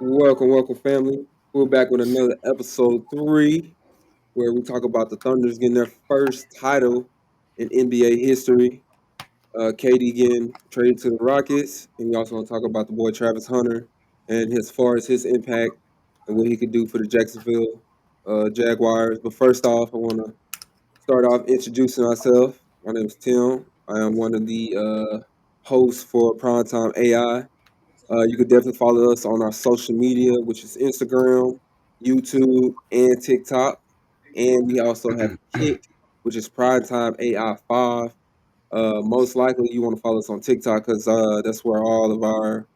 Welcome, family. We're back with another episode 3, where we talk about the Thunder's getting their first title in NBA history. KD getting traded to the Rockets, and we also want to talk about the boy Travis Hunter and as far as his impact and what he could do for the Jacksonville Jaguars. But first off, I want to start off introducing myself. My name is Tim. I am one of the hosts for Primetime AI. You could definitely follow us on our social media, which is Instagram, YouTube, and TikTok. And we also have Kick, which is Primetime AI 5. Most likely, you want to follow us on TikTok because that's where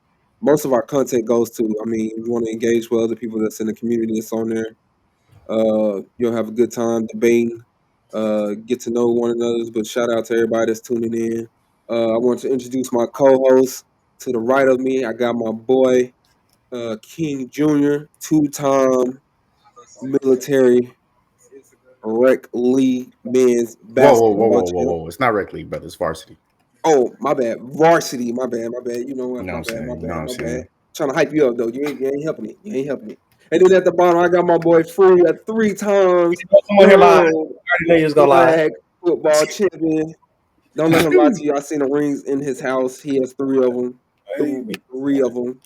most of our content goes to. I mean, if you want to engage with other people that's in the community that's on there, you'll have a good time debating, get to know one another. But shout out to everybody that's tuning in. I want to introduce my co-host. To the right of me, I got my boy King Jr., two-time military rec league men's Whoa, whoa, whoa, basketball whoa, whoa, champ. whoa! It's not rec league, brother. It's varsity. Oh, my bad. Varsity, my bad. You know You what? know what My I'm bad, my saying? You know bad, what I'm my bad. saying? Trying to hype you up though. You ain't helping it. You ain't helping it. And then at the bottom, I got my boy Free at 3 times Come on here live. I world already knew you was gonna lie. flag football champion. Don't let him lie to you. I seen the rings in his house. He has three of them. Three of them.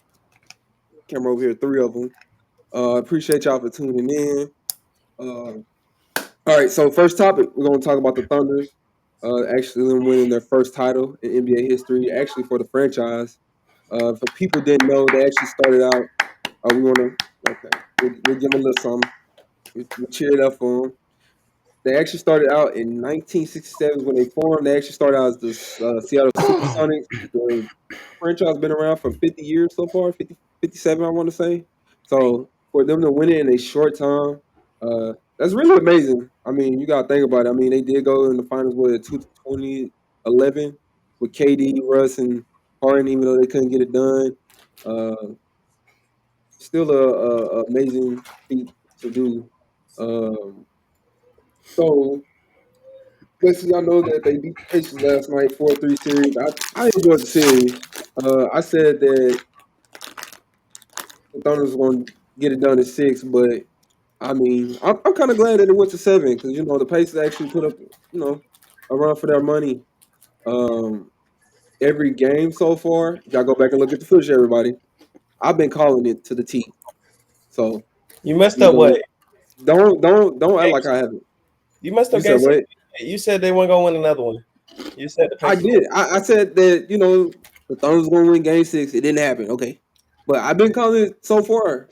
Camera over here, three of them. Appreciate y'all for tuning in. Uh, all right, so first topic, we're going to talk about the Thunders. Actually, them winning their first title in NBA history, actually for the franchise. For people didn't know, they actually started out. We want to, okay, we'll give them a little something. We cheer it up for them. They actually started out in 1967 when they formed. They actually started out as the Seattle Supersonics. The franchise been around for 50 years so far, 50, 57, I want to say. So for them to win it in a short time, that's really amazing. I mean, you got to think about it. I mean, they did go in the finals with 2011 with KD, Russ, and Harden, even though they couldn't get it done. Uh, Still a amazing feat to do. Um, so Basically, I know that they beat the Pacers last night, 4-3 series. I enjoyed the series. I said that the Thunder was going to get it done in 6, but I mean, I'm kind of glad that it went to 7 because the Pacers actually put up a run for their money. Um, every game so far, y'all go back and look at the footage, everybody. I've been calling it to the T. So You messed you up what? know, don't act like I haven't. You messed You up said game six. what? You said they weren't gonna win another one. You said the I Pacers did. I said that the Thunder was going to win Game 6. It didn't happen. Okay, but I've been calling it so far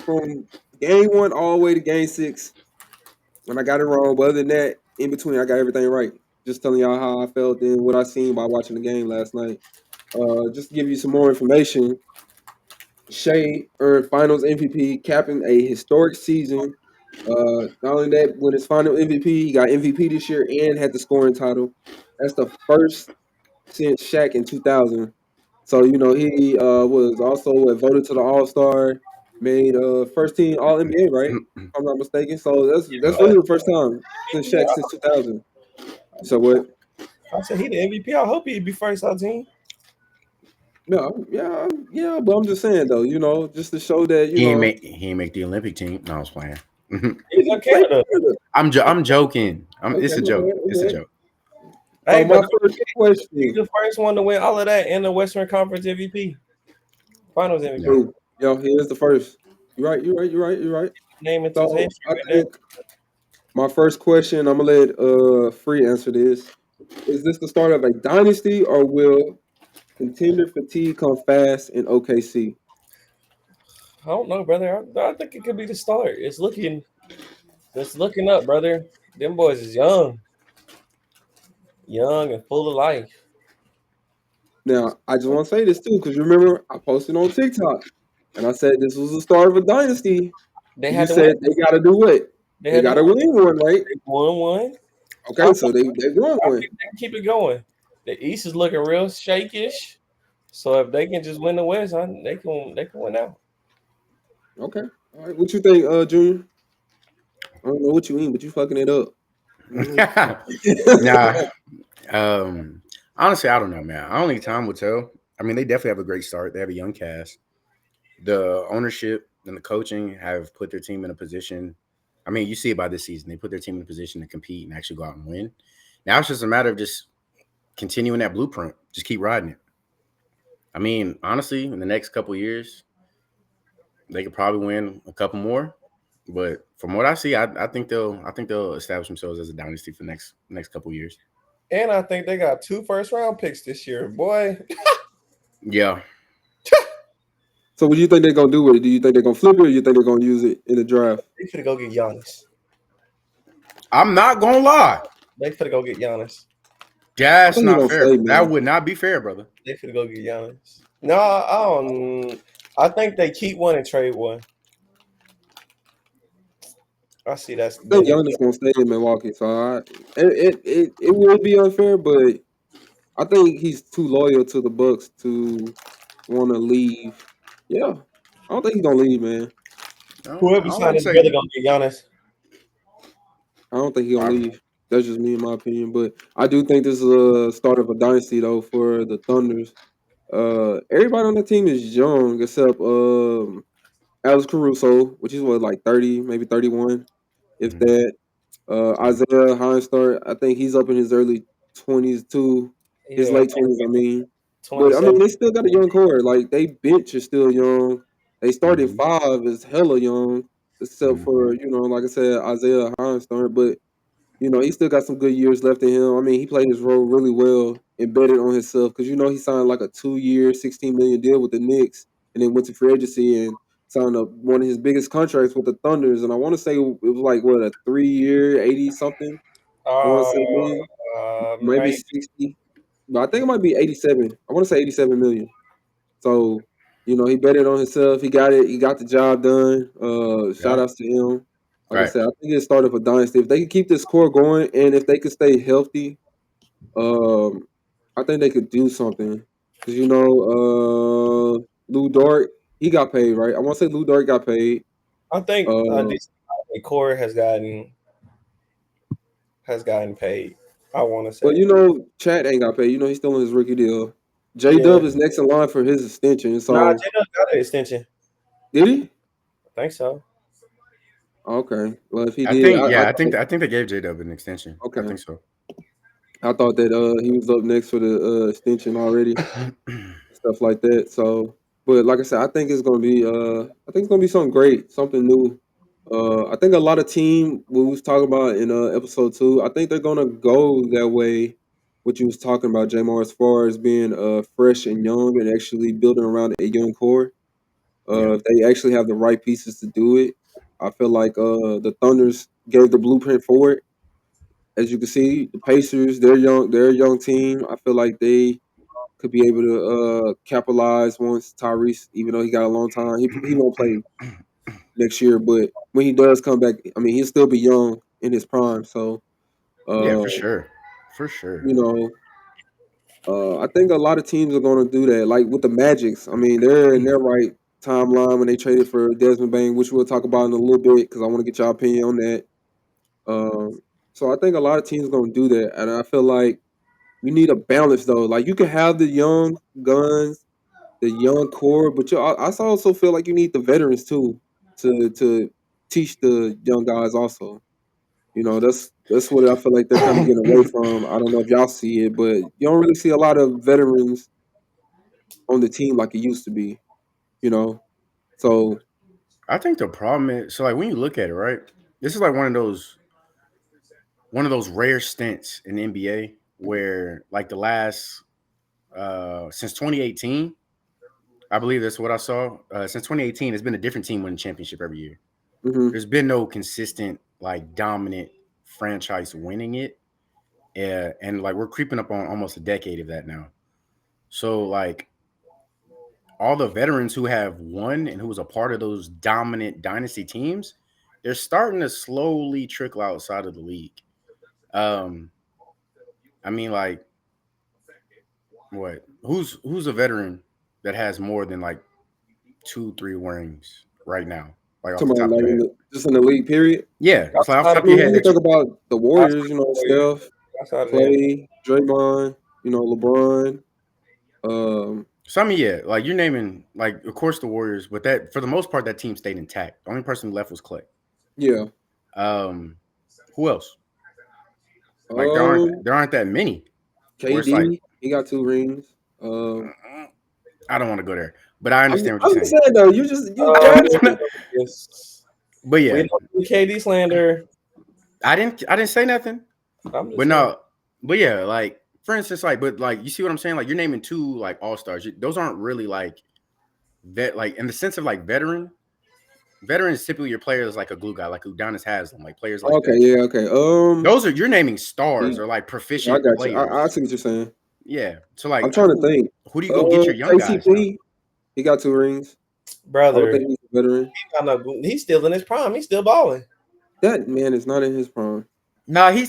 from Game 1 all the way to Game 6, and I got it wrong. But other than that, in between, I got everything right. Just telling y'all how I felt and what I seen by watching the game last night. Just to give you some more information, Shea earned Finals MVP, capping a historic season. Not only that, with his final MVP, he got MVP this year and had the scoring title. That's the first since Shaq in 2000. So he was also voted to the All Star, made first team All NBA, right? If I'm not mistaken. So that's Yeah, really the first time since Shaq since 2000. So what? I said he the MVP. I hope he'd be first on team. Yeah. But I'm just saying though, just to show that He ain't make the Olympic team. No, I was playing. He's in play Canada. Canada. I'm joking. Okay, It's a my joke. bad, It's a my bad. joke. Hey, So but my first he's question. the first one to win all of that in the Western Conference MVP, Finals Yeah. MVP. True. He is the first. You're right. You're right. Name it to his So history I right there. think my first question, I'm gonna let Free answer this. Is this the start of a dynasty, or will contender fatigue come fast in OKC? I don't know, brother. I think it could be the start. It's looking up, brother. Them boys is young and full of life. Now, I just want to say this too, because you remember I posted on TikTok and I said this was the start of a dynasty. They You had to win. said they got to do what? They They had to got win. to win one, right? They won one. I, Okay, so they won I one. think they can keep it going. The East is looking real shakish. So if they can just win the West, they can win out. Okay, all right. What you think, Junior? I don't know what you mean, but you fucking it up. Nah. Honestly, I don't know, man. I don't think time will tell. I mean, they definitely have a great start. They have a young cast. the ownership and the coaching have put their team in a position. I mean, you see it by this season. They put their team in a position to compete and actually go out and win. Now it's just a matter of just continuing that blueprint. Just keep riding it. I mean, honestly, in the next couple of years, they could probably win a couple more. But from what I see, I think they'll establish themselves as a dynasty for the next couple of years. And I think they got 2 first-round picks this year, boy. Yeah. So what do you think they're gonna do with it? Do you think they're gonna flip it, or you think they're gonna use it in the draft? They finna go get Giannis. I'm not gonna lie. They finna go get Giannis. That's I think not you're fair. gonna say, That man. would not be fair, brother. They finna go get Giannis. No, I don't. I think they keep one and trade one. I see that's I think Giannis gonna stay in Milwaukee, so it will be unfair, but I think he's too loyal to the Bucks to want to leave. Yeah, I don't think he's gonna leave, man. Whoever I signed wouldn't his say- brother gonna get Giannis. I don't think he's gonna Wow. leave. That's just me, in my opinion. But I do think this is a start of a dynasty, though, for the Thunders. Everybody on the team is young except Alex Caruso, which is what, like 30, maybe 31, if Mhm. that. Isaiah Heinstart, I think he's up in his early 20s too. His Yeah, late 20s, I mean. But I 27. mean, they still got a young core. Like they bench is still young. They started Mhm. 5 is hella young, except Mhm. for like I said, Isaiah Heinstart. But he still got some good years left in him. I mean, he played his role really well, embedded on himself because he signed like a 2-year, $16 million deal with the Knicks, and then went to free agency and signed up one of his biggest contracts with the Thunders. And I want to say it was like what, a 3-year, 80 something. I want to say million, maybe Maybe 60, but I think it might be 87. I want to say 87 million. So he betted on himself. He got it. He got the job done. Shout Yeah. outs to him. Like I Right. said, I think it's start of a dynasty. If they can keep this core going and if they could stay healthy, I think they could do something. Because Lou Dort, he got paid, right? I want to say Lou Dort got paid. I think Uh, this core has gotten paid. I want to but say. Chat ain't got paid. He's still on his rookie deal. J Yeah. Dub is next in line for his extension. Nah, So J-Dub got an extension. did he? I think so. Okay. Well, if he I did, think. Yeah. I thought, think they gave J-Dub an extension. I okay. think so. I thought that he was up next for the extension already, stuff like that. So, but like I said, I think it's gonna be something great, something new. I think a lot of team we was talking about in episode 2. I think they're gonna go that way. What you was talking about, Jamar, as far as being fresh and young and actually building around a young core. Yeah. If they actually have the right pieces to do it, I feel like the Thunders gave the blueprint for it. As you can see, the Pacers, they're a young team. I feel like they could be able to capitalize once Tyrese, even though he got a long time, he won't play next year. But when he does come back, I mean, he'll still be young in his prime. So, Yeah. uh, For sure. For sure. you know, I think a lot of teams are going to do that. Like with the Magics, I mean, they're in their right timeline when they traded for Desmond Bain, which we'll talk about in a little bit because I want to get your opinion on that. Um, so I think a lot of teams are going to do that, and I feel like you need a balance though. Like you can have the young guns, the young core, but I also feel like you need the veterans too to teach the young guys also. That's what I feel like they're kind of getting away from. I don't know if y'all see it, but you don't really see a lot of veterans on the team like it used to be. You know, so I think the problem is so like when you look at it, right? This is like one of those rare stints in the NBA where like the last since 2018, I believe that's what I saw. Since 2018, it's been a different team winning championship every year. mhm. There's been no consistent like dominant franchise winning it. And like we're creeping up on almost a decade of that now. So like all the veterans who have won and who was a part of those dominant dynasty teams, they're starting to slowly trickle outside of the league. Um, I mean, like, what? Who's a veteran that has more than like 2, 3 rings right now, like off the Talking top about of like your head? just in the league period. Yeah, it's like off the Outside top I of your mean, head you can that you. talk about the outside Warriors. of the Warriors, Steph, outside of them. Clay, Draymond. LeBron. Um, So I mean, yeah, like you're naming, like of course the Warriors, but that for the most part that team stayed intact. The only person left was Clay. Yeah. Who else? Like Um, there aren't that many. Where it's like KD, he got 2 rings. I don't want to go there, but I understand what I'm you're just saying. saying though, you trash. Yes. But yeah, We don't do KD slander. I didn't say nothing. I'm just But saying. no, but yeah, like for instance, like but like you see what I'm saying? Like you're naming 2 like all-stars. Those aren't really like like in the sense of like veteran. Veterans typically your players like a glue guy, like Udonis Haslam, like players like Okay, that. yeah, okay. Those are you're naming Yeah, stars or like I proficient got you. players. I see what you're saying. Yeah. So like I'm trying to think. who do you go get your young guys now? KCP, he got 2 rings. I don't Brother, think he's a veteran. he's still in his prime. He's still balling. That man is not in his prime. No, he's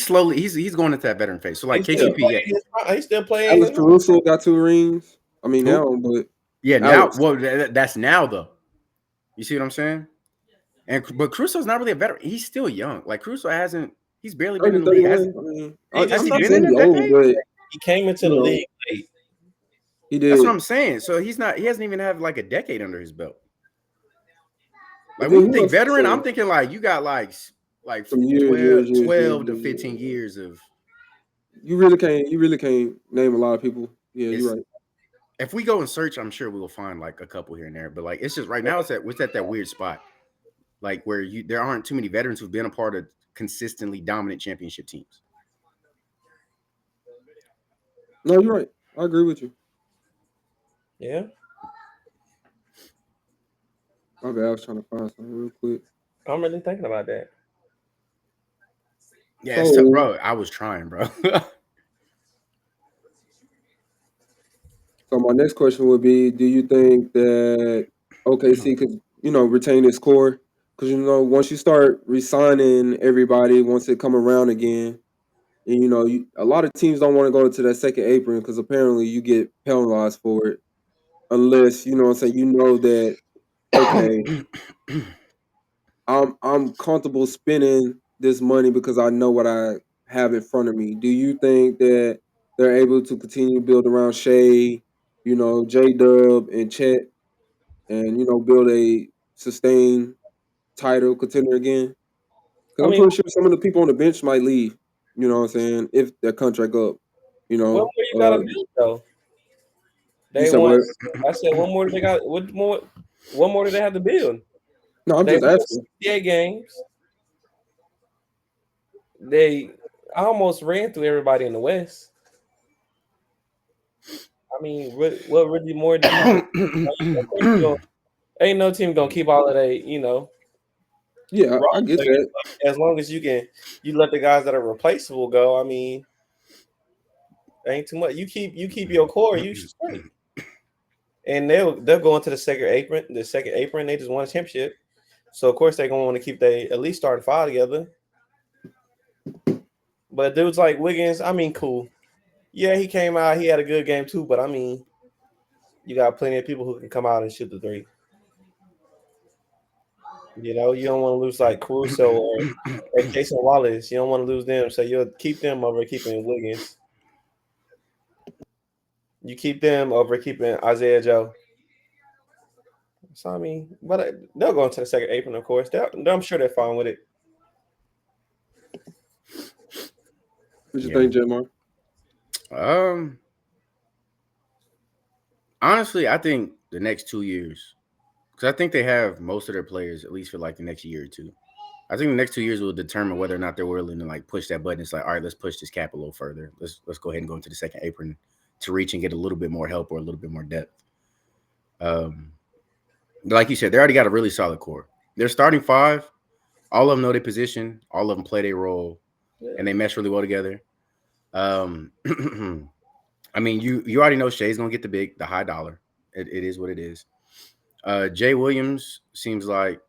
slowly he's going into that veteran phase. So like He's still KCP, playing his prime. He's still playing. Alex Caruso got 2 rings. I mean Who? now, but yeah, now Alex. well that's now though. You see what I'm saying? But Crusoe's not really a veteran. He's still young. Like Crusoe he's barely been in the league. 31. I mean, Has I'm he not been saying in a he's old, decade? but He came into the league late. he did. That's what I'm saying. So he hasn't even had like a decade under his belt. Like But when then you who think else is veteran, saying? I'm thinking like you got like Some 12 to 15 years of. You really can't name a lot of people. Yeah, you're right. If we go and search, I'm sure we'll find like a couple here and there. But like it's just right now it's at that weird spot. Like where there aren't too many veterans who've been a part of consistently dominant championship teams. No, you're right. I agree with you. Yeah. My bad. I was trying to find something real quick. I'm really thinking about that. Yeah, it's tough, bro. I was trying, bro. So my next question would be: do you think that OKC could, retain its core? Because once you start resigning everybody, once they come around again, and a lot of teams don't want to go to that second apron because apparently you get penalized for it, unless what I'm saying. You know that okay, I'm comfortable spending this money because I know what I have in front of me. Do you think that they're able to continue to build around Shea, J Dub and Chet, and build a sustained title contender again? I Because I'm mean, pretty sure some of the people on the bench might leave. You know what I'm saying? If their contract up, what more you gotta build though? You They said want. what? I said, what more do they got? What more? What more do they have to build? No, I'm They just asking. SGA games. They almost ran through everybody in the West. I mean, what really more do you ain't no team gonna keep all of they, Yeah, I get that. as long as you let the guys that are replaceable go. I mean, ain't too much. You keep your core, you should straight. And they'll go into the second apron. The second apron, they just won a championship. So of course they're gonna want to keep they at least starting 5 together. But dudes like Wiggins, I mean, cool. Yeah, he came out, he had a good game too, but I mean, you got plenty of people who can come out and shoot the 3. You don't want to lose like Caruso or Jason Wallace. You don't want to lose them, so you'll keep them over keeping Wiggins. You keep them over keeping Isaiah Joe. So I mean, but they'll go into the second apron, of course. I'm sure they're fine with it. What you think, Jamar? Honestly, I think the next 2 years, because I think they have most of their players at least for like the next year or two. I think the next 2 years will determine whether or not they're willing to like push that button. It's like, all right, let's push this cap a little further. Let's go ahead and go into the second apron to reach and get a little bit more help or a little bit more depth. Like you said, they already got a really solid core. They're starting 5. All of them know their position. All of them play their role, and they mesh really well together. I mean, you already know Shea's gonna get the high dollar. It is what it is. Jay Williams seems like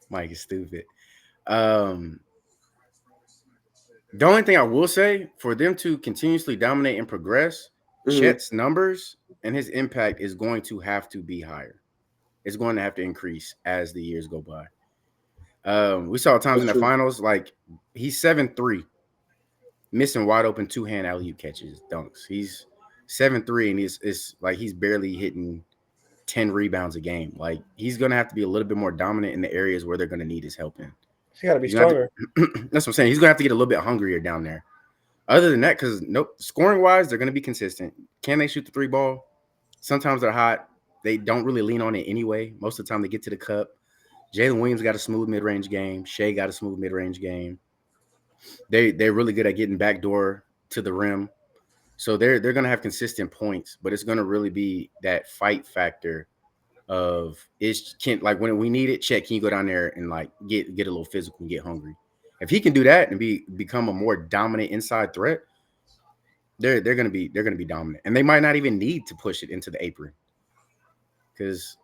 Mike is stupid. The only thing I will say for them to continuously dominate and progress, Chet's numbers and his impact is going to have to be higher. It's going to have to increase as the years go by. We saw times in the finals, like he's 7'3". missing wide open 2-hand alley-oop catches, dunks. He's 7'3", and it's like he's barely hitting 10 rebounds a game. Like, he's gonna have to be a little bit more dominant in the areas where they're gonna need his help in. He got to be stronger. That's what I'm saying. He's gonna have to get a little bit hungrier down there. Other than that, because scoring wise, they're gonna be consistent. Can they shoot the 3 ball? Sometimes they're hot. They don't really lean on it anyway. Most of the time they get to the cup. Jalen Williams got a smooth mid-range game. Shea got a smooth mid-range game. They're really good at getting backdoor to the rim. So they're gonna have consistent points, but it's gonna really be that fight factor of like when we need it, Chet, can you go down there and like get a little physical and get hungry? If he can do that and become a more dominant inside threat, they're gonna be dominant. And they might not even need to push it into the apron. Because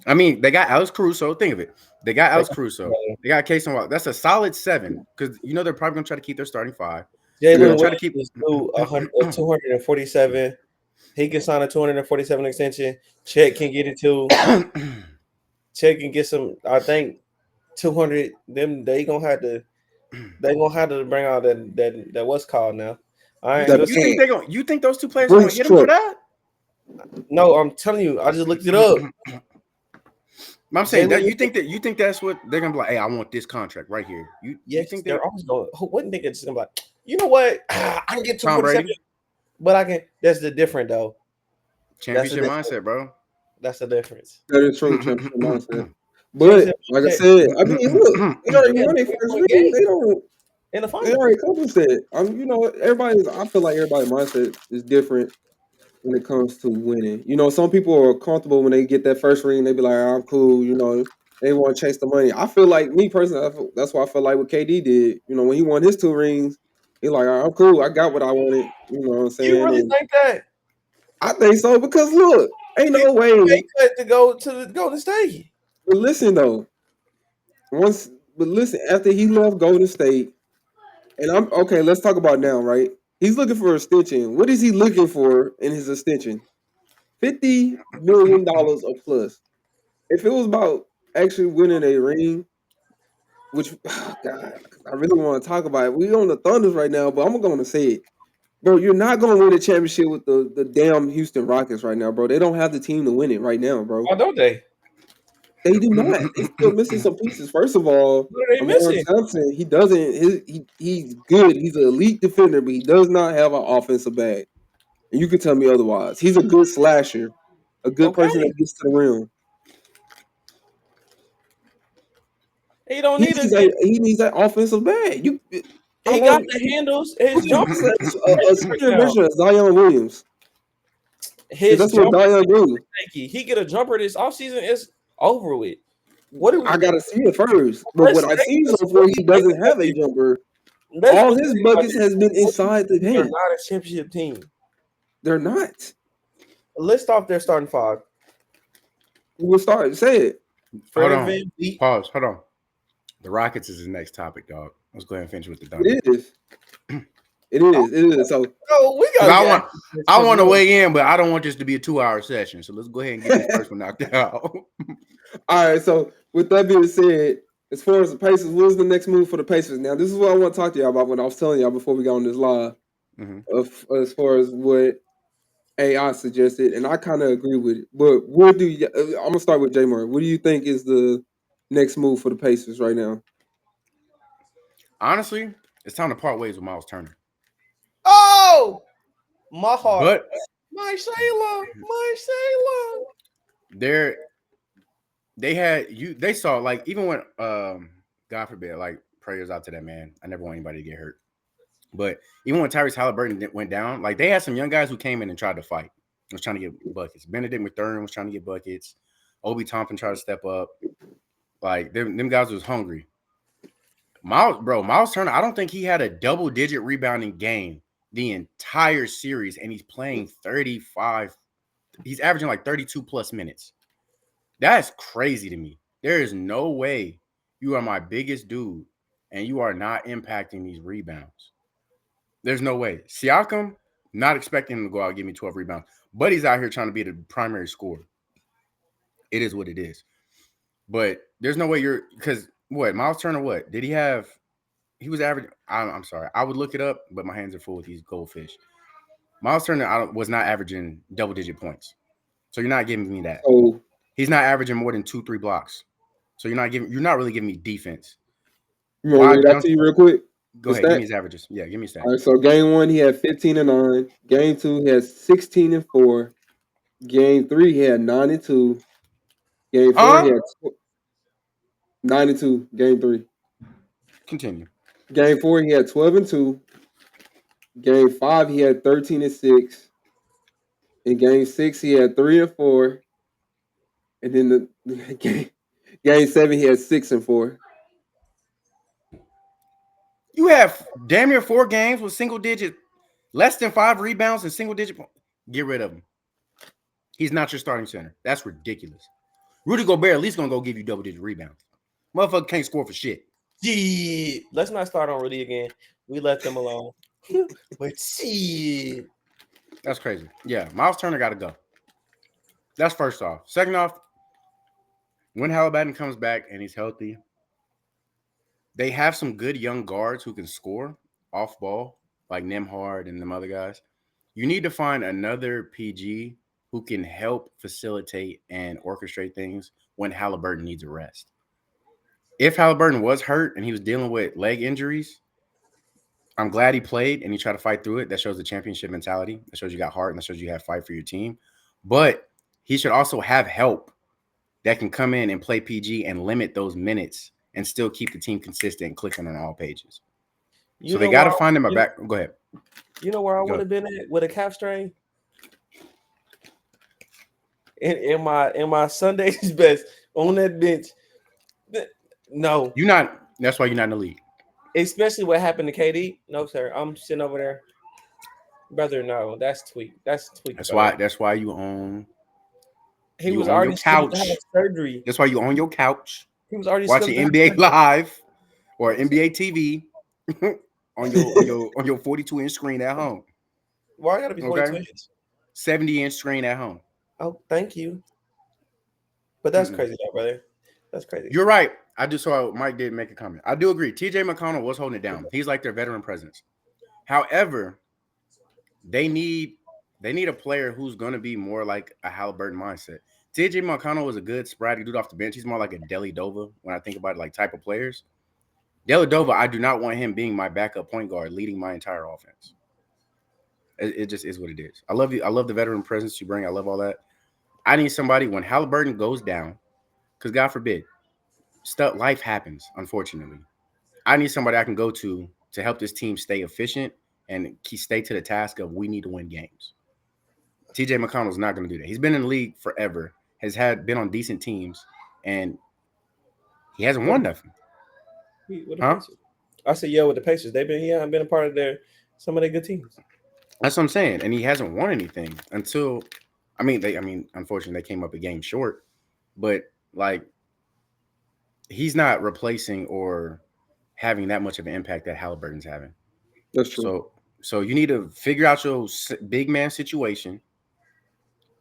I mean, they got Alex Caruso. Think of it. They got Alex Caruso. They got Case and Wild. That's a solid 7. Because they're probably gonna try to keep their starting 5. Jalen try to keep this 247. He can sign a 247 extension. Chet can get it too. Chet can get some. I think 200. Them they gonna have to bring out that what's called now. You think those 2 players are gonna get him for that? No, I'm telling you. I just looked it up. I'm saying that you think that's what they're gonna be like. Hey, I want this contract right here. You think they're always going? What nigga just gonna be like? You know what? I can get 247, but I can. That's the difference, though. Championship mindset, bro. That's the difference. That is true, championship mindset. But like I said, I mean, look, they already won their first ring. They don't. In the final, they already accomplished it. I feel like everybody's mindset is different when it comes to winning. Some people are comfortable when they get that first ring. They be like, I'm cool. They want to chase the money. I feel like, me personally, that's what I feel like what KD did. When he won his 2 rings, he's like, I'm cool. I got what I wanted. You know what I'm saying? You really think that? I think so because, look, ain't no way. They cut to go to Golden State. But listen, though. After he left Golden State, and let's talk about now, right? He's looking for an extension. What is he looking for in his extension? $50 million or plus. If it was about actually winning a ring, which, God, I really want to talk about it. We on the Thunders right now, but I'm going to say it. Bro, you're not going to win a championship with the damn Houston Rockets right now, bro. They don't have the team to win it right now, bro. Why don't they? They do not. They're still missing some pieces. First of all, what are they missing? Thompson, he doesn't. He's good. He's an elite defender, but he does not have an offensive bag. And you can tell me otherwise. He's a good slasher, a good person that gets to the rim. He don't need he needs that offensive bag. He got the handles. His jumper. A superior version of Zion Williams. That's what Zion do. He get a jumper this offseason. It's over with. I gotta see it first. But what I see so far, he doesn't have a jumper. All his buckets has been inside the paint. They're not a championship team. They're not. List off their starting 5. We'll start. Say it. Hold on. The Rockets is the next topic, dog. Let's go ahead and finish with the Thunder. It is. It is. So I want to weigh in, but I don't want this to be a 2-hour session. So let's go ahead and get this first one knocked out. All right. So with that being said, as far as the Pacers, what's the next move for the Pacers? Now, this is what I want to talk to y'all about when I was telling y'all before we got on this live. As far as what AI suggested, and I kind of agree with it. But what do you? I'm gonna start with J Murray. What do you think is the next move for the Pacers right now? Honestly, it's time to part ways with Miles Turner. Oh, my heart. But my Shayla. They saw, like, even when God forbid, like, prayers out to that man. I never want anybody to get hurt. But even when Tyrese Halliburton went down, like, they had some young guys who came in and tried to fight. Was trying to get buckets. Benedict McThurman was trying to get buckets. Obi Toppin tried to step up. Like, them guys was hungry. Miles Turner, I don't think he had a double-digit rebounding game the entire series, and he's playing 35. He's averaging like 32-plus minutes. That's crazy to me. There is no way you are my biggest dude, and you are not impacting these rebounds. There's no way. Siakam, not expecting him to go out and give me 12 rebounds, but he's out here trying to be the primary scorer. It is what it is. But there's no way because Miles Turner, what? Did he have he was average. I'm sorry. I would look it up, but my hands are full with these goldfish. Miles Turner was not averaging double-digit points, so you're not giving me that. So He's not averaging more than 2-3 blocks, so you're not really giving me defense. you want to read that to you real quick? Go ahead, give me his averages. Yeah, give me his stats. All right, so game 1 he had 15-9. Game 2 he had 16-4. Game 3 he had 9-2. Game 4 he had 9-2. Game 3. Continue. Game 4 he had 12-2. Game 5 he had 13-6. In game 6 he had 3-4. And then the game 7 he had 6-4. You have damn near 4 games with single digit, less than 5 rebounds and single digit. Get rid of him. He's not your starting center. That's ridiculous. Rudy Gobert at least gonna go give you double digit rebounds. Motherfucker can't score for shit. Yeah, let's not start on Rudy again. We let them alone. But see, that's crazy. Yeah, Miles Turner got to go. That's first off. Second off, when Halliburton comes back and he's healthy, they have some good young guards who can score off ball, like Nembhard and them other guys. You need to find another PG who can help facilitate and orchestrate things when Halliburton needs a rest. If Halliburton was hurt and he was dealing with leg injuries, I'm glad he played and he tried to fight through it. That shows the championship mentality. That shows you got heart and that shows you have fight for your team. But he should also have help that can come in and play PG and limit those minutes and still keep the team consistent and clicking on all pages. So they got to find him a back. Go ahead. You know where I would have been at with a calf strain? In my Sunday's best on that bench. No. You're not. That's why you're not in the league. Especially what happened to KD. No, sir. I'm sitting over there. Brother, no. That's tweak. That's tweak. That's why you own. He was already couch. Surgery. That's why you on your couch. He was already watching NBA Live or NBA TV on your 42-inch screen at home. Why gotta be 42 inches? 70-inch screen at home. Oh, thank you. But that's crazy, though, brother. That's crazy. You're right. Mike did make a comment. I do agree. TJ McConnell was holding it down. He's like their veteran presence. However, they need a player who's going to be more like a Halliburton mindset. TJ McConnell was a good sporadic dude off the bench. He's more like a Deli Dova when I think about it, like type of players. Deli Dova, I do not want him being my backup point guard, leading my entire offense. It just is what it is. I love you. I love the veteran presence you bring. I love all that. I need somebody when Halliburton goes down, because God forbid, life happens, unfortunately. I need somebody I can go to help this team stay efficient and stay to the task of we need to win games. TJ McConnell's not going to do that. He's been in the league forever, been on decent teams, and he hasn't won nothing. Huh? I said, with the Pacers. He haven't been a part of some of their good teams. That's what I'm saying. And he hasn't won anything until unfortunately they came up a game short, but like he's not replacing or having that much of an impact that Halliburton's having. That's true. So you need to figure out your big man situation.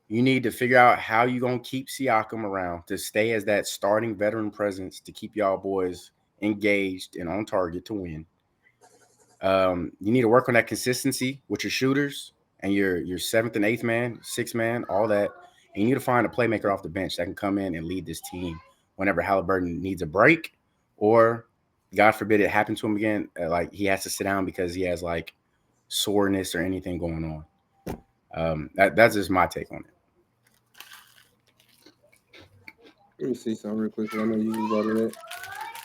You need to figure out how you're going to keep Siakam around to stay as that starting veteran presence to keep y'all boys engaged and on target to win. You need to work on that consistency with your shooters and your seventh and eighth man, sixth man, all that. And you need to find a playmaker off the bench that can come in and lead this team whenever Halliburton needs a break or, God forbid, it happened to him again, like he has to sit down because he has like soreness or anything going on. That's just my take on it. Let me see something real quick. I know you was brought it up.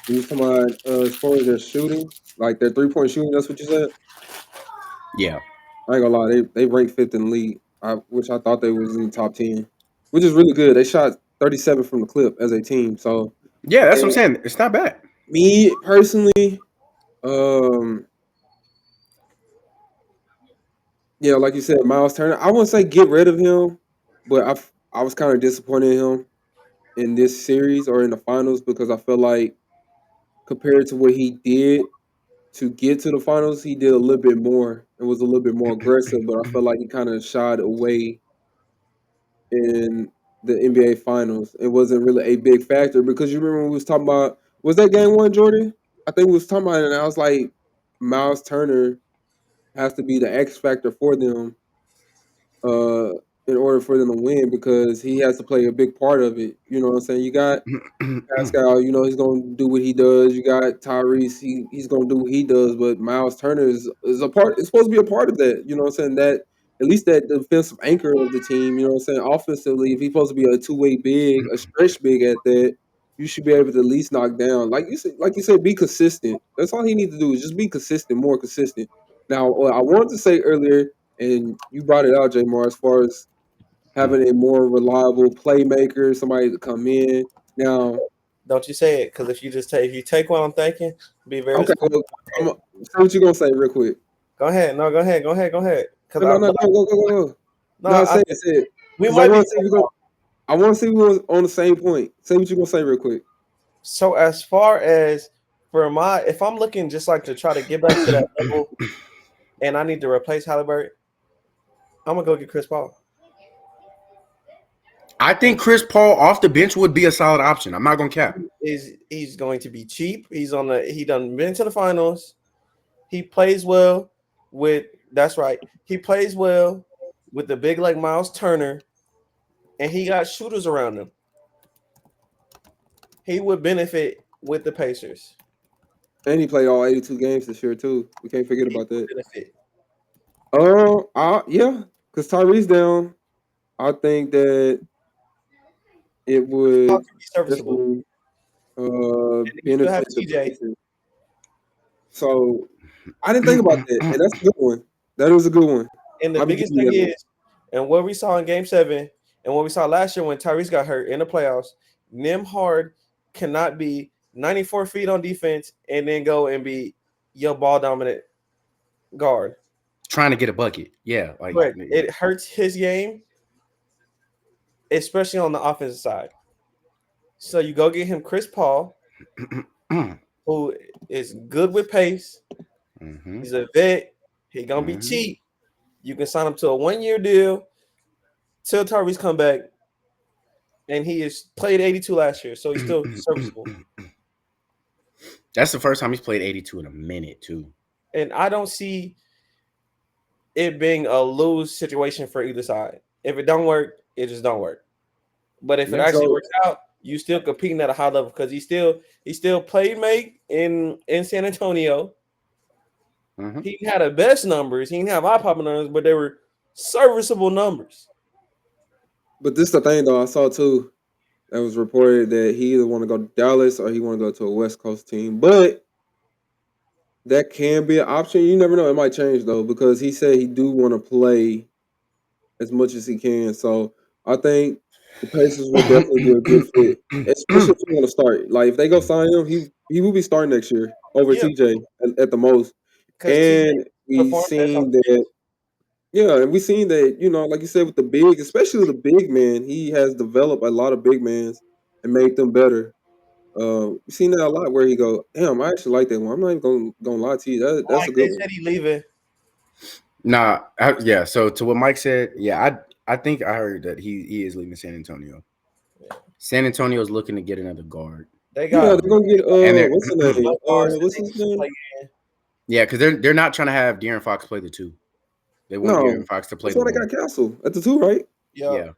You talking about as far as their shooting, like their 3-point shooting? That's what you said. Yeah, I ain't gonna lie. They ranked 5th in the league, which I thought they was in the top 10, which is really good. They shot 37 from the clip as a team. So yeah, that's what I'm saying. It's not bad. Me personally, like you said, Miles Turner. I wouldn't say get rid of him, but I was kind of disappointed in him in this series or in the finals because I feel like compared to what he did to get to the finals, he did a little bit more and was a little bit more aggressive. But I felt like he kind of shied away in the NBA finals. It wasn't really a big factor because you remember we was talking about, was that game 1, Jordan? I think we was talking about it, and I was like, Miles Turner has to be the X factor for them, uh, in order for them to win because he has to play a big part of it. You know what I'm saying? You got Pascal, he's gonna do what he does. You got Tyrese, he's gonna do what he does, but Miles Turner is a part. It's supposed to be a part of that. You know what I'm saying? That at least that defensive anchor of the team. You know what I'm saying? Offensively, if he's supposed to be a two-way big, a stretch big at that, you should be able to at least knock down. Like you said, be consistent. That's all he needs to do is just be consistent, more consistent. Now, what I wanted to say earlier, and you brought it out, Jamar, as far as having a more reliable playmaker, somebody to come in. Now, Don't you say it, because if you take what I'm thinking, be very. okay, well, say what you gonna say real quick. Go ahead. No, go ahead. Because No, go. No, say it. We Because might be. I want to see we was on the same point. Say what you gonna say real quick. So as far as if I'm looking just like to try to get back to that level, and I need to replace Halliburton, I'm gonna go get Chris Paul. I think Chris Paul off the bench would be a solid option. I'm not gonna cap. He's going to be cheap. He done been to the finals. He plays well with that's right. He plays well with the big like Miles Turner, and he got shooters around him. He would benefit with the Pacers. And he played all 82 games this year too. We can't forget about that. Benefit. Yeah, because Tyrese down. I think that it would How can be serviceable. benefit the Pacers. So I didn't think about that, and that's a good one. That is a good one. And the biggest thing is, and what we saw in Game 7, and what we saw last year when Tyrese got hurt in the playoffs, Nembhard cannot be 94 feet on defense and then go and be your ball dominant guard. Trying to get a bucket. Yeah. It hurts his game, especially on the offensive side. So you go get him Chris Paul, who is good with pace. Mm-hmm. He's a vet. He's going to be cheap. You can sign him to a 1-year deal till Tyrese come back. And he has played 82 last year, so he's still serviceable. That's the first time he's played 82 in a minute, too. And I don't see it being a lose situation for either side. If it don't work, it just don't work. But if it actually works out, you still competing at a high level because he still played make in San Antonio. Mm-hmm. He had the best numbers. He didn't have eye-popping numbers, but they were serviceable numbers. But this is the thing, though. I saw, too, that was reported that he either want to go to Dallas or he want to go to a West Coast team. But that can be an option. You never know. It might change, though, because he said he do want to play as much as he can. So I think the Pacers will definitely be a good fit, especially if you want to start. Like, if they go sign him, he will be starting next year over TJ at the most. And we've seen that. Yeah, and we've seen that, like you said, with the big, especially with the big man, he has developed a lot of big mans and made them better. We've seen that a lot where he go, damn, I actually like that one. I'm not even gonna lie to you. That's a good one. Said he leaving. Nah, so to what Mike said, I think I heard that he is leaving San Antonio. San Antonio is looking to get another guard. They're gonna get what's his name? What's his name? Yeah, because they're not trying to have De'Aaron Fox play the 2. They want De'Aaron Fox to play the 1. That's why they got Castle at the 2, right? Yeah.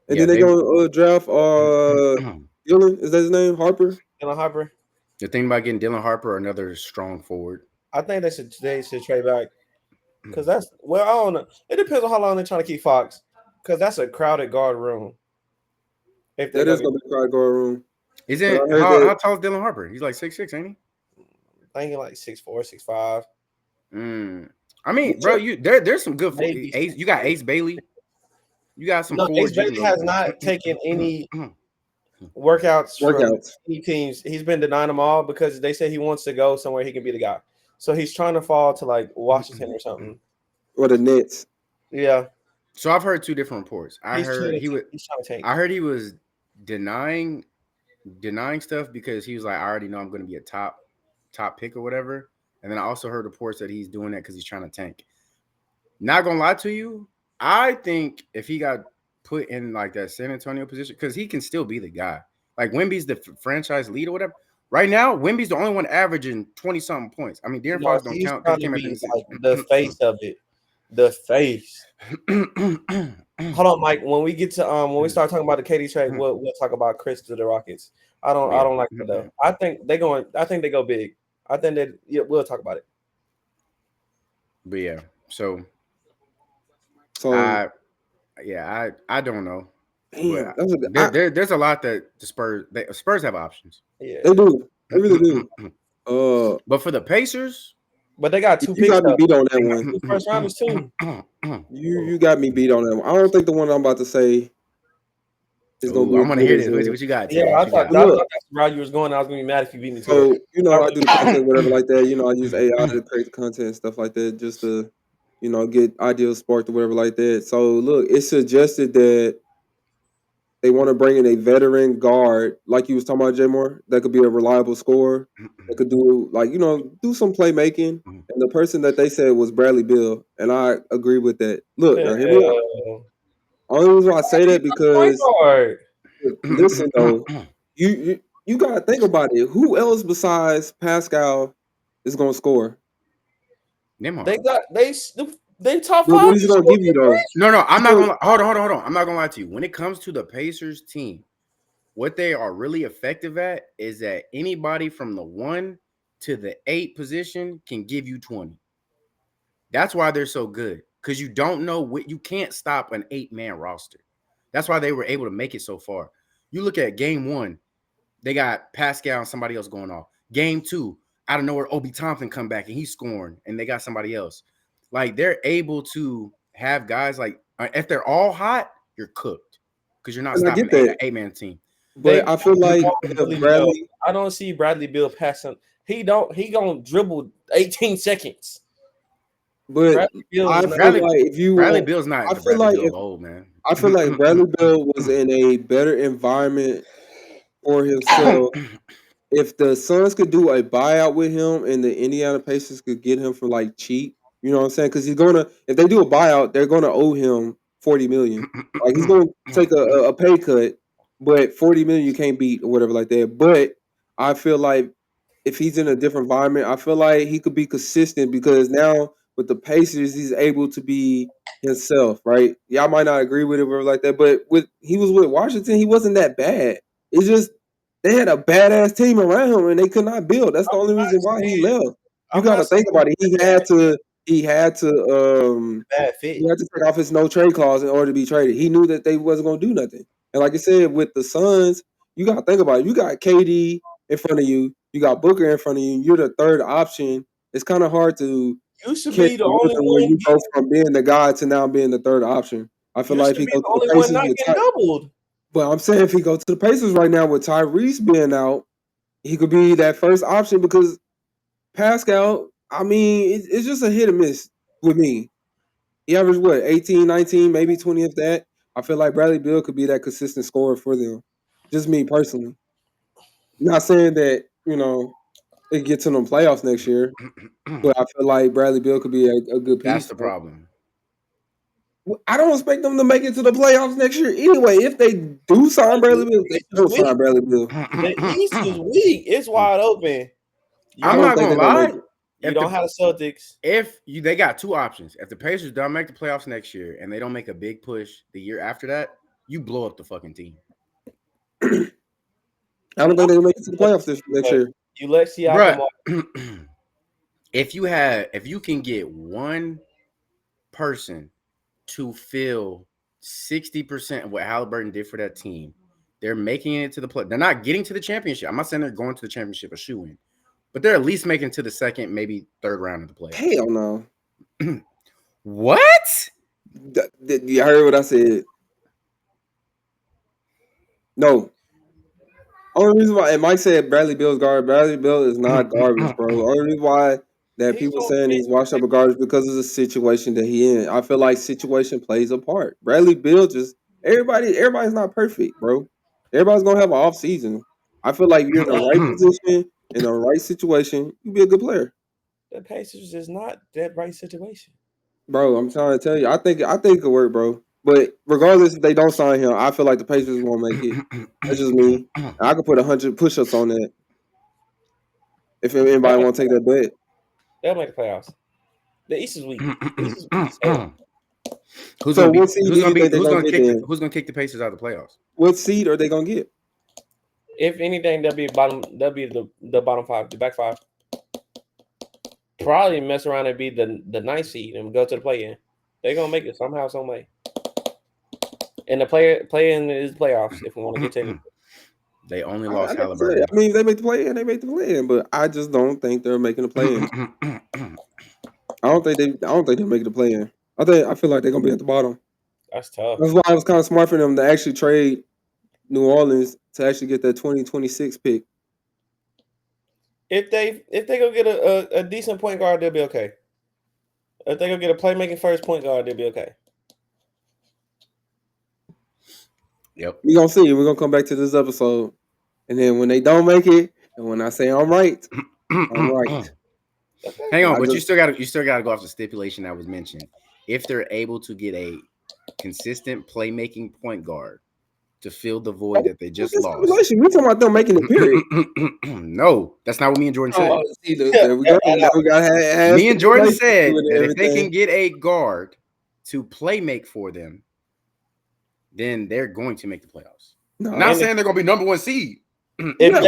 And then they go draft Dylan. Is that his name? Harper. Dylan Harper. The thing about getting Dylan Harper, another strong forward. I think they should trade back because I don't know. It depends on how long they're trying to keep Fox because that's a crowded guard room. That is gonna be a crowded guard room. Is it how tall is Dylan Harper? He's like 6'6", ain't he? I think he's like 6'4", 6'5". I mean, bro, there's some good. You got Ace Bailey. You got some. Ace Bailey has not taken any workouts from any teams. He's been denying them all because they say he wants to go somewhere he can be the guy. So he's trying to fall to like Washington or something. Or the Nets. Yeah. So I've heard 2 different reports. I heard he was denying stuff because he was like, I already know I'm going to be a top pick or whatever. And then I also heard reports that he's doing that because he's trying to tank. Not gonna lie to you, I think if he got put in like that San Antonio position, because he can still be the guy. Like Wemby's the franchise lead or whatever. Right now, Wemby's the only one averaging 20-something points. I mean, De'Aaron Fox don't He's count trying because he to came be after like the face of it. The face. Hold on, Mike. When we get to when we start talking about the KD trade, we'll talk about Chris to the Rockets. I don't like that though. I think they go big. I think that we'll talk about it. But yeah, so So I don't know. damn, But there's a lot that the Spurs have options. Yeah, they do. They really do. But for the Pacers, but they got 2 you picks. got me beat on that They got one. 2 first rounders too. You got me beat on that one. I don't think the one I'm about to say is gonna be. I'm gonna hear this. What you got? Yeah, I thought that's the route you was going. I was gonna be mad if you beat me to So it. I do the content, whatever like that. I use AI to create the content and stuff like that, just to get ideas sparked or whatever like that. So look, it suggested that they want to bring in a veteran guard, like you was talking about, Jay Moore, that could be a reliable scorer, that could do do some playmaking. And the person that they said was Bradley Beal, and I agree with that. Look, now hear me out. Only reason why I say that because listen though, you gotta think about it. Who else besides Pascal is gonna score? They top 5. But what is he gonna give you though? No, I'm not gonna hold on. I'm not gonna lie to you. When it comes to the Pacers team, what they are really effective at is that anybody from the 1 to the 8 position can give you 20. That's why they're so good, because you don't know what you can't stop an 8-man roster. That's why they were able to make it so far. You look at game 1, they got Pascal and somebody else going off. Game 2, out of nowhere, Obi Toppin come back and he's scoring, and they got somebody else. Like, they're able to have guys like, if they're all hot, you're cooked because you're not stopping an 8-man team. But I feel like Bradley, I don't see Bradley Beal passing. He gonna dribble 18 seconds. But I feel like if you Bradley Beal's not. I feel like old man. I feel like Bradley Beal was in a better environment for himself. If the Suns could do a buyout with him and the Indiana Pacers could get him for like cheap, you know what I'm saying? Because if they do a buyout, they're gonna owe him $40 million. Like he's gonna take a pay cut, but $40 million you can't beat or whatever like that. But I feel like if he's in a different environment, I feel like he could be consistent because now with the Pacers, he's able to be himself, right? Y'all might not agree with it or like that, but he was with Washington, he wasn't that bad. It's just they had a badass team around him and they could not build. That's the only reason why he left. You got to think about it. He had to take off his no trade clause in order to be traded. He knew that they wasn't going to do nothing. And like I said, with the Suns, you got to think about it. You got KD in front of you. You got Booker in front of you. You're the third option. It's kind of hard to. You should be the only one. Where you go from being the guy to now being the third option. I feel like if he goes to the Pacers not getting doubled. But I'm saying if he goes to the Pacers right now with Tyrese being out, he could be that first option because Pascal, I mean, it's just a hit or miss with me. He averaged 18, 19, maybe 20 if that. I feel like Bradley Beal could be that consistent scorer for them. Just me personally. Not saying that, they get to them playoffs next year, but I feel like Bradley Beal could be a good piece. That's the problem. I don't expect them to make it to the playoffs next year anyway. If they do sign Bradley Beal, they don't sign Bradley Beal. The East is weak. It's wide open. I'm not gonna lie. You don't have the Celtics. They got 2 options. If the Pacers don't make the playoffs next year and they don't make a big push the year after that, you blow up the fucking team. I don't think they'll make it to the playoffs next year. You let Siakam. If you can get one person to fill 60% of what Halliburton did for that team, they're making it to the play. They're not getting to the championship. I'm not saying they're going to the championship a shoe-in, but they're at least making it to the second, maybe third round of the playoffs. Hell no. What? You heard what I said? No. Only reason why, and Mike said Bradley Beal's garbage. Bradley Beal is not garbage, bro. Only reason why that people saying he's washed up a garbage because of the situation that he in. I feel like situation plays a part. Bradley Beal everybody's not perfect, bro. Everybody's gonna have an off season. I feel like you're in the right position, in the right situation, you be a good player. The Pacers is not that right situation. Bro, I'm trying to tell you. I think it could work, bro. But regardless if they don't sign him, I feel like the Pacers won't make it. That's just me. I could put 100 push-ups on that. If anybody want to take that bet, they'll make the playoffs. The East is weak. The East is weak as hell. Who's So gonna what seed do you think they're gonna get in? who's gonna kick the Pacers out of the playoffs? What seed are they gonna get? If anything, they'll be bottom. They'll be the bottom five, the back five. Probably mess around and be the ninth seed and go to the play-in. They're gonna make it somehow, some way. And the play-in is playoffs. If we want to get to it. They only lost I Halliburton. mean, they make the play-in. They make the play-in, but I just don't think they're making the play-in. I don't think they're making the play-in. I feel like they're gonna be at the bottom. That's tough. That's why it was kind of smart for them to actually trade New Orleans to actually get that 2026 pick. If they go get a decent point guard, they'll be okay. If they go get a playmaking first point guard, they'll be okay. Yep. We're gonna see. We're gonna come back to this episode. And then when they don't make it, and when I say I'm right, I'm right. Hang on, but you still gotta go off the stipulation that was mentioned. If they're able to get a consistent playmaking point guard to fill the void that they just lost. We're talking about them making it, period. No, that's not what me and Jordan said. There we go. Me and Jordan said that if they can get a guard to play make for them, then they're going to make the playoffs. No, I'm not saying they're going to be number one seed. If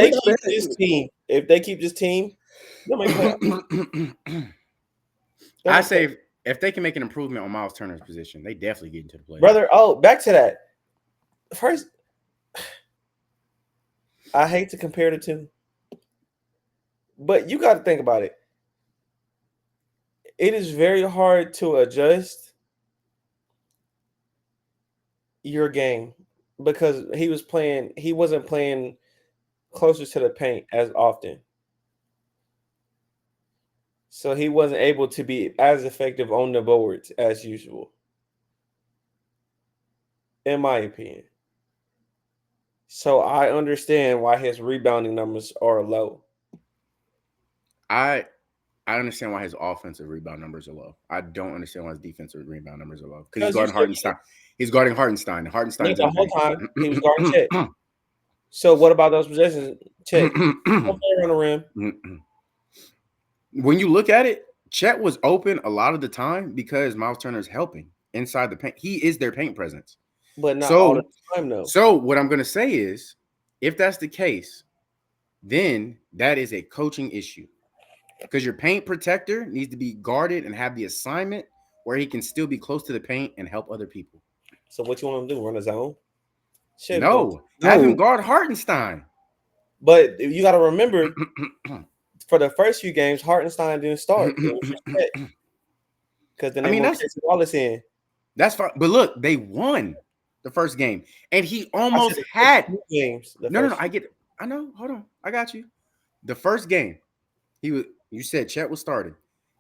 they keep this team, they'll make playoffs. I say if they can make an improvement on Miles Turner's position, they definitely get into the playoffs. Brother, back to that. First, I hate to compare the two, but you got to think about it. It is very hard to adjust your game because he wasn't playing closer to the paint as often. So he wasn't able to be as effective on the boards as usual, in my opinion. So I understand why his rebounding numbers are low. I understand why his offensive rebound numbers are low. I don't understand why his defensive rebound numbers are low. Because he's guarding Hartenstein. He's guarding Hartenstein. Hartenstein's the whole time he was guarding Chet. So what about those possessions? Chet on the rim. When you look at it, Chet was open a lot of the time because Miles Turner's helping inside the paint. He is their paint presence. But not all the time, though. So what I'm going to say is, if that's the case, then that is a coaching issue. Because your paint protector needs to be guarded and have the assignment where he can still be close to the paint and help other people. So what you want him to do? Run a zone? Shit, no. Have him guard Hartenstein. But you got to remember, for the first few games, Hartenstein didn't start. Because then that's Wallace in. That's fine. But look, they won the first game, and he almost had games. No, I get it. I know. Hold on, I got you. The first game, you said Chet was starting.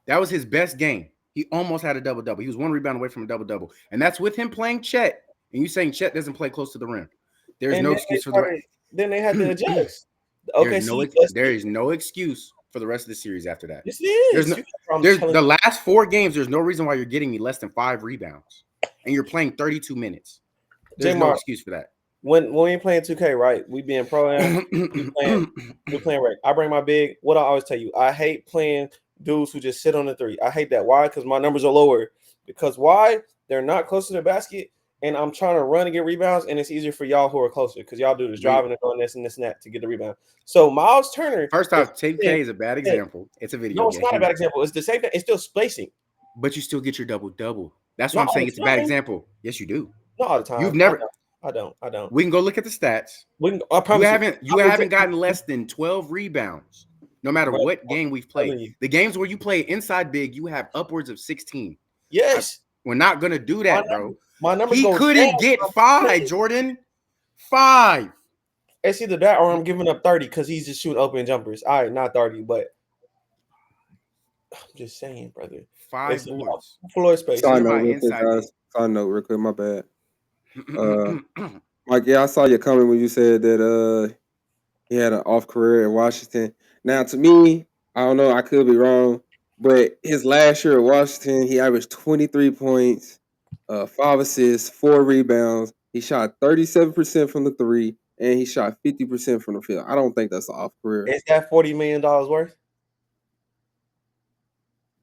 That was his best game. He almost had a double-double. He was one rebound away from a double-double, and that's with him playing Chet. And you saying Chet doesn't play close to the rim? There's no excuse for the. Then they had to adjust. There is no excuse for the rest of the series after that. Yes, it is. There's the last 4 games. There's no reason why you're getting me less than 5 rebounds, and you're playing 32 minutes. There's no excuse for that. When we playing 2K, right? We being pro-am. we playing right. I bring my big. What I always tell you, I hate playing dudes who just sit on the 3. I hate that. Why? Because my numbers are lower. Because why? They're not close to the basket, and I'm trying to run and get rebounds, and it's easier for y'all who are closer because y'all do this driving and doing this and this and that to get the rebound. So Miles Turner. First off, 2K is a bad example. It's a video game. No, it's not a bad example. It's the same thing. It's still spacing. But you still get your double-double. That's what I'm saying. It's a bad example. Yes, you do. Not all the time. You've never. I don't. We can go look at the stats. I promise you haven't gotten less than 12 rebounds, no matter what game we've played. The games where you play inside big, you have upwards of 16. Yes. We're not gonna do that, bro. My numbers. He couldn't get 5, Jordan. 5. It's either that or I'm giving up 30 because he's just shooting open jumpers. All right, not 30, but I'm just saying, brother. 5 boards. Floor space. Side note, real quick, my bad. Mike, yeah, I saw your comment when you said that he had an off career in Washington. Now, to me, I don't know, I could be wrong, but his last year at Washington, he averaged 23 points, 5 assists, 4 rebounds. He shot 37% from the 3, and he shot 50% from the field. I don't think that's an off career. Is that $40 million worth?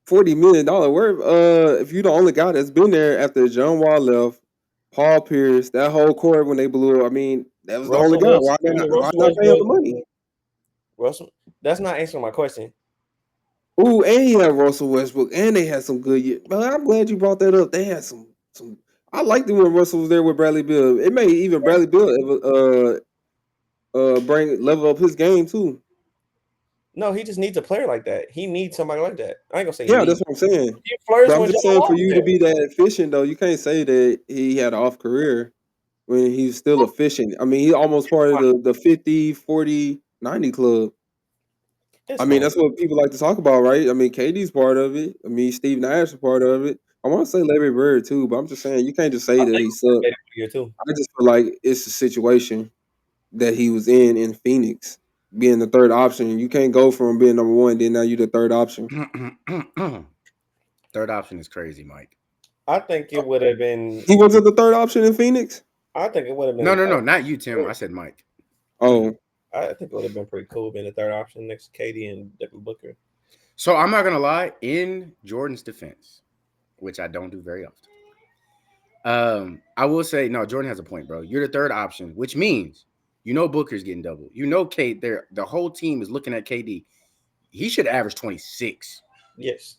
$40 million worth. If you're the only guy that's been there after John Wall left, Paul Pierce, that whole court when they blew. I mean, that was the only guy. Why not pay him the money? Russell, that's not answering my question. Ooh, and he had Russell Westbrook, and they had some good years. But I'm glad you brought that up. They had some. I liked it when Russell was there with Bradley Beal. It made even Bradley Beal level up his game too. No, he just needs a player like that. He needs somebody like that. I ain't gonna say. Yeah, that's what I'm saying. But I'm just saying for you to be that efficient though, you can't say that he had an off career when he's still efficient. I mean, he's almost part of the 50, 40, 90 club. I mean, that's what people like to talk about, right? I mean, KD's part of it. I mean, Steve Nash is part of it. I want to say Larry Bird too, but I'm just saying you can't just say that he sucked. I just feel like it's a situation that he was in Phoenix, being the third option. You can't go from being number one, then now you're the third option. Third option is crazy, Mike. I think it would have been. He wasn't the third option in Phoenix? I think it would have been. No, not you, Tim. I said Mike. Oh. I think it would have been pretty cool being the third option next to KD and Devin Booker. So I'm not going to lie. In Jordan's defense, which I don't do very often, I will say, no, Jordan has a point, bro. You're the third option, which means Booker's getting double. The whole team is looking at KD. He should average 26. Yes.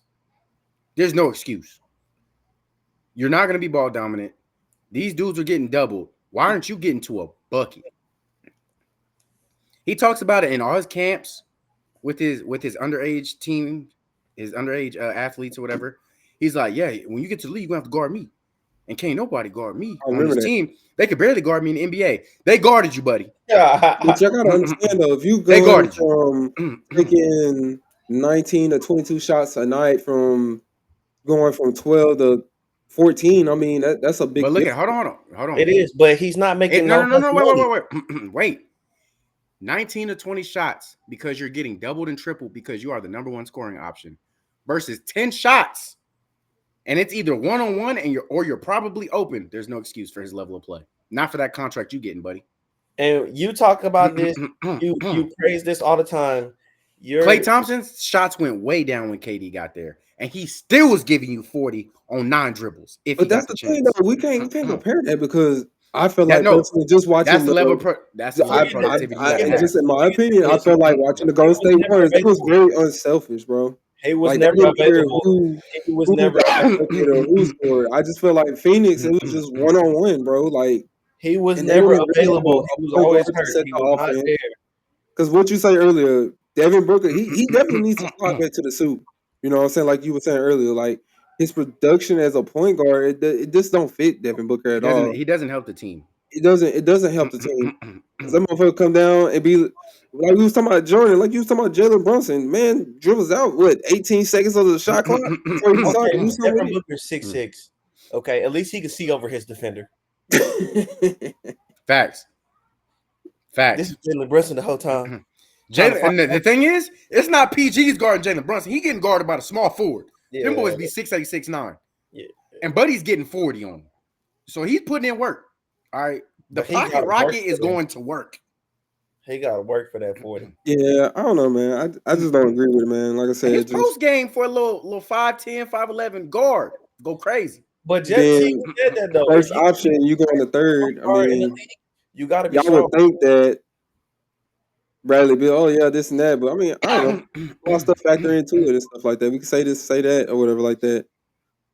There's no excuse. You're not going to be ball dominant. These dudes are getting doubled. Why aren't you getting to a bucket? He talks about it in all his camps with his underage team, his underage athletes or whatever. He's like, yeah, when you get to the league, you're going to have to guard me. And can't nobody guard me on this team. They could barely guard me in the NBA. They guarded you, buddy. But you got to understand, though, if you go from taking 19 to 22 shots a night from going from 12 to 14, I mean, that's a big But look at hold on. It is, but he's not making wait. 19 to 20 shots because you're getting doubled and tripled because you are the number one scoring option versus 10 shots. And it's either one-on-one and you're probably open. There's no excuse for his level of play. Not for that contract you getting, buddy. And you talk about this, you praise this all the time. Klay Thompson's shots went way down when KD got there. And he still was giving you 40 on 9 dribbles. But that's the thing, though. We can't compare that because I feel like just watching that's the level of productivity. Just in my opinion, I feel like watching the Golden State Warriors, it was very unselfish, bro. He was never available. He was never who scored. I just feel like Phoenix, it was just one-on-one, bro. Like he was never available. He was always hurt. He was not there. Because what you say earlier, Devin Booker, he definitely needs to slot back to the suit. You know what I'm saying? Like you were saying earlier, like his production as a point guard, it just don't fit Devin Booker at all. He doesn't help the team. It doesn't help the team. Some motherfucker come down and be like we was talking about Jordan, like you was talking about Jalen Brunson. Man, dribbles out 18 seconds of the shot clock before he started. Devin Booker's 6'6". Okay, at least he can see over his defender. Facts. This is Jalen Brunson the whole time. And the thing is, it's not PG's guarding Jalen Brunson. He getting guarded by the small forward. Yeah, them boys be 6'8", 6'9". Yeah. And Buddy's getting 40 on him. So he's putting in work. All right. The pocket rocket is going to work. He got to work for that 40. Yeah, I don't know, man. I just don't agree with it, man. Like I said, his post game for a little 5'10", 5'11" guard go crazy. But Jet did that though. First option, you go in the third. I mean, you got to be. Y'all would think that Bradley Beal, oh yeah, this and that, but I mean, I don't know. All stuff factor into it and stuff like that. We can say this, say that, or whatever like that.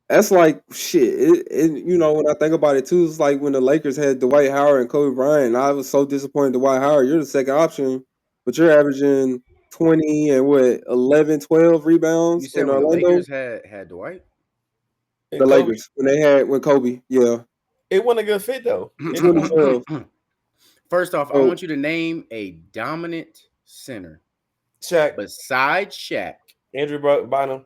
That's like shit. When I think about it too, it's like when the Lakers had Dwight Howard and Kobe Bryant. I was so disappointed. Dwight Howard, you're the second option, but you're averaging 20 and 11, 12 rebounds. You said when the Lakers had Dwight? The Lakers when Kobe, yeah. It wasn't a good fit though. 2012. First off, I want you to name a dominant center. Shaq. Besides Shaq. Andrew Bynum.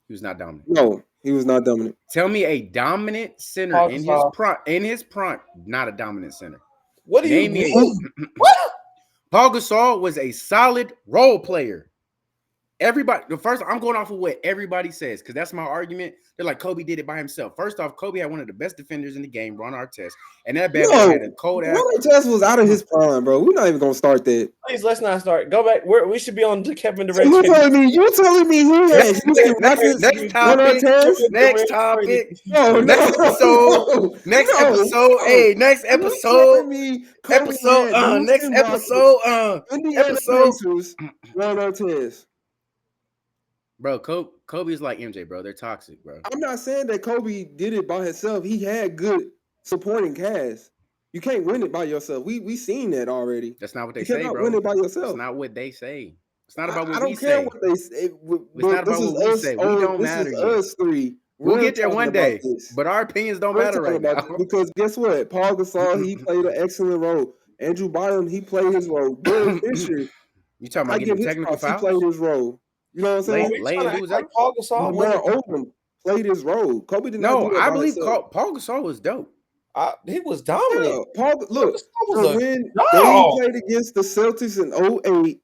He was not dominant. No, he was not dominant. Tell me a dominant center in his prime, not a dominant center. What do you mean? Paul Gasol was a solid role player. Everybody, the first, I'm going off of what everybody says because that's my argument. They're like, Kobe did it by himself. First off, Kobe had one of the best defenders in the game, Ron Artest, and that bad boy had a cold ass. Ron Artest was out of his prime, bro. We're not even gonna start that. Please, let's not start. Go back. We should be on the Kevin Durant. You telling me he had next topic. Next topic. No, next episode. Next episode. Hey, next episode. Next episode. Pacers, Ron Artest. Bro, Kobe is like MJ, bro. They're toxic, bro. I'm not saying that Kobe did it by himself. He had good supporting cast. You can't win it by yourself. We seen that already. That's not what they you say, cannot bro. win it by yourself. That's not what they say. It's not about what we say. I don't care what they say. It's not about what we say. We don't matter yet. Us three. We'll get there one day, but our opinions don't matter right now. Because guess what? Paul Gasol, he played an excellent role. Andrew Bynum, he played his role. Derek Fisher, you talking about getting technical fouls? He played his role. You know what I'm saying? Like Paul Gasol played his role. Kobe did not. No, I believe Paul Gasol was dope. He was dominant. Yeah, when he played against the Celtics in 2008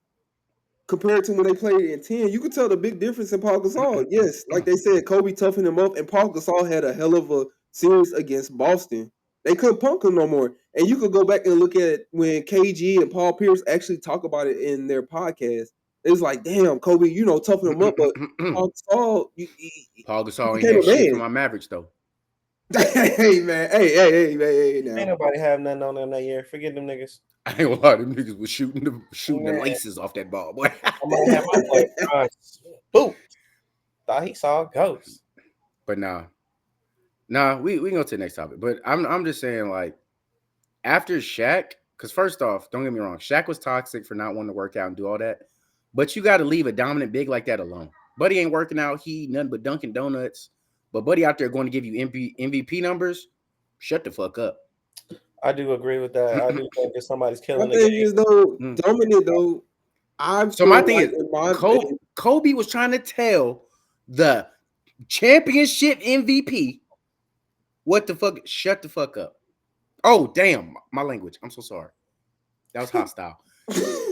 compared to when they played in 10, you could tell the big difference in Paul Gasol. Yes, like they said, Kobe toughened him up, and Paul Gasol had a hell of a series against Boston. They couldn't punk him no more. And you could go back and look at when KG and Paul Pierce actually talk about it in their podcast. It was like, damn, Kobe, toughen him up, but Paul Gasol, Paul Gasol ain't had shit for my Mavericks though. Hey man, hey now. Ain't nobody have nothing on them that year. Forget them niggas. I ain't gonna lie, them niggas was shooting the laces off that ball, boy. I might have my play. Boom. Thought he saw a ghost. But nah, we can go to the next topic. But I'm just saying, like, after Shaq, because first off, don't get me wrong, Shaq was toxic for not wanting to work out and do all that. But you got to leave a dominant big like that alone. Buddy ain't working out. He nothing but Dunkin' Donuts. But Buddy out there going to give you MVP numbers. Shut the fuck up. I do agree with that. I do think if somebody's killing the game. Is though dominant though. So my thing is, Kobe was trying to tell the championship MVP what the fuck. Shut the fuck up. Oh damn, my language. I'm so sorry. That was hostile.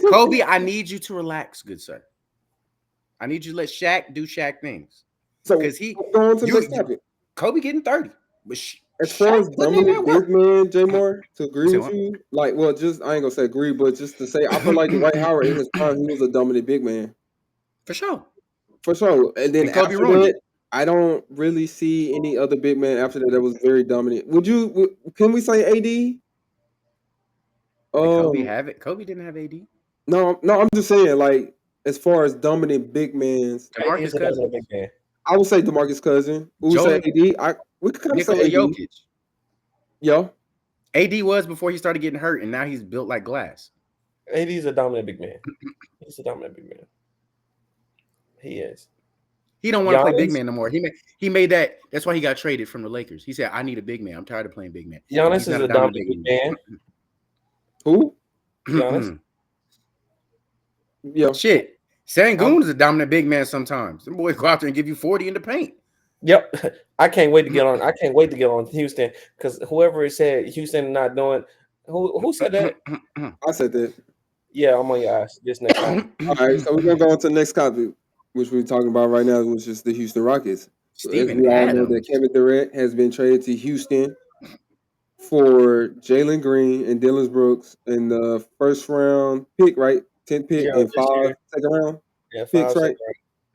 Kobe, I need you to relax, good sir. I need you to let Shaq do Shaq things. So because Kobe getting 30. But as far as dominant big man, J Moore, to agree with you, like, well, just I ain't gonna say agree, but just to say, I feel like Dwight Howard in his prime, he was a dominant big man. For sure. And then Kobe after that, I don't really see any other big man after that was very dominant. Can we say AD? Kobe have it? Kobe didn't have AD. No, I'm just saying, like, as far as dominant big mans, DeMarcus Cousins. Big man. I would say DeMarcus Cousins. We would say AD. We could kind of say AD. Jokic. Yo. AD was before he started getting hurt, and now he's built like glass. AD's a dominant big man. He's a dominant big man. He is. He don't want to play big man no more. He made that. That's why he got traded from the Lakers. He said, "I need a big man. I'm tired of playing big man." Giannis is a dominant big man. Who? Giannis. Yeah. Shit. Sengun is a dominant big man sometimes. Them boys go out there and give you 40 in the paint. Yep. I can't wait to get on. I can't wait to get on Houston because whoever said Houston not doing, who said that? I said that. Yeah, I'm on your ass this next time. All right, so we're gonna go on to the next topic, which we're talking about right now, which is the Houston Rockets. Steven we all Adams. know that Kevin Durant has been traded to Houston for Jalen Green and Dylan Brooks in the first round pick, right? 10th pick and 5 second round picks, right?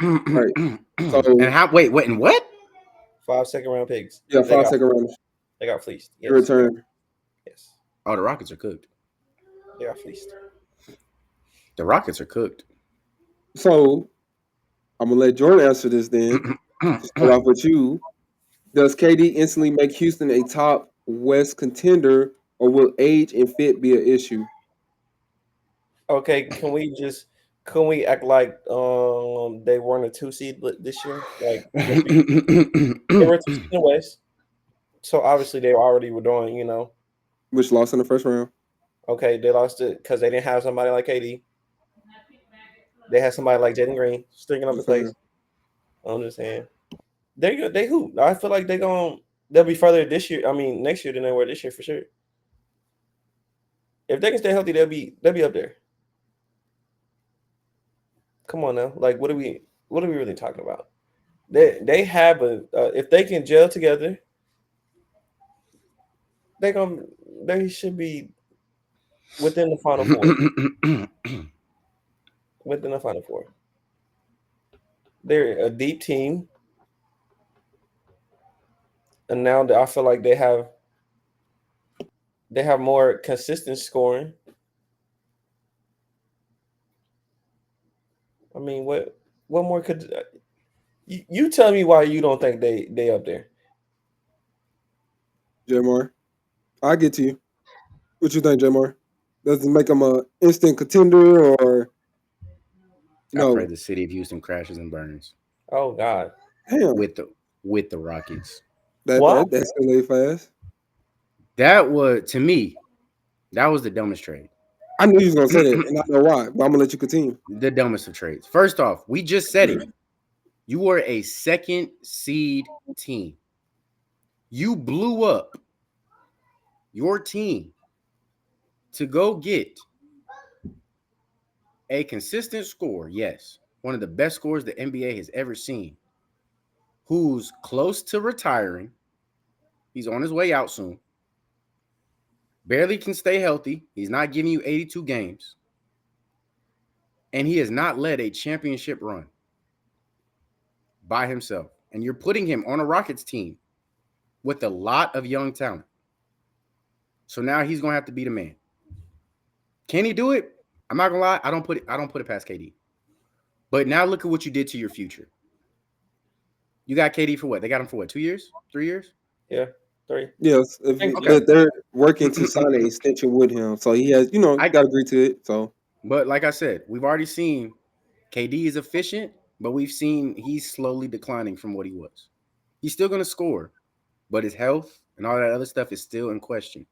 Right. So and how? Wait, and what? 5 second round picks. Yeah, 5 second round. They got fleeced. Yes. Return. Yes. Oh, the Rockets are cooked. They got fleeced. The Rockets are cooked. So I'm gonna let Jordan answer this then. Start off with you. Does KD instantly make Houston a top West contender, or will age and fit be an issue? Okay, can we act like they weren't a 2 seed this year? Like they were 2 seed in the West, so obviously they already were doing, Which lost in the first round. Okay, they lost it because they didn't have somebody like KD. They had somebody like Jalen Green stringing up the place. I'm just saying, they hoop. I feel like they'll be further this year. I mean, next year than they were this year for sure. If they can stay healthy, they'll be up there. Come on now. Like, what are we really talking about? They have if they can gel together, they should be within the Final Four. Within the Final Four. They're a deep team. And now I feel like they have more consistent scoring. I mean, what more could you tell me why you don't think they up there? Jamar, I get to you. What you think, Jamar? Does it make them an instant contender or I pray no? the city of Houston crashes and burns Oh God. Damn, with the Rockets. What? that escalated fast. That was, to me, that was the dumbest trade. I knew you was gonna say that, and I know why. But I'm gonna let you continue. The dumbest of trades. First off, we just said it. You were a second seed team. You blew up your team to go get a consistent score. Yes, one of the best scores the NBA has ever seen. Who's close to retiring. He's on his way out soon. Barely can stay healthy. He's not giving you 82 games. And he has not led a championship run by himself. And you're putting him on a Rockets team with a lot of young talent. So now he's going to have to be the man. Can he do it? I'm not going to lie. I don't put it past KD. But now look at what you did to your future. You got KD for what? They got him for what? 2 years? 3 years? Yeah, 3. Yes, but they're working to sign an extension with him, so he has, I got to agree to it. So, but like I said, we've already seen KD is efficient, but we've seen he's slowly declining from what he was. He's still going to score, but his health and all that other stuff is still in question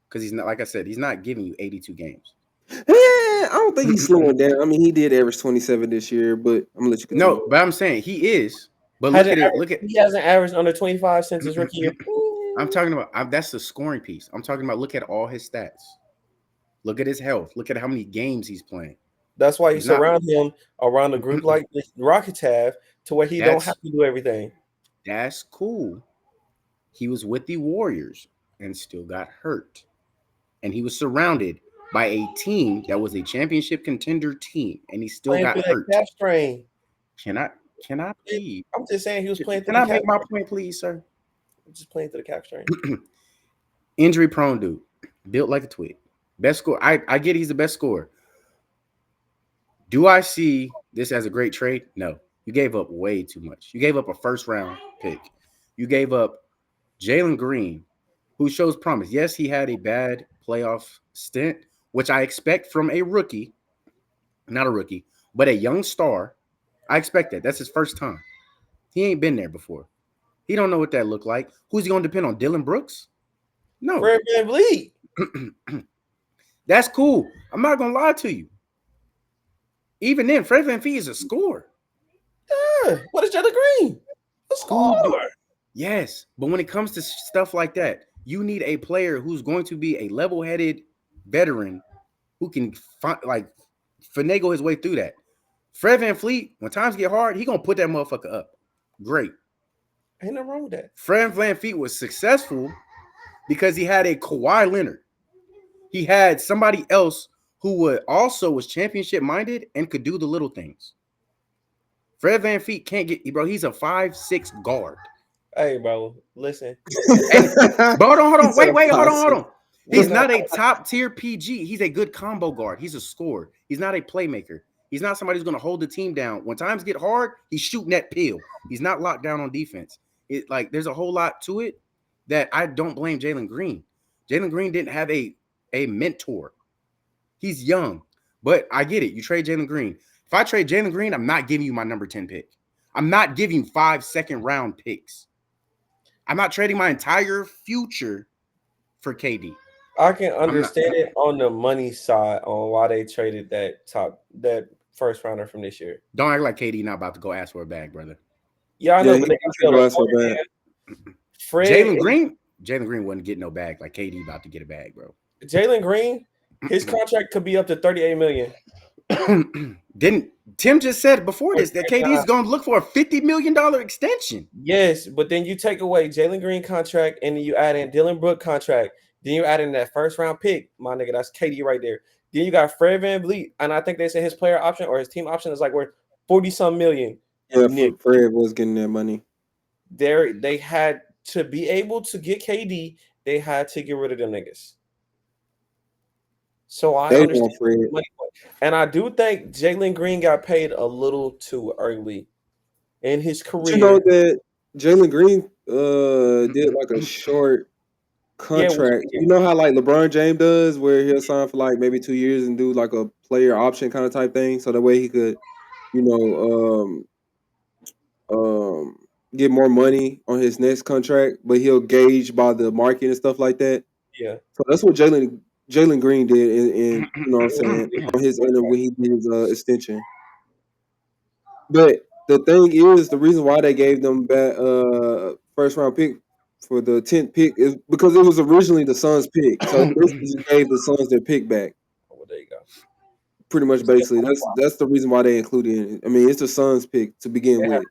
because he's not, like I said, he's not giving you 82 games. I don't think he's slowing down. I mean, he did average 27 this year, but I'm gonna let you continue. No, but I'm saying he is. But look at it. He hasn't averaged under 25 since his rookie year. I'm talking about that's the scoring piece. I'm talking about look at all his stats. Look at his health. Look at how many games he's playing. That's why you surround him around a group like the Rockets have to where he don't have to do everything. That's cool. He was with the Warriors and still got hurt. And he was surrounded by a team that was a championship contender team, and he still got hurt. Calf strain. Can I please? I'm just saying he was playing. Can I make my point, please, sir? I'm just playing through the calf strain. Injury prone dude, built like a twig. Best score. I get he's the best scorer. Do I see this as a great trade? No. You gave up way too much. You gave up a first-round pick. You gave up Jalen Green, who shows promise. Yes, he had a bad playoff stint, which I expect from a rookie. Not a rookie, but a young star. I expect that. That's his first time. He ain't been there before. He don't know what that looked like. Who's he going to depend on? Dylan Brooks? No. Fred VanVleet. That's cool. I'm not going to lie to you. Even then, Fred VanVleet is a scorer. Yeah. What is Jalen Green? A scorer. Yes. But when it comes to stuff like that, you need a player who's going to be a level-headed veteran who can finagle his way through that. Fred VanVleet, when times get hard, he going to put that motherfucker up. Great. Ain't nothing wrong with that. Fred VanVleet was successful because he had a Kawhi Leonard. He had somebody else who was championship minded and could do the little things. Fred VanVleet can't get, bro. He's a 5'6" guard. Hey, bro, listen. Bro, hold on. Wait, hold on. He's not a top tier PG. He's a good combo guard. He's a scorer. He's not a playmaker. He's not somebody who's going to hold the team down. When times get hard, he's shooting that pill. He's not locked down on defense. There's a whole lot to it that I don't blame Jalen Green. Jalen Green didn't have a mentor. He's young, but I get it. You trade Jalen Green. If I trade Jalen Green, I'm not giving you my number 10 pick. I'm not giving you 5 second-round picks. I'm not trading my entire future for KD. I can understand it on the money side on why they traded that first rounder from this year. Don't act like KD not about to go ask for a bag, brother. Yeah, I know, but they got ask for a bag. Jalen Green wouldn't get no bag like KD about to get a bag, bro. Jalen Green, his contract could be up to $38 million. Didn't Tim just said before this that KD's going to look for a $50 million extension? Yes, but then you take away Jalen Green contract and then you add in Dylan Brooks contract. Then you add in that first round pick, my nigga. That's KD right there. Then you got Fred VanVleet, and I think they said his player option or his team option is like worth 40-some million. Yeah, Fred was getting that money. They had to be able to get KD. They had to get rid of them niggas. So I understand the money. And I do think Jalen Green got paid a little too early in his career. You know that Jalen Green did like a short contract. You know how like LeBron James does, where he'll sign for like maybe 2 years and do like a player option kind of type thing, so that way he could, get more money on his next contract, but he'll gauge by the market and stuff like that. Yeah. So that's what Jalen Green did, in you know what I'm saying, on his end when he did his extension. But the thing is, the reason why they gave them that first round pick for the 10th pick is because it was originally the Suns' pick. So they basically gave the Suns their pick back. Well, there you go. Pretty much, basically, that's the reason why they included it. I mean, it's the Suns' pick to begin with.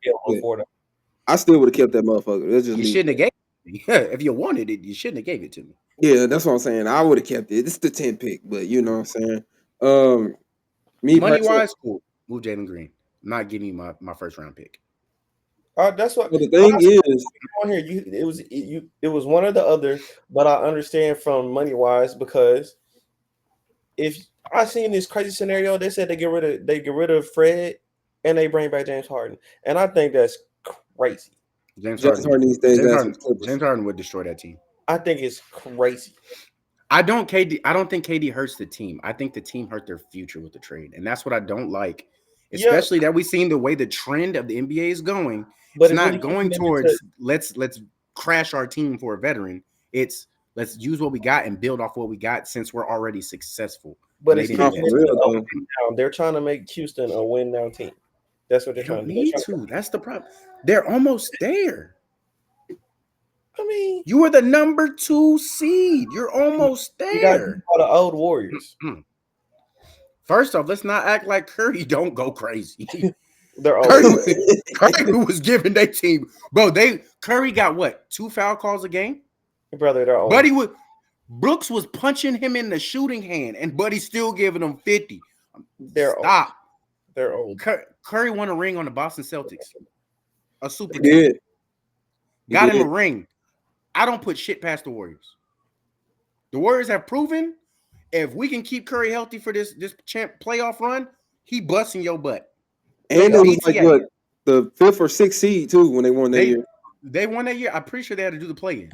I still would have kept that motherfucker. That's just you me. Shouldn't have gave it. Yeah, if you wanted it, you shouldn't have gave it to me. Yeah, that's what I'm saying. I would have kept it. It's the 10th pick, but you know what I'm saying. Money wise, cool. Move Jalen Green. I'm not giving you my first round pick. That's what. But the thing is, on here, it was one or the other. But I understand from money wise because if I seen this crazy scenario, they said they get rid of Fred and they bring back James Harden, and I think that's crazy. James Harden these days. James Harden would destroy that team. I think it's crazy. I don't think KD hurts the team. I think the team hurt their future with the trade, and that's what I don't like. Especially that we've seen the way the trend of the NBA is going. But it's not going towards let's crash our team for a veteran. It's let's use what we got and build off what we got since we're already successful. But it's not real. They're trying to make Houston a win now team. That's what they're trying to do. Need to. That's the problem. They're almost there. I mean, you were the number 2 seed. You're almost there. You got the old Warriors. First off, let's not act like Curry don't go crazy. They're old. Curry was giving their team, bro. Curry got what 2 foul calls a game, brother. They're old. Buddy Brooks was punching him in the shooting hand, and Buddy's still giving him 50. Stop. Old. They're old. Curry won a ring on the Boston Celtics. A super. He did. Got him a ring. I don't put shit past the Warriors. The Warriors have proven if we can keep Curry healthy for this playoff run, he busting your butt. And it was like what, the 5th or 6th seed too when they won that year. They won that year. I'm pretty sure they had to do the play-in.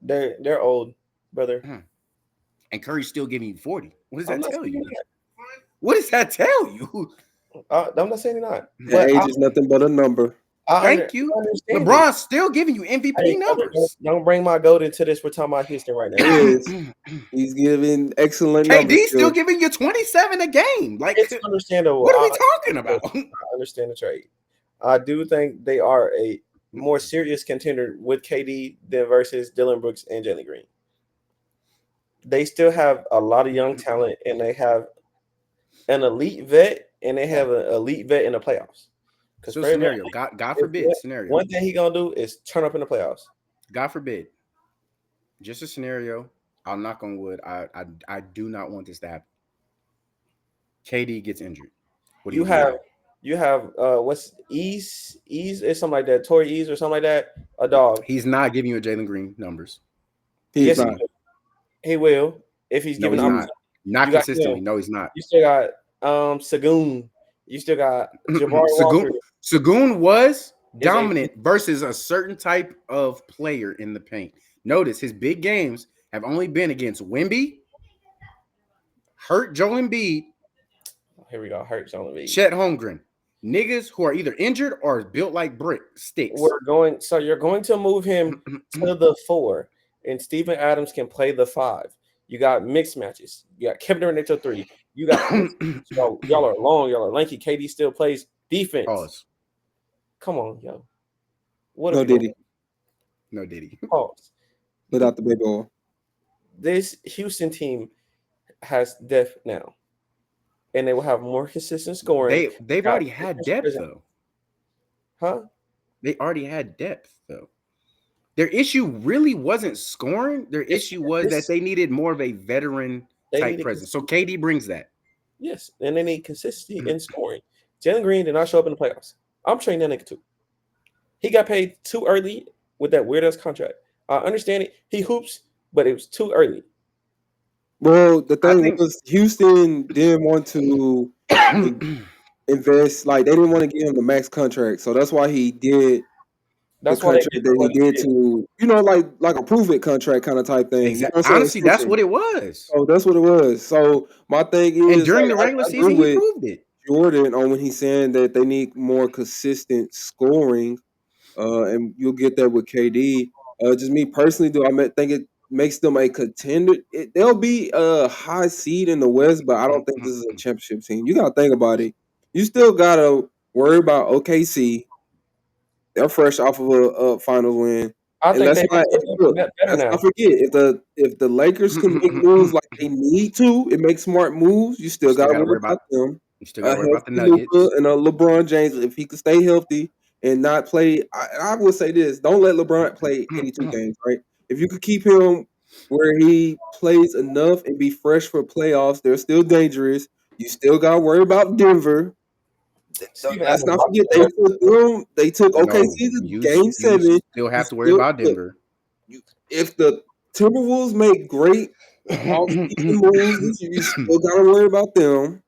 They're old, brother. And Curry's still giving you 40. What does that tell you? What does that tell you? I'm not saying not. That age is nothing but a number. Thank you. LeBron's still giving you MVP numbers. Don't bring my goat into this. We're talking about Houston right now. He's giving excellent numbers. KD's still giving you 27 a game. Like, it's understandable. What are we talking about? I understand the trade. I do think they are a more serious contender with KD than versus Dylan Brooks and Jalen Green. They still have a lot of young talent, and they have an elite vet, and they have an elite vet in the playoffs. So scenario, God forbid, scenario. One thing he gonna do is turn up in the playoffs. God forbid. Just a scenario. I'll knock on wood. I do not want this to happen. KD gets injured. What do you have what's Ease is something like that, Torrey Ease or something like that, a dog. He's not giving you a Jalen Green numbers. He will if he's giving them. Not consistently. No, he's not. You still got Sagoon. You still got Jabari Walker. Sagoon was dominant versus a certain type of player in the paint. Notice his big games have only been against Wemby, hurt Joel Embiid. Here we go, hurt Joel Embiid. Chet Holmgren. Niggas who are either injured or built like brick sticks. So you're going to move him to the 4, and Steven Adams can play the 5. You got mixed matches. You got Kevin Durant at your 3. You got y'all are long, y'all are lanky. KD still plays defense. Pause. Come on, yo. No Diddy. Pause. Without the baby oil. This Houston team has depth now. and they will have more consistent scoring. They've already had depth though. Huh? They already had depth though. Their issue really wasn't scoring. Their issue was that they needed more of a veteran type presence. So KD brings that. Yes, and they need consistency in scoring. Jalen Green did not show up in the playoffs. I'm trading that nigga too. He got paid too early with that weird ass contract. I understand it. He hoops, but it was too early. Well, the thing was, Houston didn't want to invest. Like, they didn't want to give him the max contract, so that's why he did. That's the contract that he did to, like a prove it contract kind of type thing. Exactly. Honestly, that's what it was. Oh, that's what it was. So my thing is, and during the regular season, he proved it. Jordan on when he's saying that they need more consistent scoring, and you'll get that with KD. Just me personally, think it makes them a contender. They'll be a high seed in the West, but I don't think this is a championship team. You got to think about it. You still got to worry about OKC. They're fresh off of a final win. I think let's not forget, if the Lakers can make moves like they need to, it makes smart moves. You still got to worry about them. You still got to worry about the Nuggets. And LeBron James, if he can stay healthy and not play, I would say this: don't let LeBron play 82 games. Right? If you could keep him where he plays enough and be fresh for playoffs, they're still dangerous. You still got to worry about Denver. Let's not forget they took OKC to Game 7. You still have to worry about Denver. If the Timberwolves make great off-season moves, you still got to worry about them.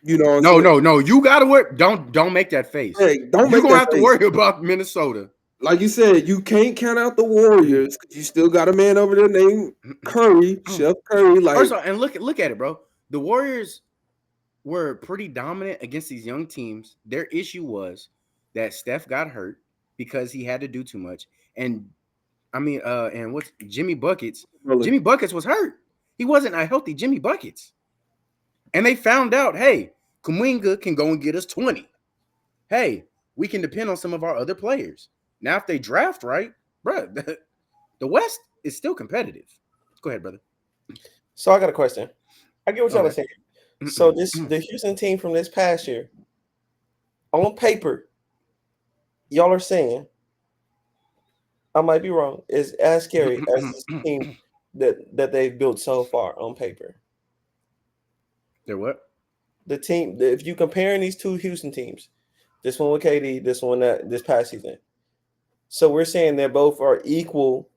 You know what I'm saying? No. You got to worry. Don't make that face. Hey, You're going to have to worry about Minnesota. Like you said, you can't count out the Warriors because you still got a man over there named Curry, Chef Curry. Like, first of all, and look at it, bro. The Warriors were pretty dominant against these young teams. Their issue was that Steph got hurt because he had to do too much. And what's Jimmy Buckets? Really? Jimmy Buckets was hurt. He wasn't a healthy Jimmy Buckets. And they found out, hey, Kuminga can go and get us 20. Hey, we can depend on some of our other players. Now, if they draft right, bro, the West is still competitive. Go ahead, brother. So I got a question. I get what y'all are saying. So the Houston team from this past year, on paper, y'all are saying, I might be wrong, is as scary as this team that they've built so far on paper. They're what? The team, if you comparing these two Houston teams, this one with KD, this one this past season. So we're saying they both are equal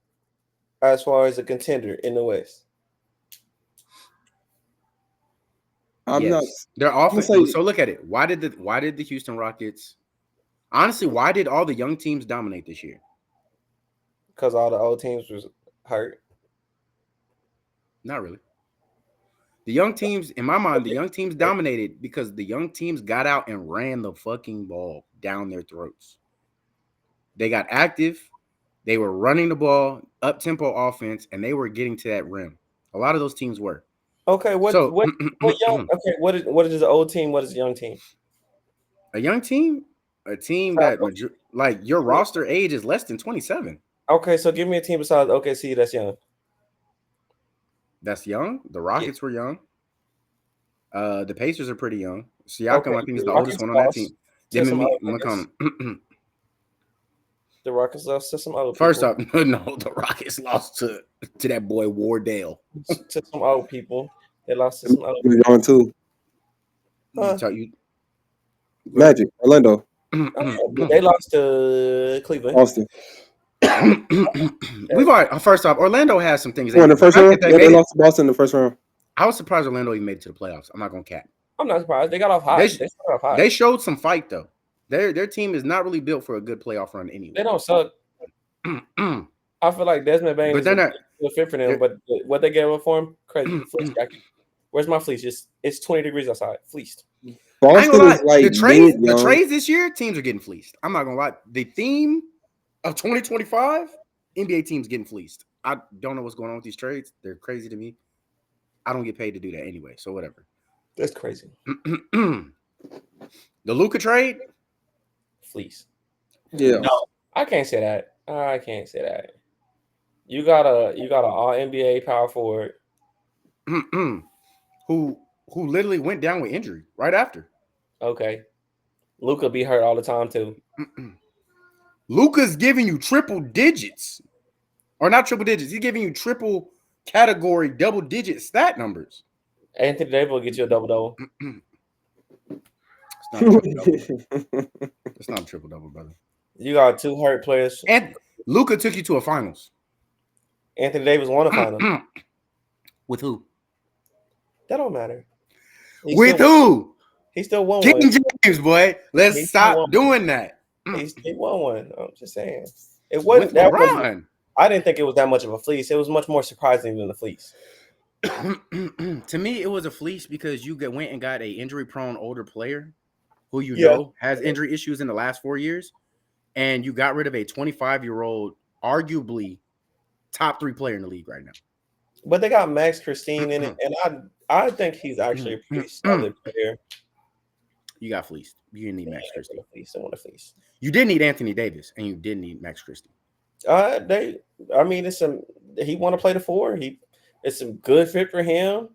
as far as a contender in the West. They're offense. So look at it. Why did the Houston Rockets? Honestly, why did all the young teams dominate this year? Because all the old teams was hurt. Not really. The young teams, in my mind, the young teams dominated because the young teams got out and ran the fucking ball down their throats. They got active. They were running the ball, up-tempo offense, and they were getting to that rim. A lot of those teams were. Okay, what young? Okay, what is the old team? What is the young team? A young team, a team that like your roster age is less than 27. Okay, so give me a team besides OKC that's young. That's young. The Rockets were young. The Pacers are pretty young. Siakam, I think, is the oldest one on that team. The Rockets lost to some other people. First off, no, the Rockets lost to that boy Wardell. To some old people. They lost to some other people. You're on too. Magic, Orlando. They lost to Cleveland. Austin. We've already, first off, Orlando has some things. In the first round? They lost to Boston in the first round. I was surprised Orlando even made it to the playoffs. I'm not going to cap. I'm not surprised. They got off high. They showed some fight, though. Their team is not really built for a good playoff run anyway. They don't suck. I feel like Desmond Bain is a fit for them, but what they gave up for him, crazy. Fleece jacket. Where's my fleece? It's 20 degrees outside. Fleeced. Boston is like the trades this year, teams are getting fleeced. I'm not going to lie. The theme of 2025, NBA teams getting fleeced. I don't know what's going on with these trades. They're crazy to me. I don't get paid to do that anyway, so whatever. That's crazy. The Luka trade? Fleece. Yeah. No, I can't say that. I can't say that. You got a all NBA power forward. Who who literally went down with injury right after. Okay. Luka be hurt all the time too. Luka's giving you triple digits. Or not triple digits. He's giving you triple category, double digit stat numbers. Anthony Davis will get you a double-double. It's not a triple-double. It's not a triple-double, brother. You got 2 hurt players. And Luka took you to a finals. Anthony Davis won a final. With who? That don't matter. With who? He still won King one. James, boy. Let's stop doing that. He won one. I'm just saying. It With wasn't that LeBron. I didn't think it was that much of a fleece. It was much more surprising than the fleece. To me, it was a fleece because you went and got a injury-prone older player who you Yeah. know has injury issues in the last 4 years, and you got rid of a 25-year-old, arguably top 3 player in the league right now. But they got Max Christine in it, and I think he's actually a pretty solid player. You got fleeced. You didn't need Max Christie. I want a fleece. You did need Anthony Davis, and you did need Max Christie. He want to play the 4. It's a good fit for him.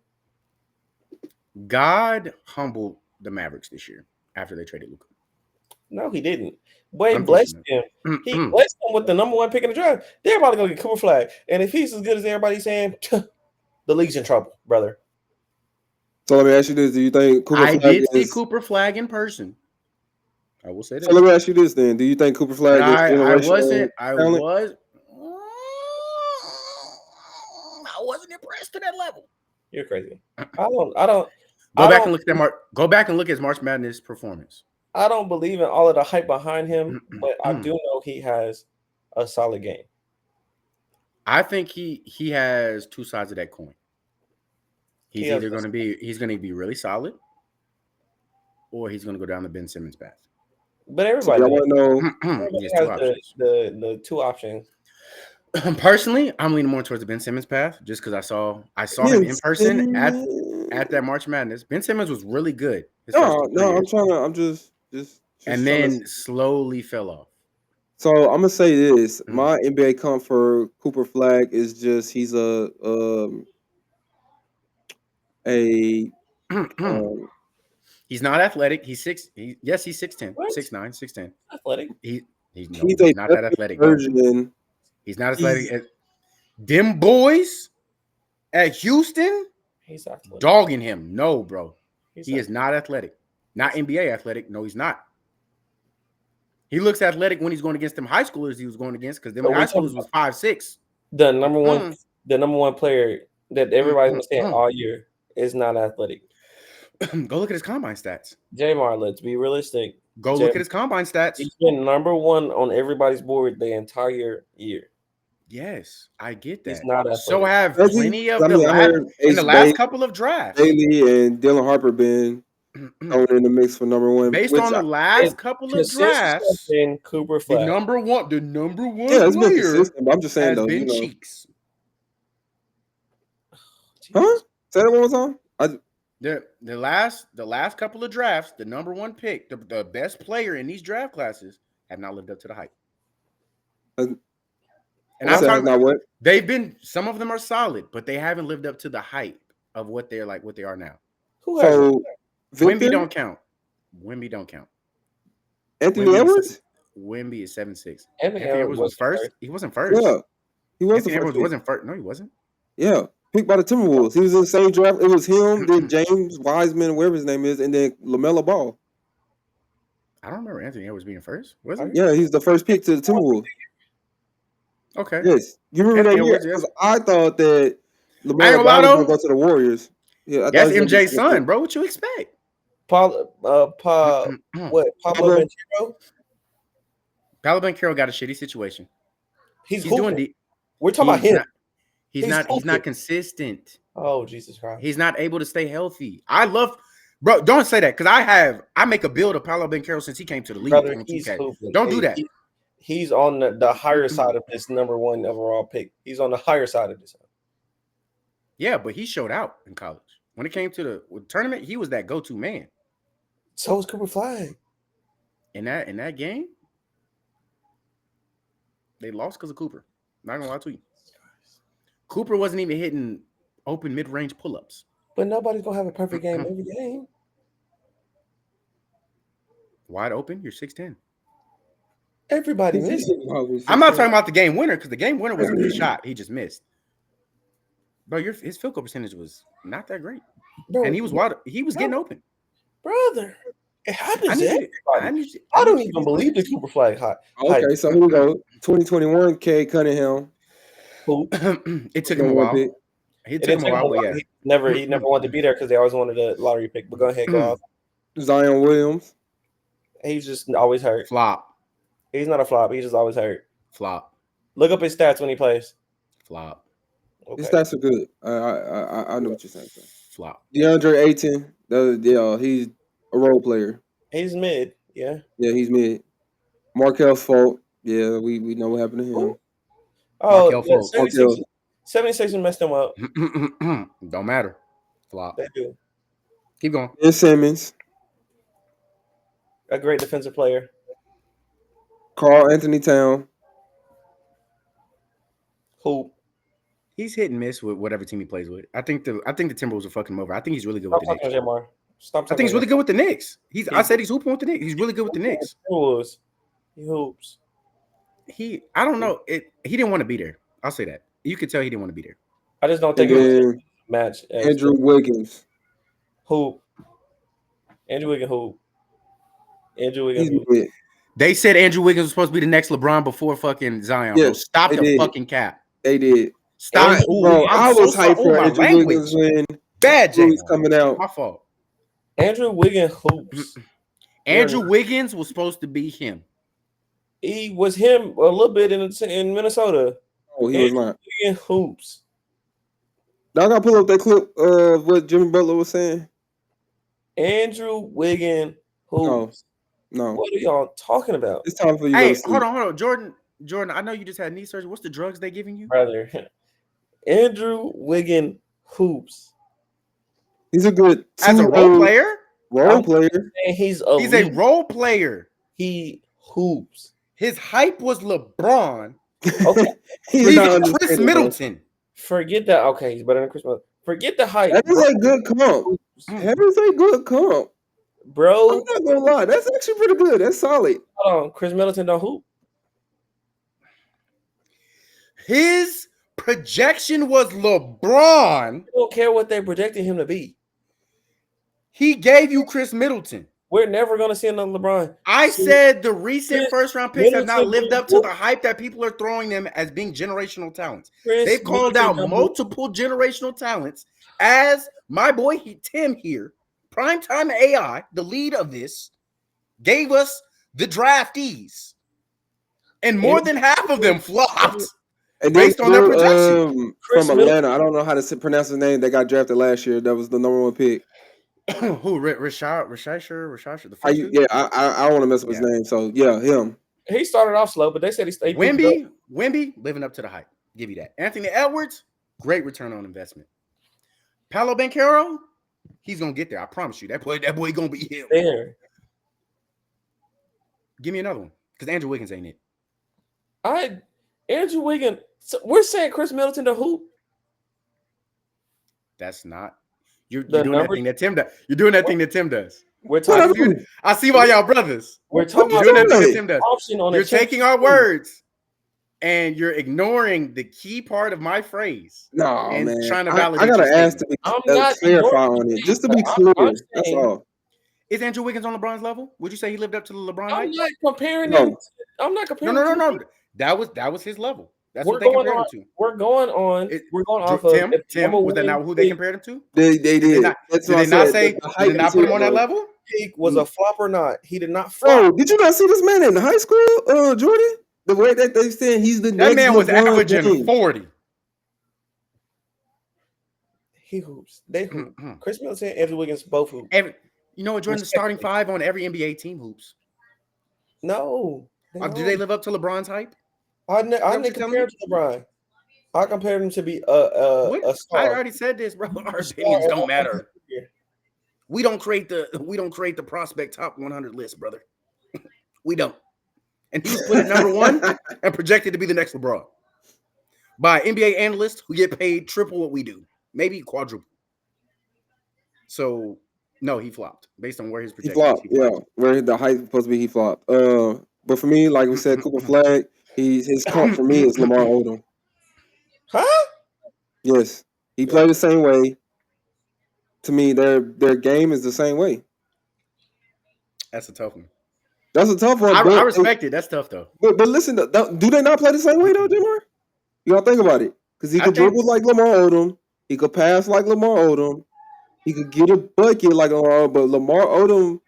God humbled the Mavericks this year after they traded Luka. No, he didn't. Boy, blessed him. He blessed him with the number 1 pick in the draft. They're about to go get Cooper Flag. And if he's as good as everybody's saying, the league's in trouble, brother. So let me ask you this: do you think Cooper I Flag did see Cooper Flag in person? I will say that. So let me ask you this then: do you think Cooper Flag is generational? I wasn't impressed to that level. You're crazy. I don't. Go back and look at his March Madness performance. I don't believe in all of the hype behind him, but I do know he has a solid game. I think he has 2 sides of that coin. He's either going to be really solid, or he's going to go down the Ben Simmons path. But everybody want to know has the 2 options. Personally, I'm leaning more towards the Ben Simmons path just because I saw him in person at that March Madness. Ben Simmons was really good. I'm just and then slowly fell off. So I'm gonna say this: my NBA comp for Cooper Flag is just he's he's not athletic. He's 6'10", 6'9", 6'10". Athletic. He's not that athletic. Version. He's not athletic. Them boys at Houston, he's athletic. Dogging him. No, bro. He is not athletic. Not NBA athletic. No, he's not. He looks athletic when he's going against them high schoolers he was going against because them high schoolers was 5'6". The number one player that everybody's been saying all year is not athletic. Go look at his combine stats. Jamar, let's be realistic. Look at his combine stats. He's been number 1 on everybody's board the entire year. Yes, I get that. He's not athletic. So have plenty of the last couple of drafts. Bailey and Dylan Harper been thrown in the mix for number 1. Based on the last couple of drafts, Cooper Flag. the number one yeah, it's been consistent. But I'm just saying though, Cheeks. Huh? Say that one more time. The last couple of drafts, the number 1 pick, the best player in these draft classes, have not lived up to the hype. And I'm talking about what they've been. Some of them are solid, but they haven't lived up to the hype of what they are now. So Wemby don't count. Anthony Edwards. Wemby is 7'6". Anthony Edwards was first. He wasn't first. Yeah, he was. Anthony Edwards wasn't first. No, he wasn't. Yeah, picked by the Timberwolves. He was in the same draft. It was him, then James Wiseman, whatever his name is, and then LaMelo Ball. I don't remember Anthony Edwards being first. Was he? Yeah, he's the first pick to the Timberwolves. Okay. Yes, you remember that year? Because I thought that LaMelo Ball was going to go to the Warriors. Yeah, that's MJ's son, bro. What you expect? Pablo Banchero? Pablo Banchero got a shitty situation. He's doing. We're talking about him. He's not consistent. Oh, Jesus Christ. He's not able to stay healthy. Bro, don't say that because I make a build of Pablo Banchero since he came to the league. Brother, don't do that. He's on the higher side of this number 1 overall pick. He's on the higher side of this. Yeah, but he showed out in college. When it came to the tournament, he was that go-to man. So was Cooper Flag. In that game, they lost because of Cooper. Not gonna lie to you. Cooper wasn't even hitting open mid-range pull-ups. But nobody's gonna have a perfect game every game. Wide open, you're 6'10". Everybody misses. I'm not talking about the game winner because the game winner was a good shot. He just missed. Bro, his field goal percentage was not that great, Bro, and he was wide. He was getting open. Brother, it happens to everybody. I don't even believe the Cooper flag hot. Okay, so here we go. 2021, Cade Cunningham. It took him a while. It took him a while. Yeah. He never wanted to be there because they always wanted a lottery pick. But go ahead, go off. Zion Williams. He's just always hurt. Flop. He's not a flop. He's just always hurt. Flop. Look up his stats when he plays. Flop. Okay. His stats are good. I know what you're saying. Flop. DeAndre Ayton. He's a role player. He's mid. Yeah. Yeah, he's mid. Markel's fault. Yeah, we know what happened to him. Ooh. Oh, 76ers messed him up. Don't matter. Flop. They do. Keep going. Ben Simmons. A great defensive player. Karl Anthony Towns. Who? He's hit and miss with whatever team he plays with. I think the Timberwolves are fucking him over. I think he's really good with the Knicks. I think he's really good with the Knicks. I said he's hooping with the Knicks. He's really good with the Knicks. He hoops. I don't know. He didn't want to be there. I'll say that. You could tell he didn't want to be there. I just don't think it was a match. Andrew Wiggins. Hoop. Andrew Wiggins hoop. Andrew Wiggins hoop. They said Andrew Wiggins was supposed to be the next LeBron before fucking Zion. Yeah, bro. Stop the fucking cap. They did. Stop. Bro, I was hyped for Andrew Wiggins when Bad James coming out. My fault. Andrew Wiggins hoops. Andrew Wiggins was supposed to be him. He was him a little bit in Minnesota. Oh, he was not. Wiggins hoops. Now I gotta pull up that clip of what Jimmy Butler was saying. Andrew Wiggins hoops. No. What are y'all talking about? It's time for you. Hey, hold on. Jordan, I know you just had knee surgery. What's the drugs they giving you? Brother. Andrew Wiggins hoops. He's a good as a role player. He's a role player. He hoops. His hype was LeBron. Okay, he's Chris Middleton. Forget that. Okay, he's better than Chris Middleton. Forget the hype. That is a good comp. That is a good comp, bro. I'm not gonna lie. That's actually pretty good. That's solid. Hold on, Chris Middleton don't hoop. His projection was LeBron. I don't care what they projected him to be. He gave you Chris Middleton. We're never going to see another LeBron. I said the recent first-round picks have not lived up to the hype that people are throwing them as being generational talents. They've called out multiple generational talents as my boy Tim here, Primetime AI, the lead of this, gave us the draftees. And more than half of them flopped. And based on their projection. From Atlanta. I don't know how to pronounce his name. They got drafted last year. That was the number one pick. Who? Rashad, the first I don't want to mess up his name. So, yeah, him. He started off slow, but they said he stayed. Wemby, living up to the hype. Give you that. Anthony Edwards, great return on investment. Paolo Banchero, he's going to get there. I promise you. That boy going to be him. There. Give me another one because Andrew Wiggins ain't it. Andrew Wiggins, so we're saying Chris Middleton to hoop. That's not. You're doing that thing that Tim does. You're doing that thing that Tim does. We're talking. I see why y'all brothers. We're talking. You're doing that thing that Tim does. You're taking our words and you're ignoring the key part of my phrase. No, and man. trying to validate. I gotta ask to be clarify on it, just to be clear. That's all. Is Andrew Wiggins on LeBron's level? Would you say he lived up to the LeBron hype? I'm not comparing him. I'm not comparing. No. That was his level. That's what they compared him to. We're going off Tim. Was that not who they compared him to? They did. Did they not put him on that level? He was a flop or not? He did not flop. Oh, did you not see this man in high school, Jordan? The way that they said he's the that man was averaging 40. He hoops. They hoop. Chris Middleton, Andrew Wiggins, both hoop. You know what, Jordan? The starting five on every NBA team hoops. No. Do they live up to LeBron's hype? I didn't compare him to LeBron. I compared him to be a star. I already said this, bro. Our opinions don't matter. We don't create the prospect top 100 list, brother. We don't. And he was put at number one and projected to be the next LeBron by NBA analysts who get paid triple what we do, maybe quadruple. So no, he flopped based on where his He projections. flopped. Yeah, where the height supposed to be, he flopped. But for me, like we said, Cooper Flag, his comp for me is Lamar Odom. Huh? Yes, he played the same way. To me, their game is the same way. That's a tough one. That's a tough one. I respect it. That's tough though. But listen, do they not play the same way though, Jamar? You gotta think about it, because he could dribble like Lamar Odom, he could pass like Lamar Odom, he could get a bucket like Lamar Odom, but Lamar Odom,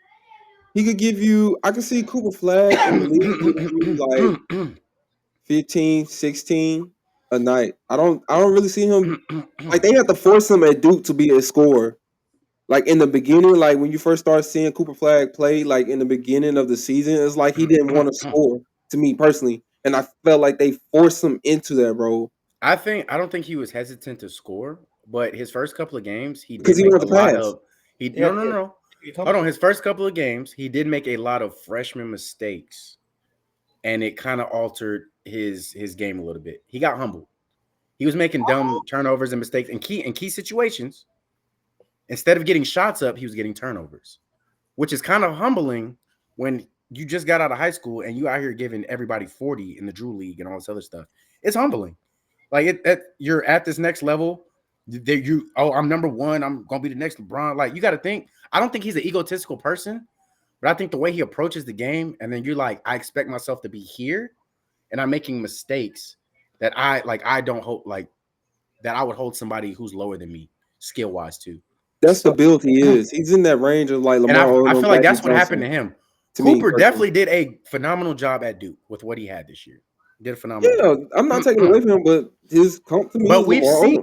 he could give you. I can see Cooper Flag in the league giving you like 15, 16 a night. I don't really see him. Like, they have to force him at Duke to be a scorer. Like, in the beginning, like when you first start seeing Cooper Flag play, like in the beginning of the season, it's like he didn't want to score, to me personally. And I felt like they forced him into that role. I don't think he was hesitant to score, but his first couple of games, he did Because he make wanted a to lot pass. of no. Hold on, his first couple of games, he did make a lot of freshman mistakes, and it kind of altered his game a little bit. He got humbled. He was making dumb turnovers and mistakes in key situations. Instead of getting shots up, he was getting turnovers, which is kind of humbling when you just got out of high school and you out here giving everybody 40 in the Drew League and all this other stuff. It's humbling. Like you're at this next level. I'm number one. I'm gonna be the next LeBron. Like, you got to think. I don't think he's an egotistical person, but I think the way he approaches the game, and then you're like, I expect myself to be here, and I'm making mistakes that I don't hope like that I would hold somebody who's lower than me skill wise too. That's the build he is. He's in that range of like Lamar Odom. I feel like that's what happened to him. Cooper definitely did a phenomenal job at Duke with what he had this year. Did a phenomenal job. I'm not taking away from him, but his comp to me but is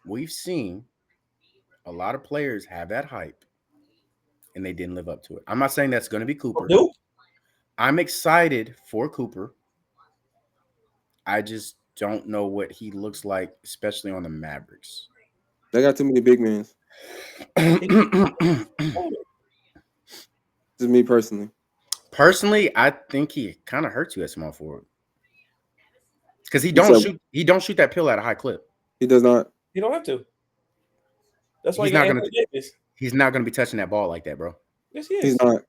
we've seen a lot of players have that hype and they didn't live up to it. I'm not saying that's going to be Cooper. Nope. I'm excited for Cooper. I just don't know what he looks like, especially on the Mavericks. They got too many big men. Just me personally. Personally, I think he kind of hurts you at small forward because he don't shoot that pill at a high clip. He does not. You don't have to. That's why he's not gonna be touching that ball like that, bro. Yes, he is. He's not.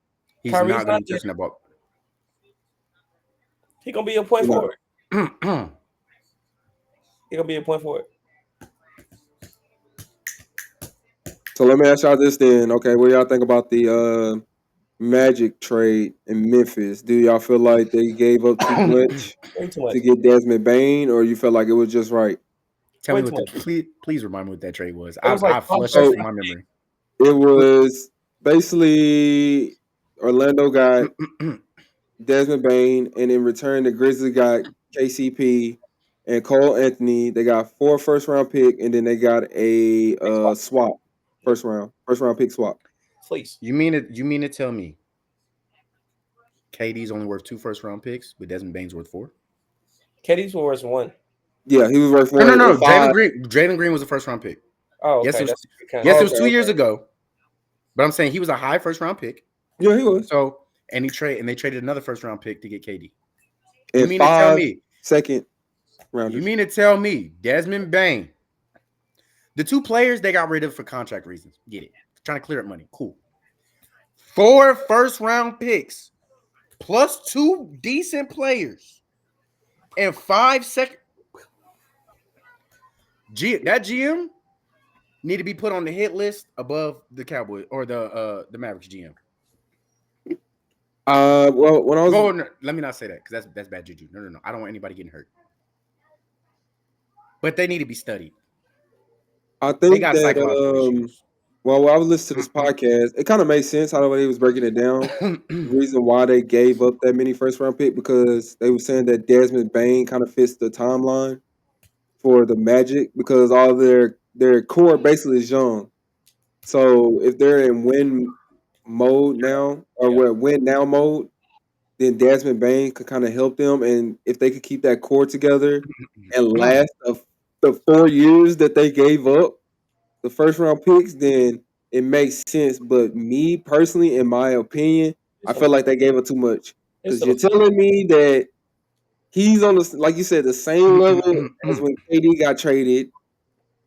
He's not gonna be touching that ball. He gonna be a point forward. He gonna be a point forward. So let me ask y'all this then. Okay, what y'all think about the Magic trade in Memphis? Do y'all feel like they gave up too much to get Desmond Bane, or you felt like it was just right? Tell me what please remind me what that trade was. I flushed it from my memory. It was basically Orlando got Desmond Bane, and in return the Grizzlies got KCP and Cole Anthony. They got 4 first-round pick, and then they got a swap. First round pick swap. Please. You mean to tell me KD's only worth 2 first-round picks, but Desmond Bane's worth 4? KD's worth 1. Yeah, he was worth 1. No. Jalen Green was a first-round pick. Oh, okay. Yes, it was 2 years ago. But I'm saying he was a high first-round pick. Yeah, he was. So they traded another first-round pick to get KD. You mean to tell me second round? You mean to tell me Desmond Bane? The 2 players they got rid of for contract reasons. Get it. Trying to clear up money. Cool. 4 first-round picks plus 2 decent players and 5 second. That GM need to be put on the hit list above the Cowboys or the Mavericks GM. Well, when I was let me not say that because that's bad juju. No. I don't want anybody getting hurt. But they need to be studied. I think that well, I was listening to this podcast. It kind of made sense how the way he was breaking it down. The reason why they gave up that many first-round pick because they were saying that Desmond Bane kind of fits the timeline for the Magic because all their core basically is young. So if they're in win mode now or win now mode, then Desmond Bane could kind of help them. And if they could keep that core together and last the 4 years that they gave up the first round picks, then it makes sense. But me personally, in my opinion, I feel like they gave up too much because you're telling me that he's on the, like you said, the same level as when KD got traded.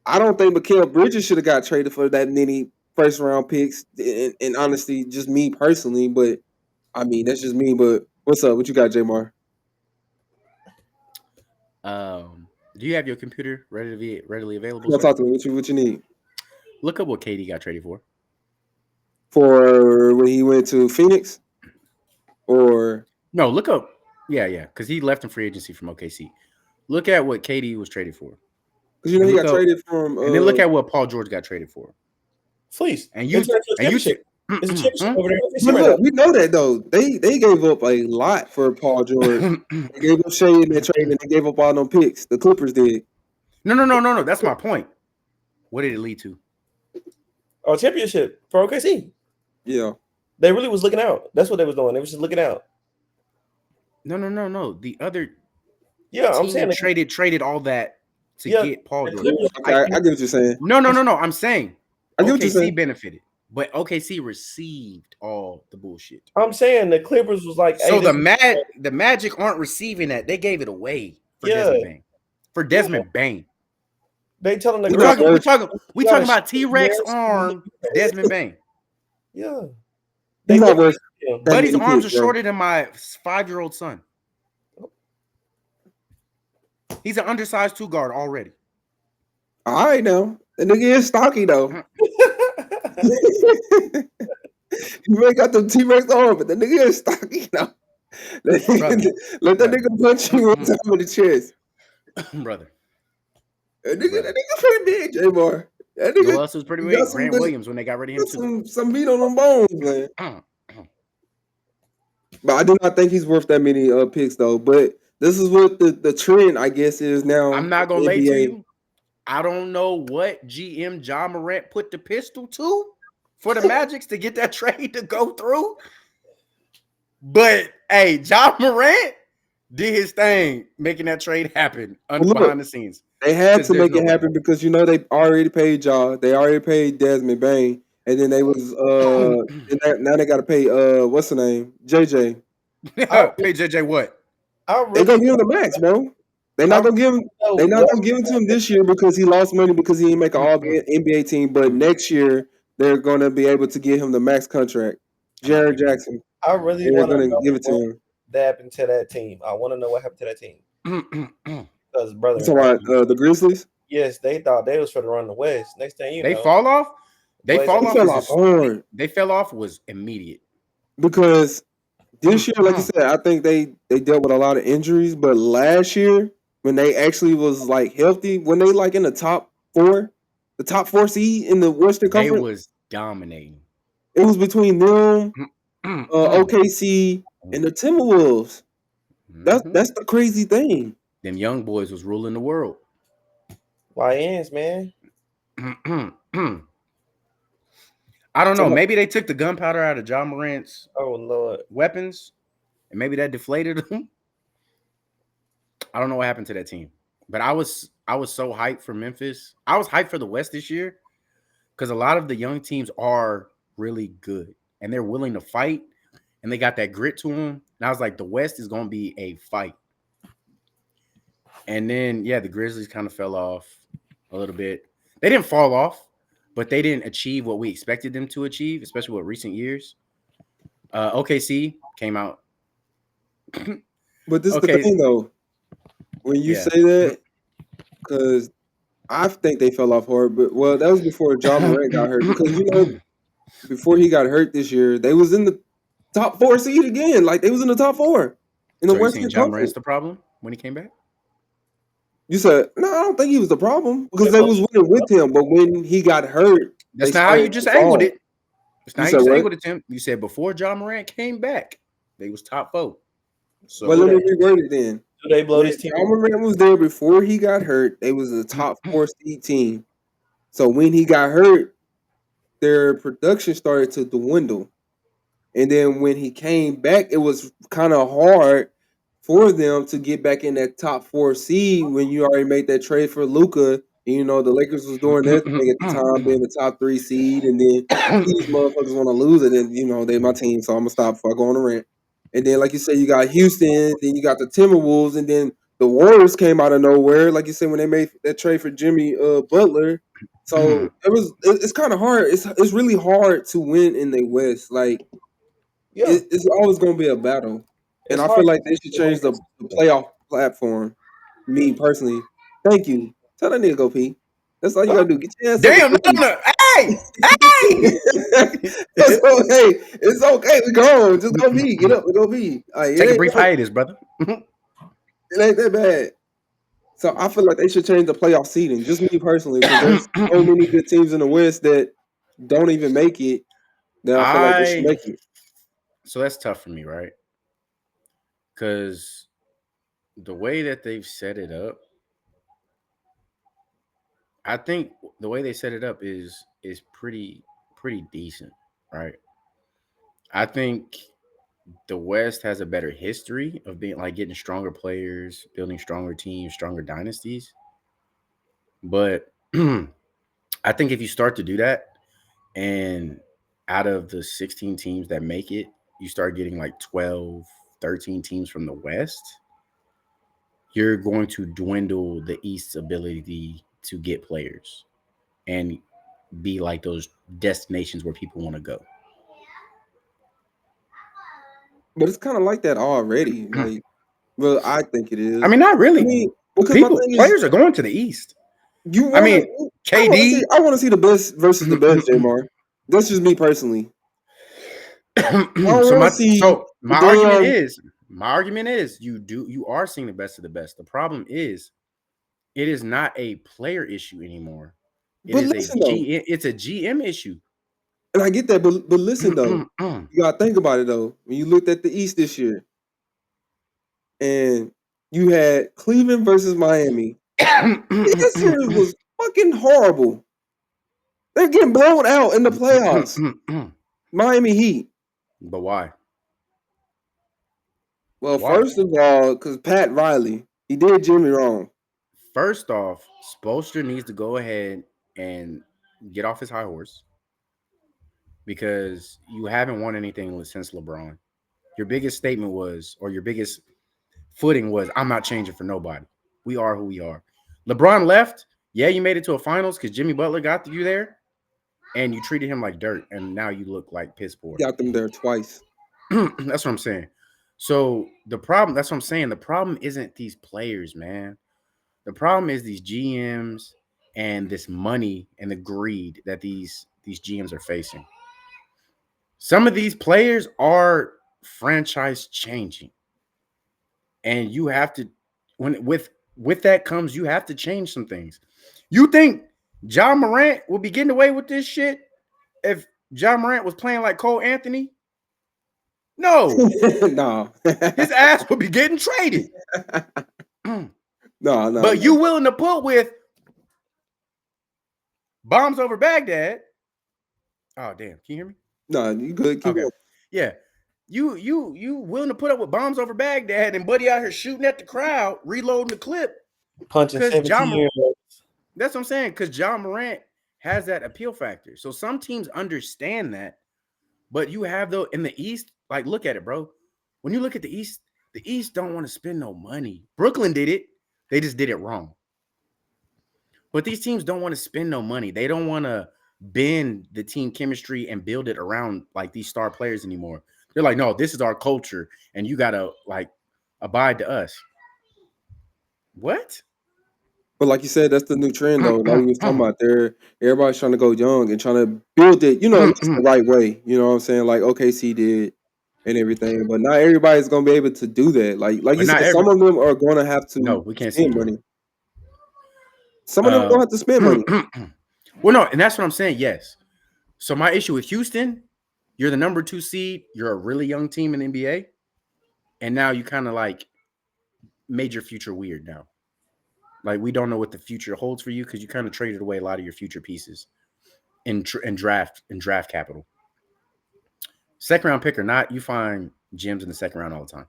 I don't think Mikal Bridges should have got traded for that many first round picks. And honestly, just me personally, but I mean that's just me. But what's up? What you got, Jamar? Do you have your computer readily available? Come on, talk to me. What you need? Look up what KD got traded for. For when he went to Phoenix, or no, look up. Yeah, because he left in free agency from OKC. Look at what KD was traded for. Because you know he got traded from. And then look at what Paul George got traded for. Fleece. And you it's a championship over there. But look, we know that though. They gave up a lot for Paul George. They gave up Shea in that trade, and they gave up all them picks. The Clippers did. No. That's my point. What did it lead to? Oh, championship for OKC. Yeah. They really was looking out. That's what they was doing. They was just looking out. No. The other I'm saying traded all that to get Paul George. Okay, I get what you're saying. No. I'm saying I get what you're OKC saying. benefited, but OKC received all the bullshit. I'm saying the Clippers was like, so the Magic aren't receiving that. They gave it away for Desmond Bain. For Desmond Bain. They telling the we talking about T-Rex arm Desmond Bain. Yeah. He's not worth. Buddy's arms are shorter than my 5-year-old son. He's an undersized 2 guard already. All right, now the nigga is stocky though. You may got the T-Rex arm, but the nigga is stocky now. Let that nigga punch you one time in the chest, brother. That nigga pretty big, J-Bar. That nigga. Who else was pretty big? Grant Williams when they got rid of him too. Some meat on them bones, man. But I do not think he's worth that many picks though. But this is what the trend, I guess, is now. I'm not gonna lie to you. I don't know what GM John Morant put the pistol to for the Magics to get that trade to go through. But hey, John Morant did his thing, making that trade happen behind the scenes. They had to make it happen because you know they already paid Ja, they already paid Desmond Bain, and then they was now they got to pay what's the name, JJ. Pay JJ what? They gonna give him the max, bro. They're not gonna give him. They're not gonna give it to him this year because he lost money because he didn't make an All NBA team. But next year they're gonna be able to give him the max contract. Jared Jackson. I really want to give it to him. That happened to that team. I want to know what happened to that team. Because brother, so the Grizzlies. Yes, they thought they was for to run the West. Next thing you know, they fall off. They fell off hard. They fell off was immediate because this year, like you said, I think they dealt with a lot of injuries. But last year, when they actually was like healthy, when they like in the top 4 seed in the Western Conference, they was dominating. It was between them, OKC, and the Timberwolves. That's the crazy thing. Them young boys was ruling the world. YNs, man. I don't know. Maybe they took the gunpowder out of John Morant's weapons, and maybe that deflated them. I don't know what happened to that team, but I was so hyped for Memphis. I was hyped for the West this year because a lot of the young teams are really good and they're willing to fight, and they got that grit to them. And I was like, the West is going to be a fight. And then, the Grizzlies kind of fell off a little bit. They didn't fall off, but they didn't achieve what we expected them to achieve, especially with recent years. OKC came out. But this is the thing, though. When you say that, because I think they fell off hard, but, that was before John Morant got hurt. Because, before he got hurt this year, they was in the top 4 seed again. Like, they was in the top 4. In the Western Conference. John Morant's the problem when he came back? You said, no, I don't think he was the problem because they was winning with him. But when he got hurt, that's not how you just angled it. That's not how you just angled it, Tim. You said before John Morant came back, they was top 4. So let me reword it then. Do they blow this team? John Morant was there before he got hurt. They was a top 4 seed team. So when he got hurt, their production started to dwindle. And then when he came back, it was kind of hard for them to get back in that top 4 seed when you already made that trade for Luka. And, the Lakers was doing their thing at the time, being the top 3 seed. And then these motherfuckers want to lose it. And, they my team, so I'm going to stop before I go on a rant. And then, like you said, you got Houston, then you got the Timberwolves, and then the Warriors came out of nowhere. Like you said, when they made that trade for Jimmy Butler, So it's kind of hard. It's really hard to win in the West. Like it's always going to be a battle, and I feel like they should change the playoff platform. Me personally, thank you. Tell that nigga go pee. That's all you gotta do. Get your ass up. Damn, no. Hey. It's okay. It's okay. We go. Just go pee. Get up and go pee. Take a brief hiatus, brother. It ain't that bad. So I feel like they should change the playoff seeding. Just me personally, because there's so many good teams in the West that don't even make it. That I feel like they should make it. So that's tough for me, right? Because the way that they've set it up, I think the way they set it up is pretty decent, right? I think the West has a better history of being like getting stronger players, building stronger teams, stronger dynasties. But I think if you start to do that, and out of the 16 teams that make it, you start getting like 12, 13 teams from the West, you're going to dwindle the East's ability to get players and be like those destinations where people want to go. But it's kind of like that already. Like, well, I think it is. I mean, not really. I mean, because players are going to the East. KD. I want to see the best versus the best, Jamar. That's just me personally. My argument is you are seeing the best of the best. The problem is it is not a player issue anymore. It's a GM issue. And I get that, but listen though, you gotta think about it though. When you looked at the East this year, and you had Cleveland versus Miami, this series was fucking horrible. They're getting blown out in the playoffs. Miami Heat. But why? Well, first of all, because Pat Riley, he did Jimmy wrong. First off, Spoelstra needs to go ahead and get off his high horse because you haven't won anything since LeBron. Your biggest statement was, or your biggest footing was, I'm not changing for nobody. We are who we are. LeBron left. Yeah, you made it to a finals because Jimmy Butler got you there, and you treated him like dirt, and now you look like piss poor. Got them there twice. That's what I'm saying. So that's what I'm saying. The problem isn't these players, man. The problem is these GMs and this money and the greed that these GMs are facing. Some of these players are franchise changing. And you have to, with that comes, you have to change some things. You think John Morant will be getting away with this shit if John Morant was playing like Cole Anthony? No. No. His ass would be getting traded. No. But you willing to put with bombs over Baghdad? Oh, damn. Can you hear me? No, you good. Keep going. Yeah. You willing to put up with bombs over Baghdad and Buddy out here shooting at the crowd, reloading the clip. Punching 17-year-olds. That's what I'm saying, because John Morant has that appeal factor. So some teams understand that. But you have, though, in the East, like, look at it, bro. When you look at the East don't want to spend no money. Brooklyn did it. They just did it wrong. But these teams don't want to spend no money. They don't want to bend the team chemistry and build it around, like, these star players anymore. They're like, no, this is our culture, and you got to, like, abide to us. What? But like you said, that's the new trend, though. Like we was talking about there, everybody's trying to go young and trying to build it, the right way. You know what I'm saying? Like OKC did and everything. But not everybody's gonna be able to do that. Like you said, some of them are gonna have to we can't spend money. Some of them don't have to spend money. Well, no, and that's what I'm saying. Yes. So my issue with Houston, you're the number 2 seed. You're a really young team in the NBA, and now you kind of like made your future weird now. Like, we don't know what the future holds for you because you kind of traded away a lot of your future pieces in draft capital. Second round pick or not, you find gems in the second round all the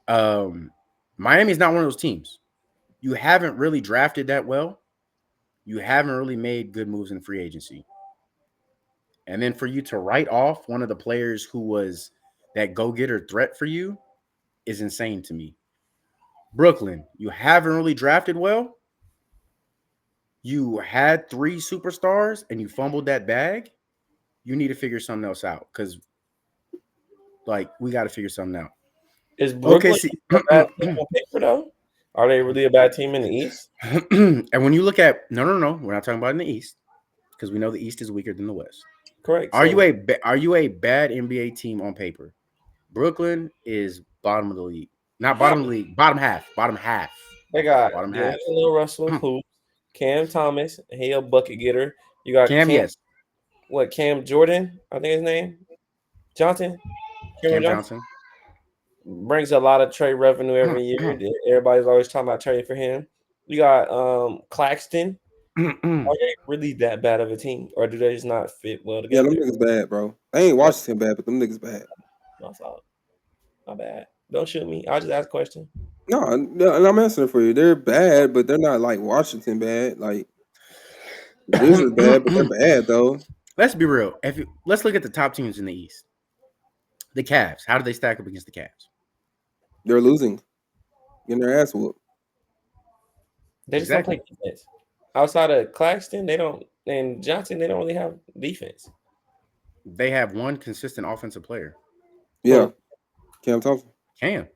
time. Miami's not one of those teams. You haven't really drafted that well. You haven't really made good moves in free agency. And then for you to write off one of the players who was that go-getter threat for you is insane to me. Brooklyn, you haven't really drafted well. you had 3 superstars and you fumbled that bag, you need to figure something else out because, like, we got to figure something out. Is Okay, Brooklyn see, a bad team on paper though? Are they really a bad team in the East? and when you look at no, we're not talking about in the East because we know the East is weaker than the West. Correct. Are So you a bad NBA team on paper? Brooklyn is bottom of the league, not how? bottom of the league, bottom half, bottom half, They got bottom half. D'Angelo Russell, who Cam Thomas, he a bucket getter. You got Cam, yes, Cam Jordan, I think his name, Johnson, Cameron Cam Johnson, Johnson. brings a lot of trade revenue every year. Everybody's always talking about trading for him. You got Claxton. Are they really that bad of a team, or do they just not fit well Yeah, together? them niggas bad, bro. I ain't Washington bad, but them niggas bad. My fault. My bad. Don't shoot me. I'll just ask a question. No, and I'm answering for you. They're bad, but they're not like Washington bad. Like the Wizards bad, but they're bad though. Let's be real. Let's look at the top teams in the East. The Cavs. How do they stack up against the Cavs? They're losing, getting their ass whooped. They just don't play defense. Outside of Claxton, they don't, and Johnson, they don't really have defense. They have one consistent offensive player. Yeah, Cam Thompson. Cam.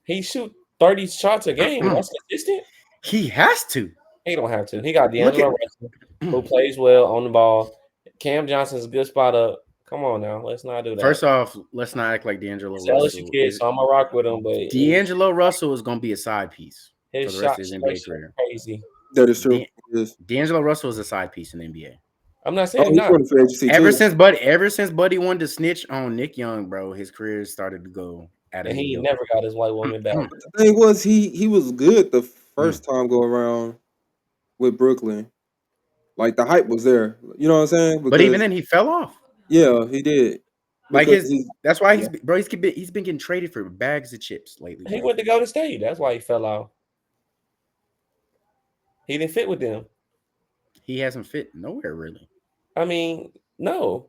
He shoot 30 shots a game. That's consistent. He has to. He don't have to. He got D'Angelo Russell, who plays well on the ball. Cam Johnson's a good spot up. Come on now, let's not do that. First off, let's not act like D'Angelo Russell. Kid, so I'm gonna rock with him, but D'Angelo Russell is gonna be a side piece for his the rest shot of his NBA career. Crazy. That is true. D'Angelo Russell is a side piece in the NBA. I'm not saying not. Ever since Buddy wanted to snitch on Nick Young, bro, his career started to go at and he never got his white woman back. The thing was, he was good the first time go around with Brooklyn. Like the hype was there. You know what I'm saying? But even then, he fell off. Yeah, he did. Like that's why he's been getting traded for bags of chips lately. He went to Golden State. That's why he fell off. He didn't fit with them. He hasn't fit nowhere really. I mean, no.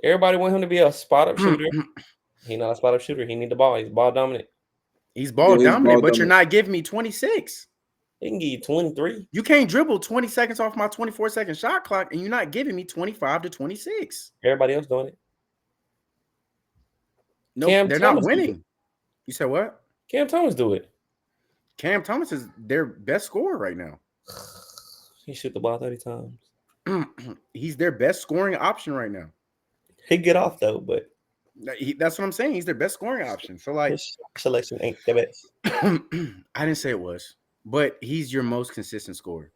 Everybody want him to be a spot up shooter. He's not a spot up shooter. He need the ball. He's ball dominant. He's ball dominant, but you're not giving me 26. He can give you 23. You can't dribble 20 seconds off my 24-second shot clock, and you're not giving me 25 to 26. Everybody else doing it. No, they're not winning. You said what? Cam Thomas do it. Cam Thomas is their best scorer right now. He shoot the ball 30 times. He's their best scoring option right now. He get off though, but that's what I'm saying. He's their best scoring option. So like, his selection ain't the best. I didn't say it was, but he's your most consistent scorer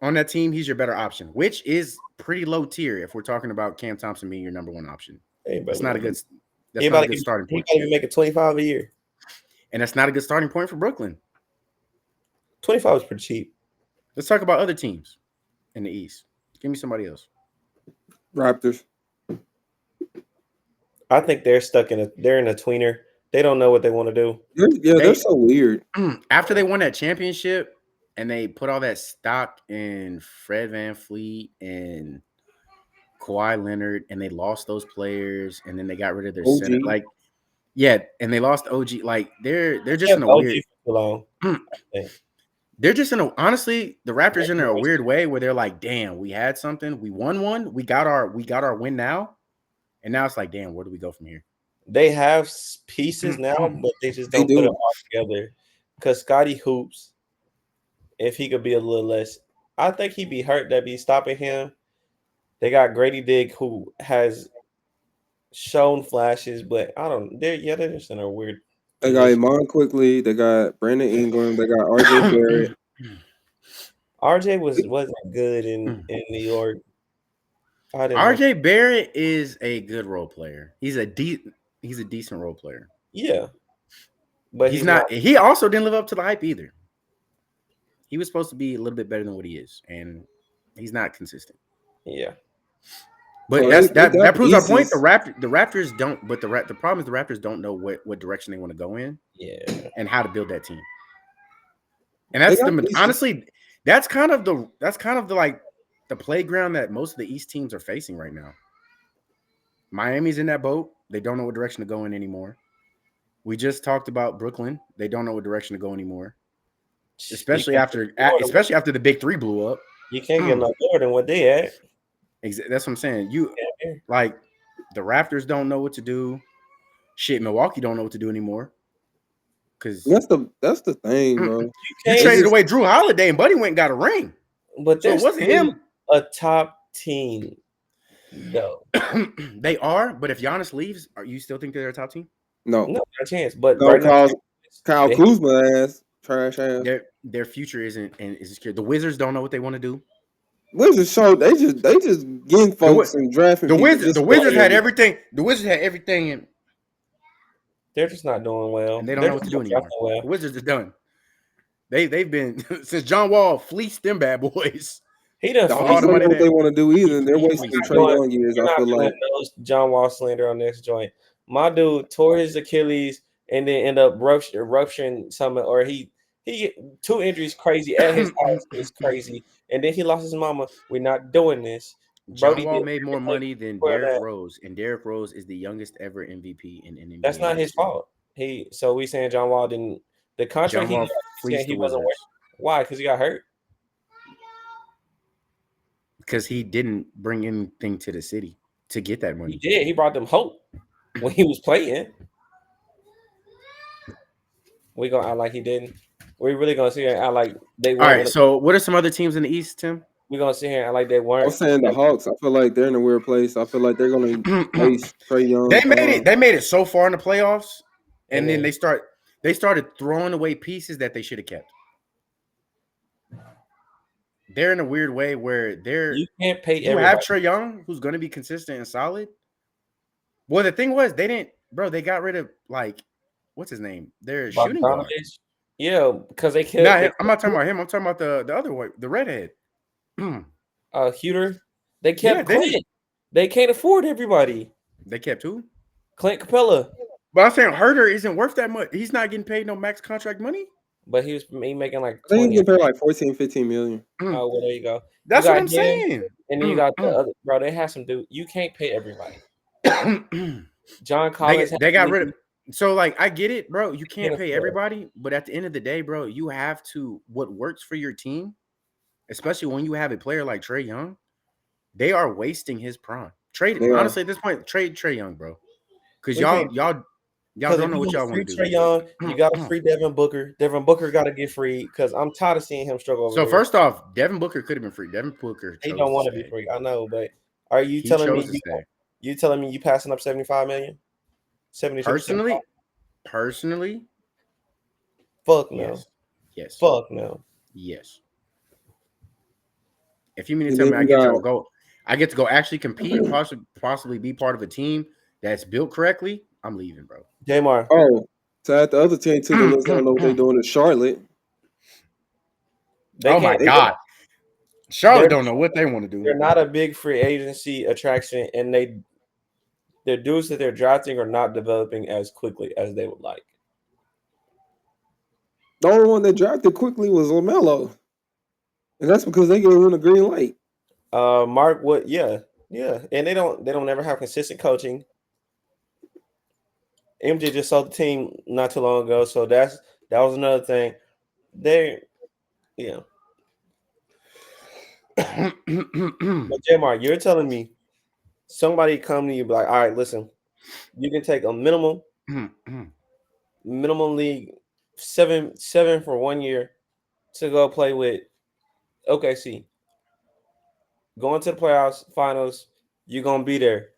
on that team. He's your better option, which is pretty low tier if we're talking about Cam Thompson being your number one option. Hey, that's not a good. That's not a good starting point. He might be making 25 a year, and that's not a good starting point for Brooklyn. 25 is pretty cheap. Let's talk about other teams in the East. Give me somebody else. Raptors. I think they're they're in a tweener. They don't know what they want to do. They're so weird. After they won that championship and they put all that stock in Fred VanVleet and Kawhi Leonard, and they lost those players, and then they got rid of their center. Like, yeah, and they lost OG. Like, they're just in a weird. They're just in a honestly, the Raptors in a weird way where they're like, damn, we had something, we won one, we got our win now, and now it's like, damn, where do we go from here? They have pieces now, but they just don't put it all together. Because Scotty Hoops, if he could be a little less, I think he'd be hurt that be stopping him. They got Grady Dick, who has shown flashes, but I don't. They're just in a weird. They got Iman quickly. They got Brandon Ingram. They got RJ Barrett. RJ wasn't good in New York. RJ Barrett is a good role player. He's a decent role player. Yeah, but he's not. He also didn't live up to the hype either. He was supposed to be a little bit better than what he is, and he's not consistent. Yeah. But that proves our point. The Raptors don't. But the problem is the Raptors don't know what direction they want to go in. Yeah. And how to build that team. And that's honestly, that's kind of the like the playground that most of the East teams are facing right now. Miami's in that boat. They don't know what direction to go in anymore. We just talked about Brooklyn. They don't know what direction to go anymore. especially after the big three blew up. You can't get no more than what they at. That's what I'm saying. Like the Raptors don't know what to do. Shit, Milwaukee don't know what to do anymore. Because that's the thing, bro. You traded away Drew Holiday and Buddy went and got a ring. But so it wasn't him. A top team, though. They are, but if Giannis leaves, you still think they're a top team? No, not a chance. But no, right Kyle Kuzma ass, trash ass. Their future isn't and is secure. The Wizards don't know what they want to do. Wizards show they just getting folks and drafting. The Wizards had everything. The Wizards had everything, and they're just not doing well. And they don't know what to do anymore. Well. The Wizards are done. They've been since John Wall fleeced them bad boys. He doesn't know what they want to do either. They're wasting Trae Young years. I feel like John Wall slander on this joint. My dude tore his Achilles and then end up rupturing something, or he 2 injuries crazy at his house is crazy, and then he lost his mama. We're not doing this. John Wall made more money than Derrick Rose, and Derrick Rose is the youngest ever MVP in NBA. That's not his fault. So we saying John Wall didn't the contract he wasn't worth. Why? Because he got hurt. Because he didn't bring anything to the city to get that money. He did. He brought them hope when he was playing. We gonna act like he didn't. We're really gonna sit here and act like they weren't. All right. So, what are some other teams in the East, Tim? We're gonna sit here and act like they weren't. I'm saying the Hawks. I feel like they're in a weird place. I feel like they're gonna face Trae Young. They made it so far in the playoffs, and then they started throwing away pieces that they should have kept. They're in a weird way where you can't pay. You have Trae Young, who's going to be consistent and solid. Well, the thing was, they didn't, bro. They got rid of what's his name? Their shooting guard. Yeah, because they killed. Nah, I'm not talking about him. I'm talking about the other one, the redhead. Huter. They kept Clint. They can't afford everybody. They kept who? Clint Capella. But I'm saying Herter isn't worth that much. He's not getting paid no max contract money. But he was making like I think he get paid like 14-15 million. Oh, well, there you go. That's what I'm saying. And then you got the other bro. They have some dude. You can't pay everybody. John Collins. They got rid of. So I get it, bro. You can't pay everybody, but at the end of the day, bro, you have to what works for your team, especially when you have a player like Trae Young. They are wasting his prime. Honestly, at this point, trade Trae Young, bro, because y'all don't know what y'all want to do. Trae Young, you got to free Devin Booker. Devin Booker got to get free because I'm tired of seeing him struggle. So first off, Devin Booker could have been free. Devin Booker, he don't want to be free. I know, but are you telling me you passing up $75 million? 70 Personally, fuck no. Yes. Fuck no. Yes. If you mean to tell me I get to go actually compete, possibly be part of a team that's built correctly, I'm leaving, bro. Jamar. Oh, so at the other team too, they don't know what they're doing in Charlotte. My God. Charlotte don't know what they want to do. They're not a big free agency attraction, and their dudes that they're drafting are not developing as quickly as they would like. The only one that drafted quickly was LaMelo. And that's because they gave him a green light. Mark Wood, yeah. And they don't ever have consistent coaching. MJ just sold the team not too long ago, so that was another thing. But Jamar, you're telling me somebody come to you be like, all right, listen, you can take a minimum league seven for 1 year to go play with OKC. Going to the playoffs, finals, you're gonna be there.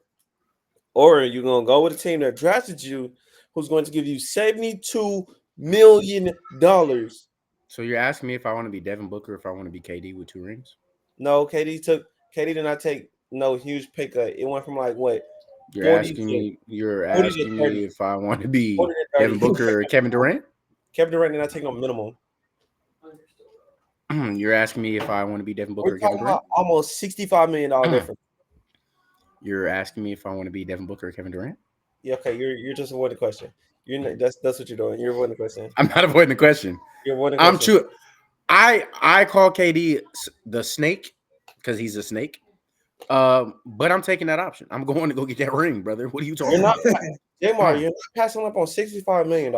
Or you're gonna go with a team that drafted you who's going to give you $72 million. So you're asking me if I want to be Devin Booker, if I want to be KD with 2 rings? No, KD did not take no huge pay cut. It went from what? You're asking me if I want to be Devin Booker or Kevin Durant? Kevin Durant did not take no minimum. You're asking me if I want to be Devin Booker or Kevin Durant? Almost $65 million difference. You're asking me if I want to be Devin Booker or Kevin Durant? Yeah, okay. You're just avoiding the question. That's what you're doing. You're avoiding the question. I'm not avoiding the question. You're avoiding the question. I'm true. I call KD the snake because he's a snake. But I'm taking that option. I'm going to go get that ring, brother. What are you talking about? Jamar, you're passing up on $65 million.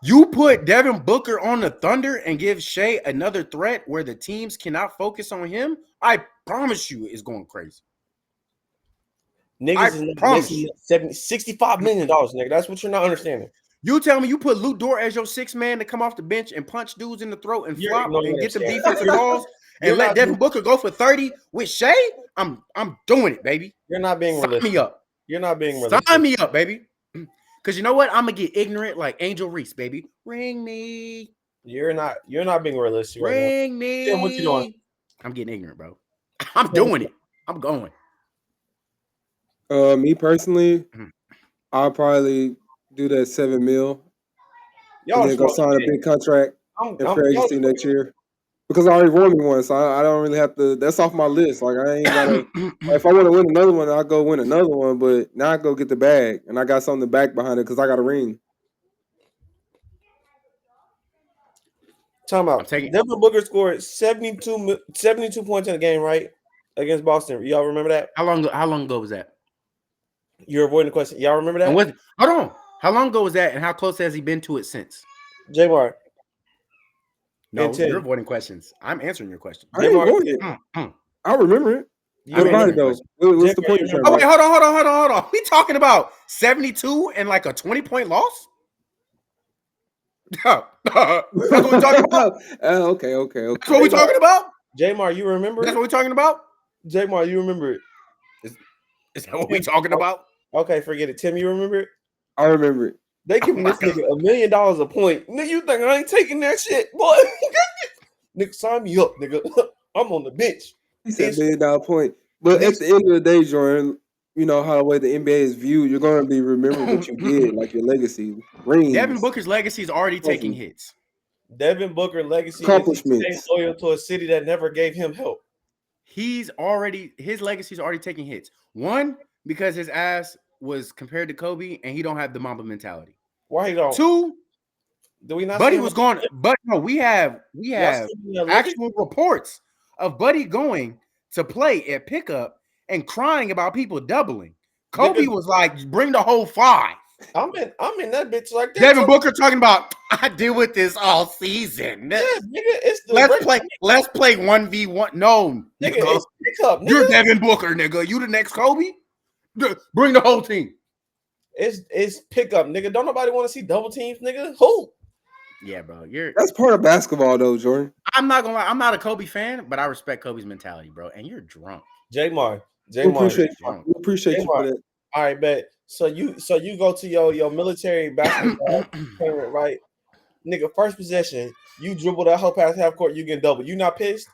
You put Devin Booker on the Thunder and give Shea another threat where the teams cannot focus on him. I promise you, it's going crazy. Niggas is making $65 million, nigga. That's what you're not understanding. You tell me you put Luke Dort as your sixth man to come off the bench and punch dudes in the throat and flop and get them defensive calls and let Devin Booker go for 30 with Shea? I'm doing it, baby. You're not being realistic. Sign me up. You're not being realistic. Sign me up, baby. Because you know what? I'm gonna get ignorant like Angel Reese, baby. Ring me. You're not being realistic right now. Ring me. Tim, what you doing? I'm getting ignorant, bro. I'm doing it. I'm going. Me personally, I'll probably do that $7 million. And then go sign a big contract in free agency next year. Because I already won me one, so I don't really have to. That's off my list. Like I ain't gotta. If I want to win another one, I'll go win another one. But now I go get the bag, and I got something to back behind it because I got a ring. Talking about Devin Booker scored 72 points in the game, right, against Boston. Y'all remember that? How long ago was that? You're avoiding the question. Y'all remember that? Hold on. How long ago was that, and how close has he been to it since? J-Bar. No, you're avoiding questions. I'm answering your question. I remember it. Everybody knows. What's the point? Oh, wait, hold on. We talking about 72 and like a 20-point loss? That's what we're talking about. Okay. That's what we're talking about? J-Mar, you remember it? That's what we're talking about? J-Mar, you remember it? Is that what we're talking about? Okay, forget it. Tim, you remember it? I remember it. They giving this nigga $1 million a point. Nigga, you think I ain't taking that shit, boy? Nigga, sign me up, nigga. I'm on the bench. He said $1 million point. But at the end of the day, Jordan, you know how the way the NBA is viewed, you're going to be remembered what you did, like your legacy. Rings. Devin Booker's legacy is already taking hits. Devin Booker's legacy accomplishments. is loyal to a city that never gave him help. His legacy is already taking hits. One, because his ass was compared to Kobe, and he don't have the Mamba mentality. Why he don't? Two, do we not? Buddy was going, but no, we have actual reports of Buddy going to play at pickup and crying about people doubling. Kobe was like, "Bring the whole 5." I'm in that bitch like that. Devin Booker talking about, "I deal with this all season." Yeah, nigga, let's play 1v1. No, nigga, it's pickup. Nigga. You're Devin Booker, nigga. You the next Kobe. Bring the whole team. It's pickup, nigga. Don't nobody want to see double teams, nigga. Who? Yeah, bro. That's part of basketball, though, Jordan. I'm not gonna lie. I'm not a Kobe fan, but I respect Kobe's mentality, bro. And you're drunk. J-Mar. We appreciate you for that. All right, bet. So you go to your military basketball tournament, right? Nigga, first possession, you dribble that whole past half court, you get double. You not pissed?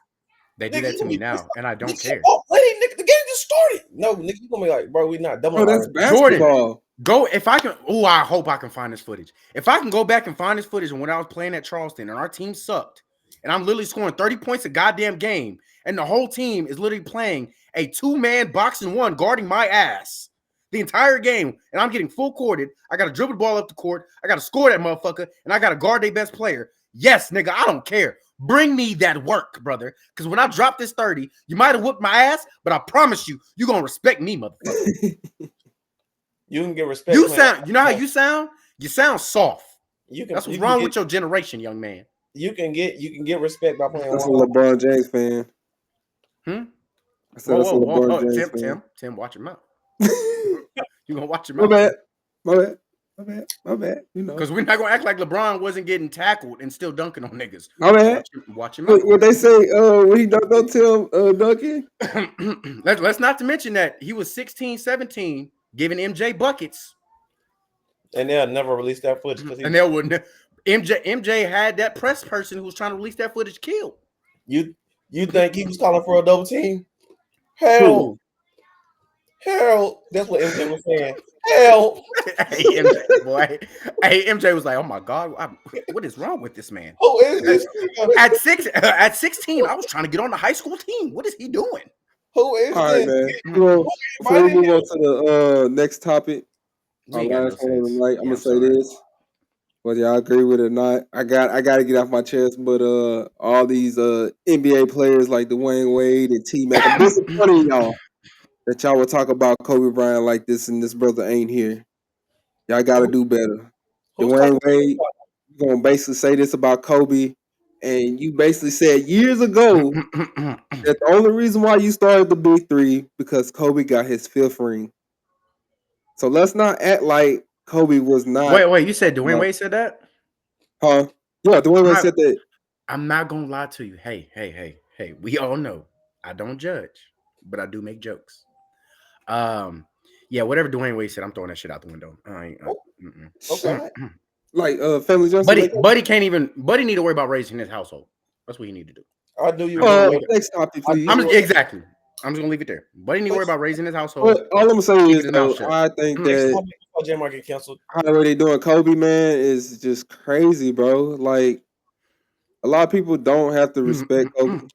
They do that to me now, and I don't care. Oh, nigga, the game just started. No, nigga, you gonna be like, bro, we not double. Oh, that's basketball. Jordan, go if I can. Oh, I hope I can find this footage. If I can go back and find this footage, and when I was playing at Charleston, and our team sucked, and I'm literally scoring 30 points a goddamn game, and the whole team is literally playing a 2-man boxing one guarding my ass the entire game, and I'm getting full courted. I got to dribble the ball up the court. I got to score that motherfucker, and I got to guard their best player. Yes, nigga, I don't care. Bring me that work, brother. Because when I drop this 30, you might have whooped my ass, but I promise you're going to respect me, motherfucker. You can get respect. You know how you sound? You sound soft. That's what's wrong with your generation, young man. You can get respect by playing. That's a LeBron James fan. I said that's a LeBron James fan. Tim, watch your mouth. You going to watch your mouth. My bad. You know, because we're not gonna act like LeBron wasn't getting tackled and still dunking on niggas. My bad. Watch him. What they say? When he dunked on Tim Duncan. Let's not to mention that he was 16, 17, giving MJ buckets, and they'll never release that footage. And they wouldn't. MJ had that press person who was trying to release that footage killed. You think he was calling for a double team? Hell, that's what MJ was saying. Hell, hey MJ, boy. Hey, MJ was like, "Oh my God, what is wrong with this man?" Who is this? At 16, I was trying to get on the high school team. What is he doing? Who is all this? Right, man. Well, before we move on to the next topic, our last one of the night, I'm gonna say this. Whether y'all agree with it or not, I got to get off my chest. But all these NBA players like Dwayne Wade and T-Mac, I'm disappointed in y'all. That y'all will talk about Kobe Bryant like this and this brother ain't here. Y'all got to do better. Dwayne Wade, gonna basically say this about Kobe, and you basically said years ago that the only reason why you started the big three because Kobe got his 5th ring. So let's not act like Kobe was not. Wait, you said Dwayne Wade said that? Huh? Yeah, Dwayne Wade said that. I'm not gonna lie to you. Hey. We all know I don't judge, but I do make jokes. Yeah, whatever Dwayne Wade said, I'm throwing that shit out the window. Okay. Like Family Johnson. Buddy can't even. Buddy need to worry about raising his household. That's what he need to do. I do you. Next topic, please. Exactly. I'm just gonna leave it there. Buddy need to worry about raising his household. But all I'm gonna say is though, I think that J-Mark get canceled. how they doing Kobe, man, is just crazy, bro. Like a lot of people don't have to respect Kobe.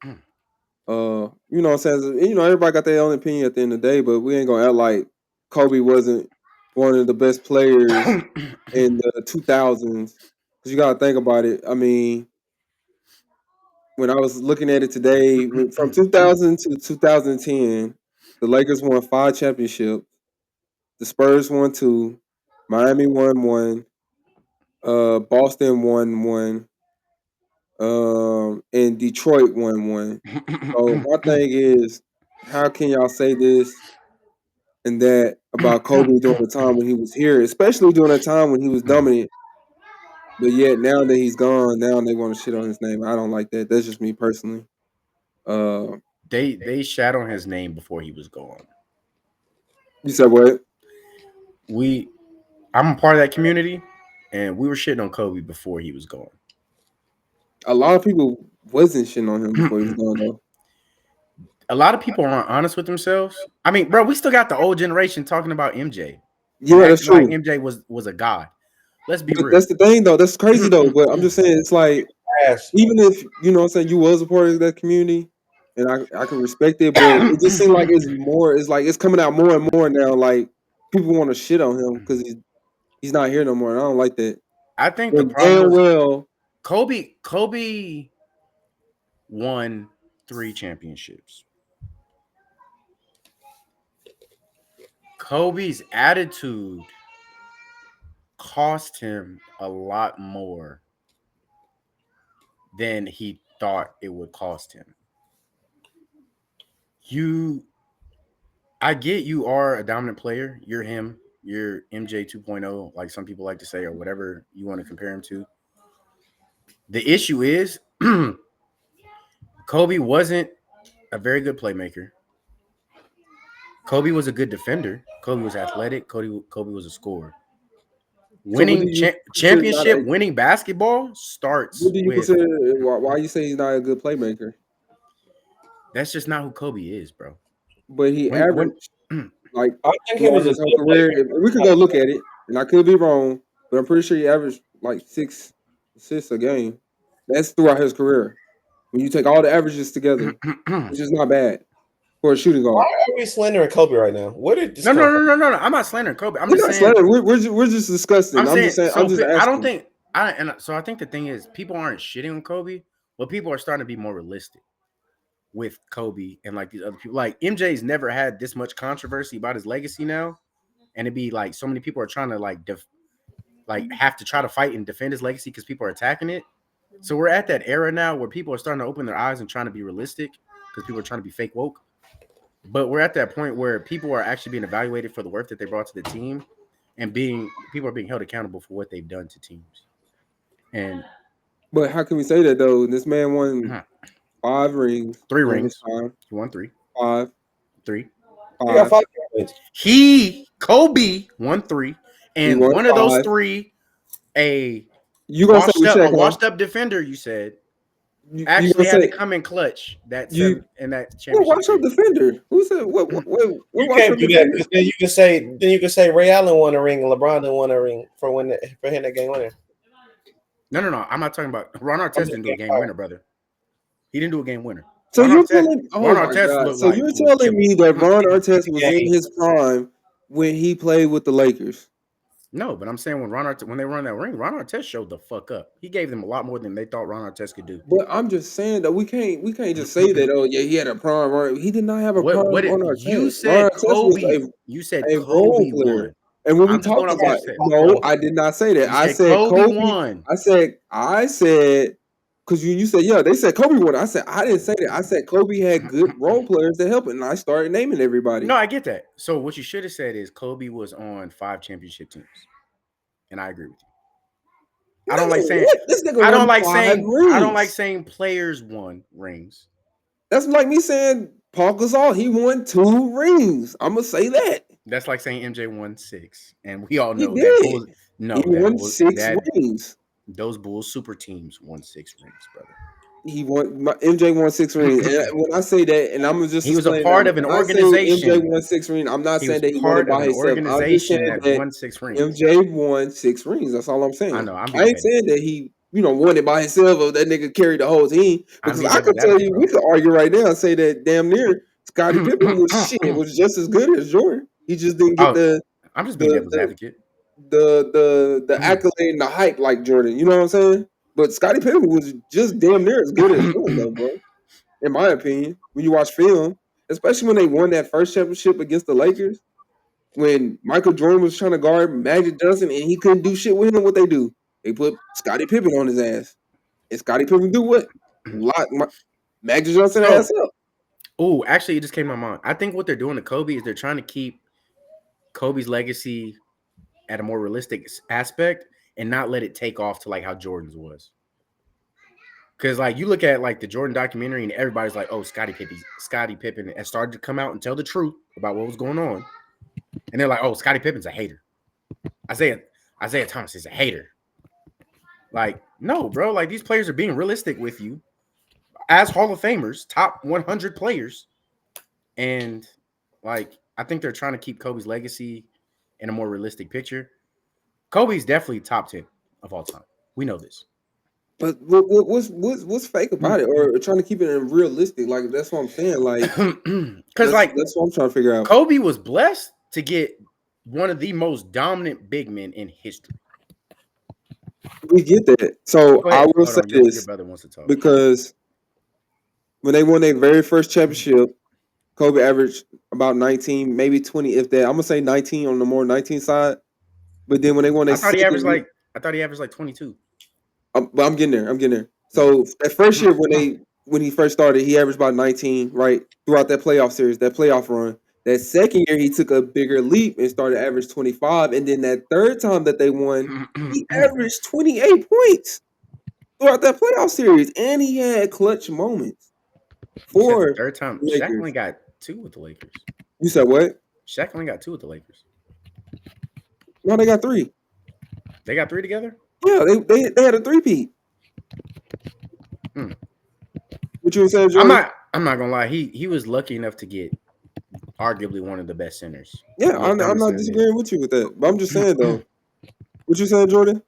You know what I'm saying? You know, everybody got their own opinion at the end of the day, but we ain't gonna act like Kobe wasn't one of the best players in the 2000s. Because you gotta think about it. I mean, when I was looking at it today, from 2000 to 2010, the Lakers won 5 championships. The Spurs won 2. Miami won 1. Boston won 1. And Detroit won 1. So my thing is, how can y'all say this and that about Kobe during the time when he was here, especially during the time when he was dominant? But yet now that he's gone, now they want to shit on his name. I don't like that. That's just me personally. They shat on his name before he was gone. You said what? I'm a part of that community, and we were shitting on Kobe before he was gone. A lot of people wasn't shitting on him before he was gone, though. A lot of people aren't honest with themselves. I mean, bro, we still got the old generation talking about MJ. Yeah, that's true. Like MJ was a god. Let's be real. That's the thing, though. That's crazy, though. But I'm just saying, it's like, even if, you know what I'm saying, you was a part of that community, and I can respect it, but it just seems like it's coming out more and more now. Like, people want to shit on him because he's not here no more, and I don't like that. I think the problem was Kobe won 3 championships. Kobe's attitude cost him a lot more than he thought it would cost him. I get you are a dominant player. You're him. You're MJ 2.0, like some people like to say, or whatever you want to compare him to. The issue is Kobe wasn't a very good playmaker. Kobe was a good defender. Kobe was athletic. Kobe was a scorer. Winning championship, winning basketball starts what do you consider? Why you say he's not a good playmaker? That's just not who Kobe is, bro. But he averaged like I think he was his whole career. We could go look at it, and I could be wrong, but I'm pretty sure he averaged like 6 assists a game. That's throughout his career. When you take all the averages together, which is not bad for a shooting guard. Why are we slandering Kobe right now? What did this No. I'm not slandering Kobe. I'm We're just not saying. slandering. We're just discussing. I'm just saying. I'm just asking. I don't think. So I think the thing is, people aren't shitting on Kobe, but people are starting to be more realistic with Kobe and like these other people. Like MJ's never had this much controversy about his legacy now, and it'd be like so many people are trying to like have to try to fight and defend his legacy because people are attacking it. So we're at that era now where people are starting to open their eyes and trying to be realistic because people are trying to be fake woke. But we're at that point where people are actually being evaluated for the work that they brought to the team, and people are being held accountable for what they've done to teams. But how can we say that though? This man won 5 rings. 3 rings. He won 3. 5. 3. 5. 5 Kobe won 3, and one of those 3, a washed up defender. You said actually had to come in clutch. That championship. Washed up defender. Who said what? You can't do that because then you can say Ray Allen won a ring and LeBron didn't win a ring for hitting that game winner. No. I'm not talking about Ron Artest didn't do a game winner, brother. He didn't do a game winner. So you're telling me that Ron Artest was in his prime when he played with the Lakers? No, but I'm saying when they run that ring, Ron Artest showed the fuck up. He gave them a lot more than they thought Ron Artest could do. But I'm just saying that we can't just say that. Oh yeah, he had a prime. He did not have a prime. You said Kobe. You said Kobe won. And when we I'm just going talked off what about you said. no, I did not say that. You I said said Kobe won. I said because you said they said Kobe won. I said I didn't say that. I said Kobe had good role players to help it, and I started naming everybody. No, I get that. So what you should have said is Kobe was on 5 championship teams, and I agree with you. I don't like saying this nigga I don't won like 5 saying rings. I don't like saying players won rings. That's like me saying Paul Gasol, he won 2 rings. I'm gonna say that. That's like saying MJ won 6, and we all He know that did. Bulls. No, He that won Bulls, 6 rings. those Bulls super teams won 6 rings, brother. MJ won 6 rings. And when I say that, and I'm just He was a explaining part that, of an when I say MJ organization. won 6 rings, I'm not He saying was that he won it part of by an himself. I'm just saying organization that that won 6 rings. MJ won 6 rings. That's all I'm saying. I know. I'm I being ain't petty. saying that he, won it by himself or that nigga carried the whole team. I'm Because being I could devil's tell advocate, you, bro. we could argue right now and say that damn near Scottie Pippen was just as good as Jordan. He just didn't get I'm just being devil's advocate. the accolade and the hype like Jordan. You know what I'm saying? But Scottie Pippen was just damn near as good as Jordan, though, bro. In my opinion, when you watch film, especially when they won that first championship against the Lakers, when Michael Jordan was trying to guard Magic Johnson and he couldn't do shit with him, what they do? They put Scottie Pippen on his ass. And Scottie Pippen do what? Lock Magic Johnson ass up. Oh, actually, it just came to my mind. I think what they're doing to Kobe is they're trying to keep Kobe's legacy at a more realistic aspect and not let it take off to like how Jordan's was. Because like you look at like the Jordan documentary and everybody's like, oh, Scottie Pippen has started to come out and tell the truth about what was going on. And they're like, oh, Scottie Pippen's a hater. Isaiah Thomas is a hater. Like, no, bro. Like these players are being realistic with you as Hall of Famers, top 100 players. And like, I think they're trying to keep Kobe's legacy in a more realistic picture. Kobe's definitely top 10 of all time. We know this. But what's fake about it, or trying to keep it realistic? Like that's what I'm saying. Like, because that's what I'm trying to figure out. Kobe was blessed to get one of the most dominant big men in history. We get that. So I will say this, your brother wants to talk. because when they won their very first championship, Kobe averaged about 19, maybe 20, if that. I'm gonna say 19 on the more 19 side. But then when they won, I thought he averaged like 22. But I'm getting there. So that first year when he first started, he averaged about 19, right? Throughout that playoff series, that playoff run. That second year, he took a bigger leap and started to average 25. And then that third time that they won, he averaged 28 points throughout that playoff series. And he had clutch moments. For the third time, Lakers. Shaq only got 2 with the Lakers. You said what? Shaq only got 2 with the Lakers. No, they got 3. They got 3 together? Yeah, they had a 3-peat. What you were saying, Jordan? I'm not gonna lie. He was lucky enough to get arguably one of the best centers. Yeah, I'm not disagreeing with you with that. But I'm just saying though. What you saying, Jordan?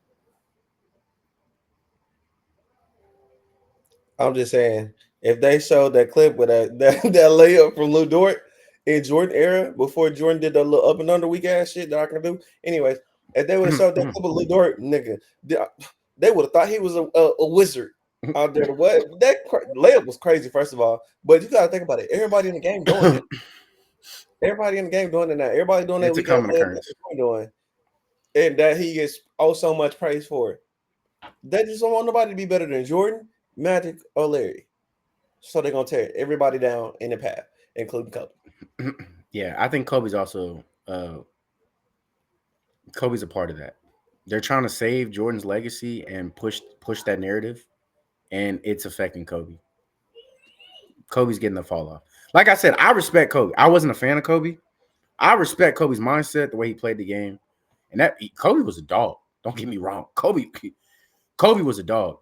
I'm just saying, if they showed that clip with that layup from Lou Dort in Jordan era before Jordan did that little up and under weak ass shit that I can do. Anyways, if they would have showed that clip of Lou Dort, nigga, they would have thought he was a wizard out there. What that layup was crazy, first of all. But you gotta think about it. Everybody in the game doing it. Everybody in the game doing it now. Everybody doing that. It's a common occurrence. Doing, and that he gets so much praise for it. They just don't want nobody to be better than Jordan, Magic, or Larry. So they're gonna tear everybody down in the path, including Kobe. Yeah, I think Kobe's also Kobe's a part of that. They're trying to save Jordan's legacy and push that narrative, and it's affecting Kobe. Kobe's getting the fall off. Like I said, I respect Kobe. I wasn't a fan of Kobe. I respect Kobe's mindset, the way he played the game, and that Kobe was a dog. Don't get me wrong, Kobe was a dog.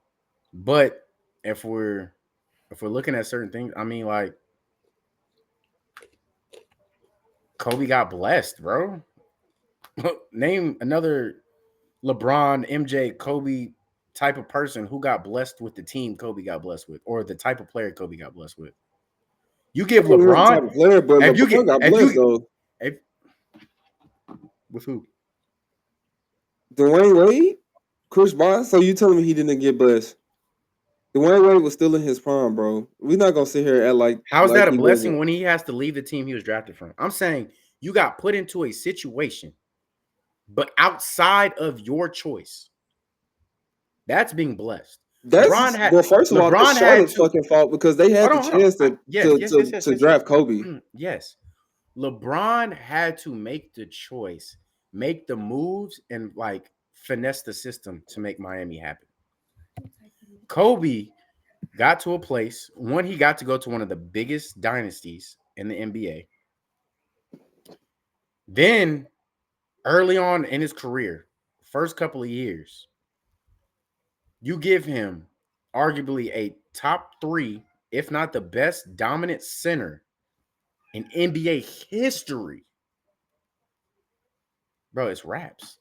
But if we're looking at certain things, I mean, like Kobe got blessed, bro. Name another LeBron, MJ, Kobe type of person who got blessed with the team Kobe got blessed with, or the type of player Kobe got blessed with. You give LeBron, player, but LeBron got blessed though. With who? Dwayne Wade, Chris Bosh. So you telling me he didn't get blessed? Dwayne Wade was still in his prime, bro. We're not gonna sit here at like. How's like that a blessing when he has to leave the team he was drafted from? I'm saying you got put into a situation But outside of your choice, that's being blessed. First of all, that's Charlotte's fucking fault because they had the chance to draft Kobe. Yes. LeBron had to make the choice, make the moves, and like finesse the system to make Miami happen. Kobe got to a place, he got to go to one of the biggest dynasties in the NBA. Then, early on in his career, first couple of years, you give him arguably a top 3, if not the best dominant center in NBA history. Bro, it's raps.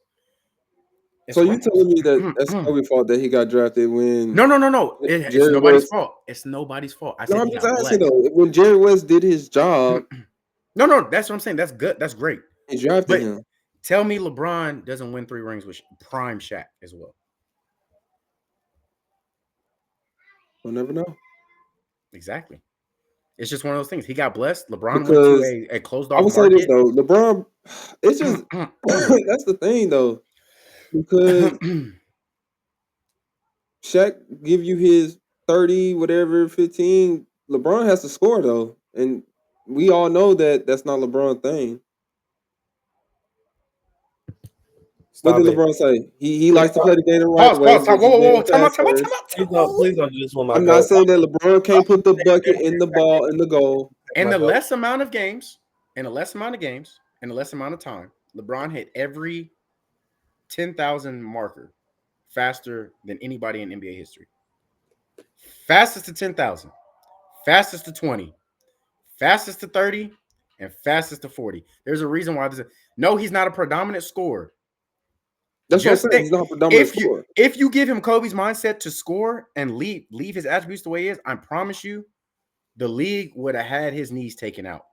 So you telling me that that's Kobe's fault that he got drafted when? No. It's nobody's fault. It's nobody's fault. I said I'm just asking though. When Jerry West did his job. No, that's what I'm saying. That's good. That's great. He drafted him. Tell me LeBron doesn't win 3 rings with prime Shaq as well. We'll never know. Exactly. It's just one of those things. He got blessed. LeBron went to a closed off. I would say this though. LeBron, it's just that's the thing though. Because Shaq give you his 30, whatever, 15. LeBron has to score though, and we all know that that's not LeBron's thing. What did LeBron say? He likes to play the game the right way. Whoa. Time out. Please don't do this one. I'm not saying that LeBron can't put the bucket in the ball in the goal. In the less amount of games, in the less amount of time, LeBron hit every 10,000 marker faster than anybody in NBA history. Fastest to 10,000, fastest to 20, fastest to 30, and fastest to 40. There's a reason why he's not a predominant scorer. That's what I'm saying. He's not a predominant scorer. If you give him Kobe's mindset to score and leave his attributes the way he is, I promise you, the league would have had his knees taken out.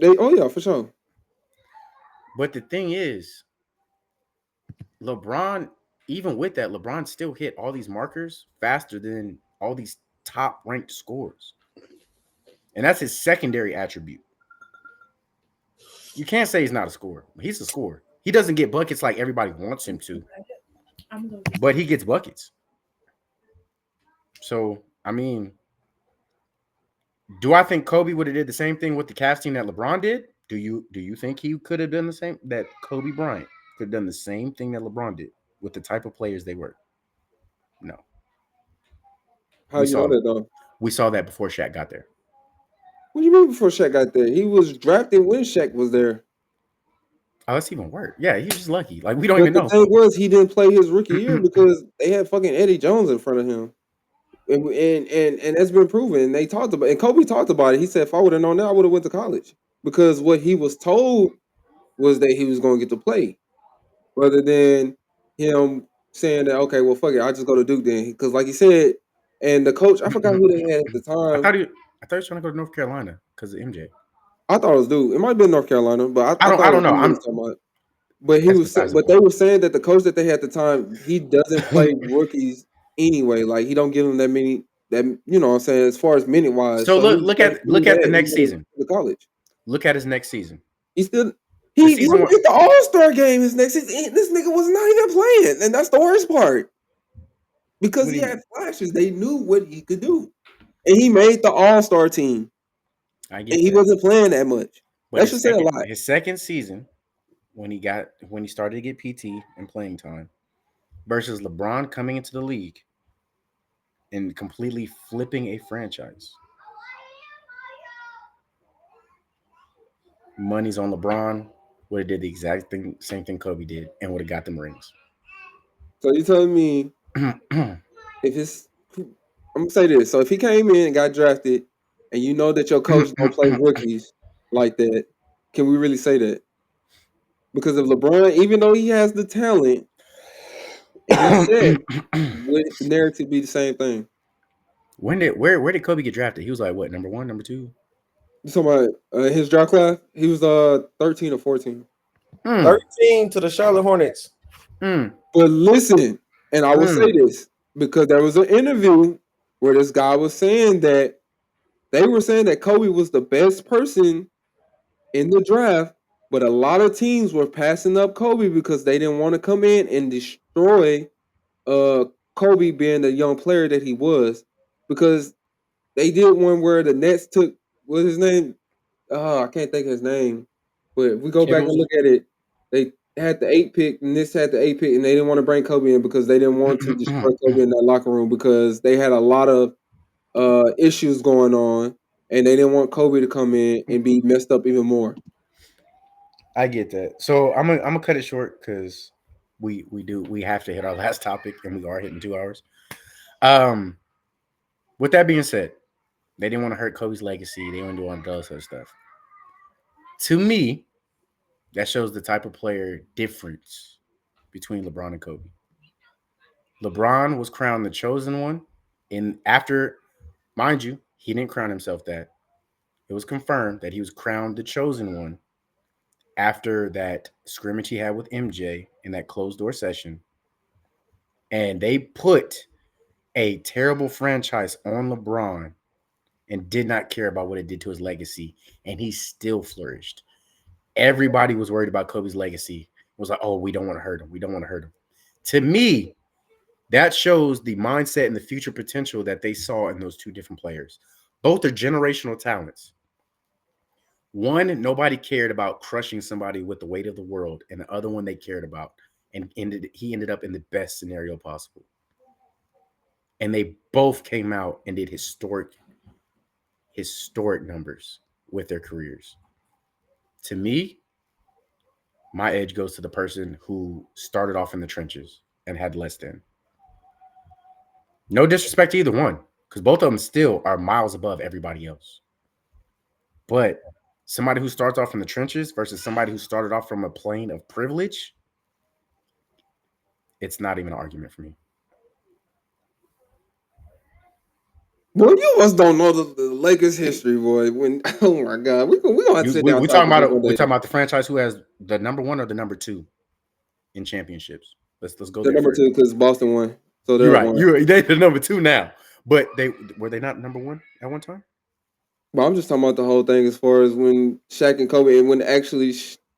For sure. But the thing is, LeBron, even with that, LeBron still hit all these markers faster than all these top-ranked scorers. And that's his secondary attribute. You can't say he's not a scorer. He's a scorer. He doesn't get buckets like everybody wants him to, but he gets buckets. So, I mean, do I think Kobe would have did the same thing with the casting that LeBron did? Do you think he could have done the same? That Kobe Bryant could have done the same thing that LeBron did with the type of players they were? No. How you know that though? We saw that before Shaq got there. What do you mean before Shaq got there? He was drafted when Shaq was there. Oh, that's even worse. Yeah, he was just lucky. Like, we don't even know. The thing was, he didn't play his rookie year because they had fucking Eddie Jones in front of him. And that's been proven. And they talked about it. And Kobe talked about it. He said, if I would have known that, I would have went to college. Because what he was told was that he was going to get to play. Rather than him saying that, okay, well, fuck it, I'll just go to Duke then. Because like he said, and the coach, I forgot who they had at the time. I thought he was trying to go to North Carolina because of MJ. I thought it was Duke. It might have been North Carolina, but I don't know. But they were saying that the coach that they had at the time, he doesn't play rookies anyway. Like he don't give them that many. That you know what I'm saying as far as minute wise. So look at the next season. The college. Look at his next season. He hit the All-Star game his next season. This nigga was not even playing, and that's the worst part. Because he had flashes, they knew what he could do, and he made the All-Star team. And he wasn't playing that much. That should say a lot. His second season, when he started to get PT and playing time, versus LeBron coming into the league and completely flipping a franchise. Money's on LeBron. Would have did the exact same thing Kobe did, and would have got them rings. So you telling me if I'm gonna say this? So if he came in and got drafted, and you know that your coach don't play rookies like that, can we really say that? Because if LeBron, even though he has the talent, he said, would the narrative be the same thing? Where did Kobe get drafted? He was like what, number 1, number 2? You talking about his draft class? He was 13 or 14. 13 to the Charlotte Hornets. But listen, and I will say this because there was an interview where this guy was saying that they were saying that Kobe was the best person in the draft But a lot of teams were passing up Kobe because they didn't want to come in and destroy Kobe being the young player that he was. Because they did one where the Nets took what's his name? Oh, I can't think of his name. But if we go back and look at it, they had the 8 pick and this had the 8 pick, and they didn't want to bring Kobe in because they didn't want to destroy Kobe in that locker room because they had a lot of issues going on, and they didn't want Kobe to come in and be messed up even more. I get that. So I'm gonna cut it short because we have to hit our last topic and we are hitting 2 hours. With that being said, they didn't want to hurt Kobe's legacy. They didn't want to do all this other stuff. To me, that shows the type of player difference between LeBron and Kobe. LeBron was crowned the chosen one, and after, mind you, he didn't crown himself that. It was confirmed that he was crowned the chosen one after that scrimmage he had with MJ in that closed door session. And they put a terrible franchise on LeBron and did not care about what it did to his legacy. And he still flourished. Everybody was worried about Kobe's legacy. It was like, oh, we don't want to hurt him. We don't want to hurt him. To me, that shows the mindset and the future potential that they saw in those two different players. Both are generational talents. One, nobody cared about crushing somebody with the weight of the world, and the other one they cared about. And he ended up in the best scenario possible. And they both came out and did historic numbers with their careers. To me, my edge goes to the person who started off in the trenches and had less than. No disrespect to either one, because both of them still are miles above everybody else. But somebody who starts off in the trenches versus somebody who started off from a plane of privilege, it's not even an argument for me. Boy, you almost don't know the Lakers history, boy. When oh my god, we gonna have to sit down. We talking about the franchise who has the number 1 or the number 2 in championships. Let's go. The number 2 because Boston won, so you're right. They're the number 2 now, but were they not number 1 at one time? But I'm just talking about the whole thing as far as when Shaq and Kobe, and when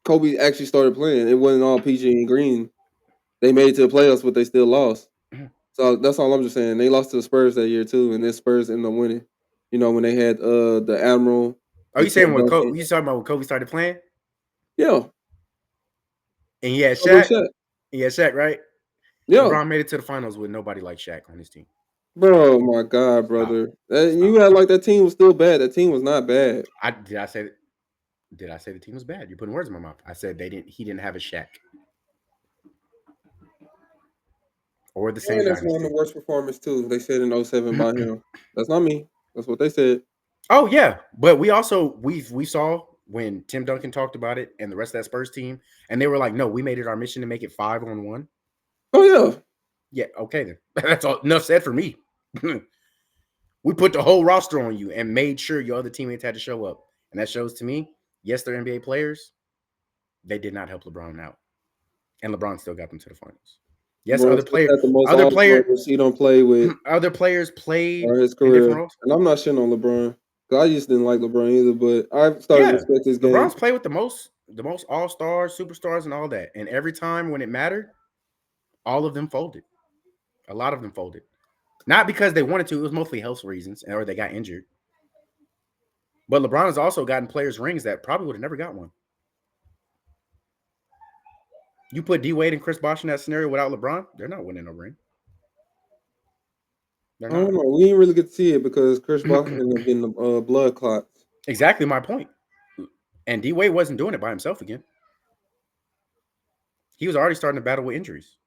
Kobe actually started playing. It wasn't all PG and green. They made it to the playoffs, but they still lost. So that's all I'm just saying. They lost to the Spurs that year too, and the Spurs ended up winning. You know, when they had the Admiral. Are you saying when Kobe? You talking about when Kobe started playing? Yeah. And he had Shaq. He had Shaq, right? Yeah. LeBron made it to the finals with nobody like Shaq on his team. Bro, my God, brother. You had like that team was still bad. That team was not bad. Did I say the team was bad? You're putting words in my mouth. I said he didn't have a Shaq. Or the same. And that's one of the worst performances too. They said in 07 by him. That's not me. That's what they said. Oh yeah, but we also we saw when Tim Duncan talked about it and the rest of that Spurs team, and they were like, "No, we made it our mission to make it 5-on-1." Oh yeah, yeah. Okay then, that's all. Enough said for me. We put the whole roster on you and made sure your other teammates had to show up, and that shows to me, yes, they're NBA players. They did not help LeBron out, and LeBron still got them to the finals. Yes, bro, other players. He don't play with. Other players played his career, and I'm not shitting on LeBron. I just didn't like LeBron either, but I started to respect his game. LeBron's played with the most all-stars, superstars, and all that. And every time when it mattered, all of them folded. A lot of them folded. Not because they wanted to. It was mostly health reasons or they got injured. But LeBron has also gotten players rings that probably would have never got one. You put D-Wade and Chris Bosh in that scenario without LeBron, they're not winning a ring. I don't know. We didn't really get to see it because Chris Bosh ended up getting the blood clots. Exactly my point. And D-Wade wasn't doing it by himself again. He was already starting to battle with injuries.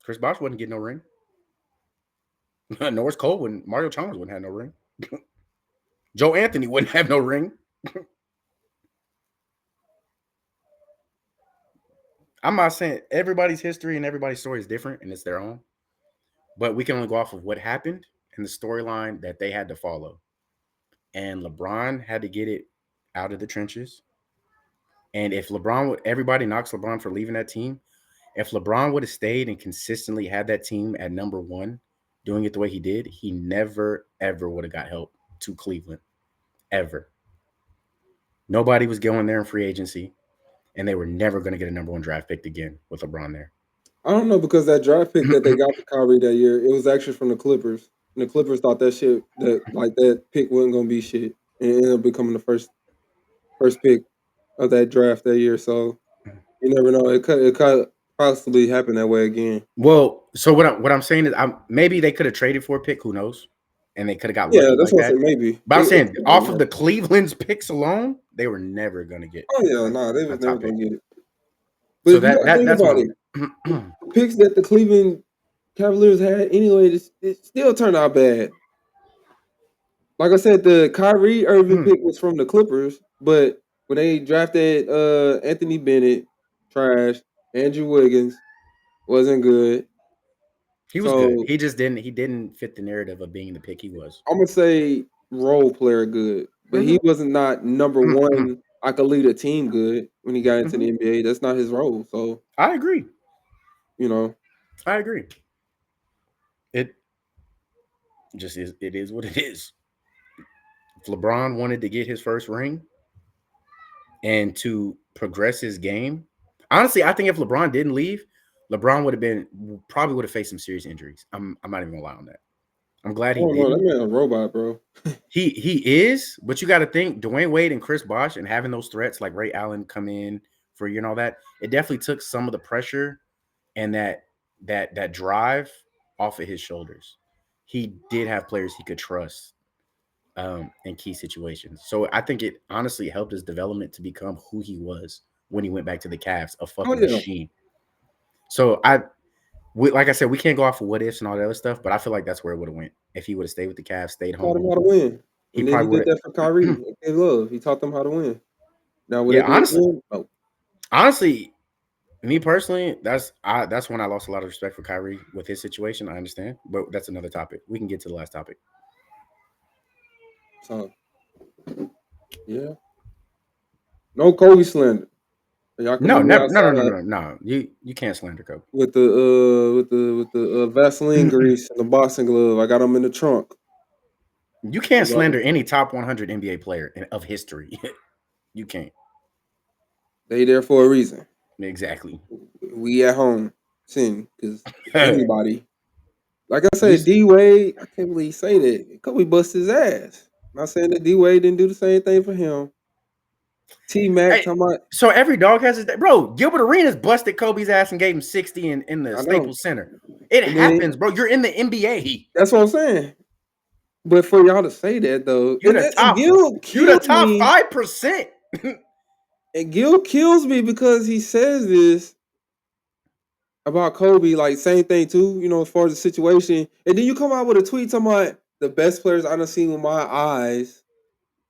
Chris Bosh wouldn't get no ring. Norris Cole wouldn't. Mario Chalmers wouldn't have no ring. Joe Anthony wouldn't have no ring. I'm not saying everybody's history and everybody's story is different and it's their own. But we can only go off of what happened and the storyline that they had to follow. And LeBron had to get it out of the trenches. And if everybody knocks LeBron for leaving that team. If LeBron would have stayed and consistently had that team at number 1, doing it the way he did, he never, ever would have got help to Cleveland. Ever. Nobody was going there in free agency, and they were never going to get a number 1 draft pick again with LeBron there. I don't know, because that draft pick that they got for Kyrie that year, it was actually from the Clippers. And the Clippers thought that pick wasn't gonna be shit. And it ended up becoming the first pick of that draft that year. So you never know. It could possibly happen that way again. Well, so what I'm saying is, maybe they could have traded for a pick. Who knows? And they could have got lucky that's like what that. I said, maybe. But I'm saying, off of the Cleveland's picks alone, they were never gonna get. Oh yeah, no, they was never gonna get it. But so that's about it. Picks that the Cleveland Cavaliers had anyway, it still turned out bad. Like I said, the Kyrie Irving pick was from the Clippers, but when they drafted Anthony Bennett, trash. Andrew Wiggins wasn't good. He was good. He just didn't fit the narrative of being the pick he was. I'm gonna say role player good, but he wasn't not number 1. I could lead a team good when he got into the NBA. That's not his role. So I agree. I agree. It just is. It is what it is. If LeBron wanted to get his first ring and to progress his game, honestly, I think if LeBron didn't leave, LeBron probably would have faced some serious injuries. I'm not even gonna lie on that. I'm glad he didn't. That man a robot, bro. He is, but you got to think Dwayne Wade and Chris Bosh and having those threats like Ray Allen come in for all that. It definitely took some of the pressure and that drive off of his shoulders. He did have players he could trust in key situations. So I think it honestly helped his development to become who he was when he went back to the Cavs, a fucking machine. So like I said, we can't go off of what ifs and all that other stuff, but I feel like that's where it would have went if he would have stayed with the Cavs, stayed home. Taught him how to win. He did that for Kyrie. They love. He taught them how to win. Now, honestly, me personally, that's when I lost a lot of respect for Kyrie with his situation. I understand, but that's another topic. We can get to the last topic. So, yeah, no Kobe slander. No, never, no. You can't slander Kobe with the Vaseline grease and the boxing glove. I got them in the trunk. You can't slander any top 100 NBA player of history. You can't. They there for a reason. Exactly. We at home sin because anybody. Like I said, D Wade. I can't believe you say that. Kobe busted his ass. Not saying that D Wade didn't do the same thing for him. T Mac talking about. So every dog has his day. Bro, Gilbert Arenas busted Kobe's ass and gave him 60 in the Staples Center. It happens, bro. You're in the NBA. That's what I'm saying. But for y'all to say that though, you're the top 5%. And Gil kills me because he says this about Kobe, like same thing too, as far as the situation. And then you come out with a tweet talking about the best players I've seen with my eyes,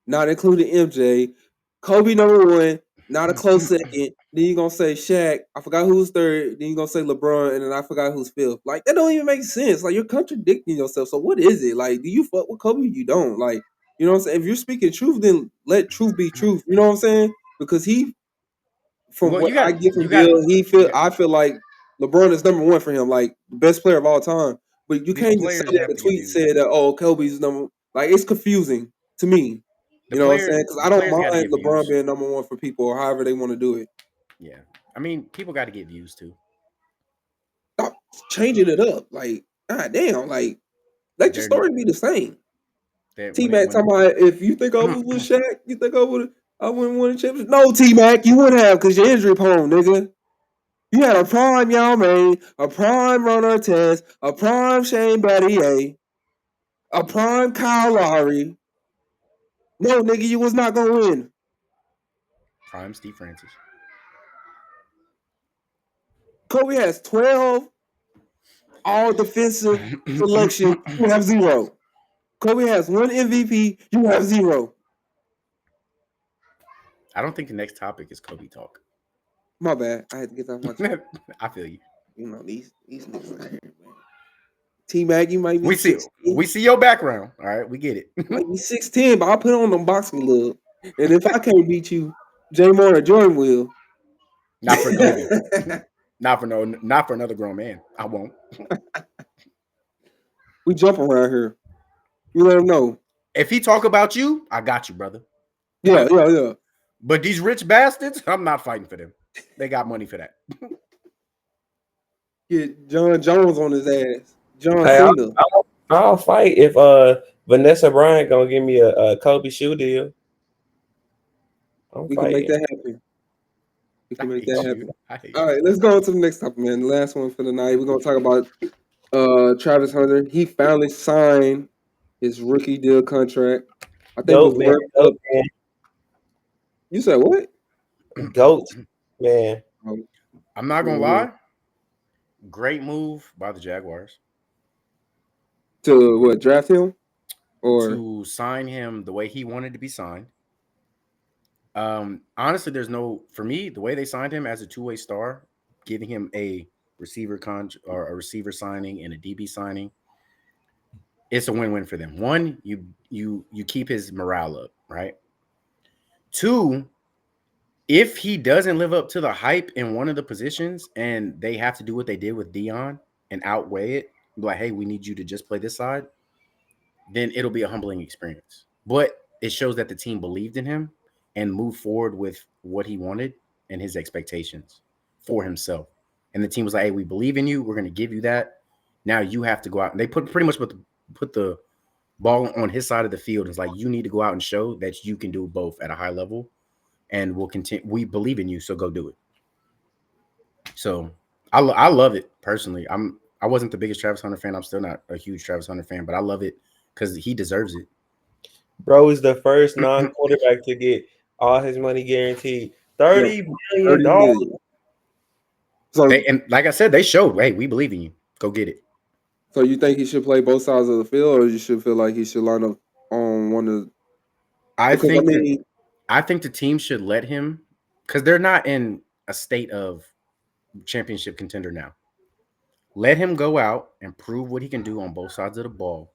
not including MJ. Kobe number 1, not a close second. Then you're gonna say Shaq. I forgot who's 3rd. Then you're gonna say LeBron, and then I forgot who's 5th. Like that don't even make sense. Like you're contradicting yourself. So what is it? Like, do you fuck with Kobe? You don't. Like, you know what I'm saying? If you're speaking truth, then let truth be truth. You know what I'm saying? Because I get from Gil, I feel like LeBron is number 1 for him, like the best player of all time. But you can't just say that the tweet said that Kobe's number. Like it's confusing to me. You know what I'm saying? Because I don't mind LeBron being number 1 for people or however they want to do it. Yeah. I mean, people got to get views too. Stop changing it up. Like, god damn. Like, let your story be the same. T-Mac talking about if you think I was with Shaq, you think I wouldn't win the championship? No, T-Mac, you wouldn't have because you're injury prone, nigga. You had a prime Yao Ming, a prime Ron Artest, a prime Shane Battier, a prime Kyle Lowry. No, nigga, you was not gonna win. Prime Steve Francis. Kobe has 12 all defensive selection. You have 0. Kobe has 1 MVP. You have 0. I don't think the next topic is Kobe talk. My bad. I had to get that much. I feel you. These niggas out here, man. T-Mac, you might be. We see your background. All right, we get it. You might be 6'10", but I'll put on them boxing gloves. And if I can't beat you, J. Moore or Jordan will. Not for Kobe. Not for another grown man. I won't. We jump around here. You let him know. If he talk about you, I got you, brother. Yeah. But these rich bastards, I'm not fighting for them. They got money for that. Get John Jones on his ass. John Hey, Cena. I'll fight if Vanessa Bryant gonna give me a Kobe shoe deal. I'm We can make fighting. that happen. We I can make hate that you. happen. I hate All right, let's go on to the next topic, man. The last one for the night. We're gonna talk about Travis Hunter. He finally signed his rookie deal contract. I think it was Goat man, worth goat up. You said what? man, goat man. I'm not gonna lie. Great move by the Jaguars To what, draft him? Or to sign him the way he wanted to be signed. Honestly, for me, the way they signed him as a two-way star, giving him a or a receiver signing and a DB signing, it's a win-win for them. One, you keep his morale up, right? Two, if he doesn't live up to the hype in one of the positions and they have to do what they did with Dion and outweigh it, like, hey, we need you to just play this side, then it'll be a humbling experience. But it shows that the team believed in him and moved forward with what he wanted and his expectations for himself. And the team was like, hey, we believe in you. We're going to give you that. Now you have to go out. And they pretty much put the ball on his side of the field. It's like, you need to go out and show that you can do both at a high level. And we'll continue. We believe in you, so go do it. So I love it personally. I wasn't the biggest Travis Hunter fan. I'm still not a huge Travis Hunter fan, but I love it because he deserves it. Bro is the first non-quarterback to get all his money guaranteed. $30 million. 30 million. So, And like I said, they showed, hey, we believe in you. Go get it. so you think he should play both sides of the field, or you should feel like he should line up on one of? I think the team should let him, because they're not in a state of championship contender now. Let him go out and prove what he can do on both sides of the ball.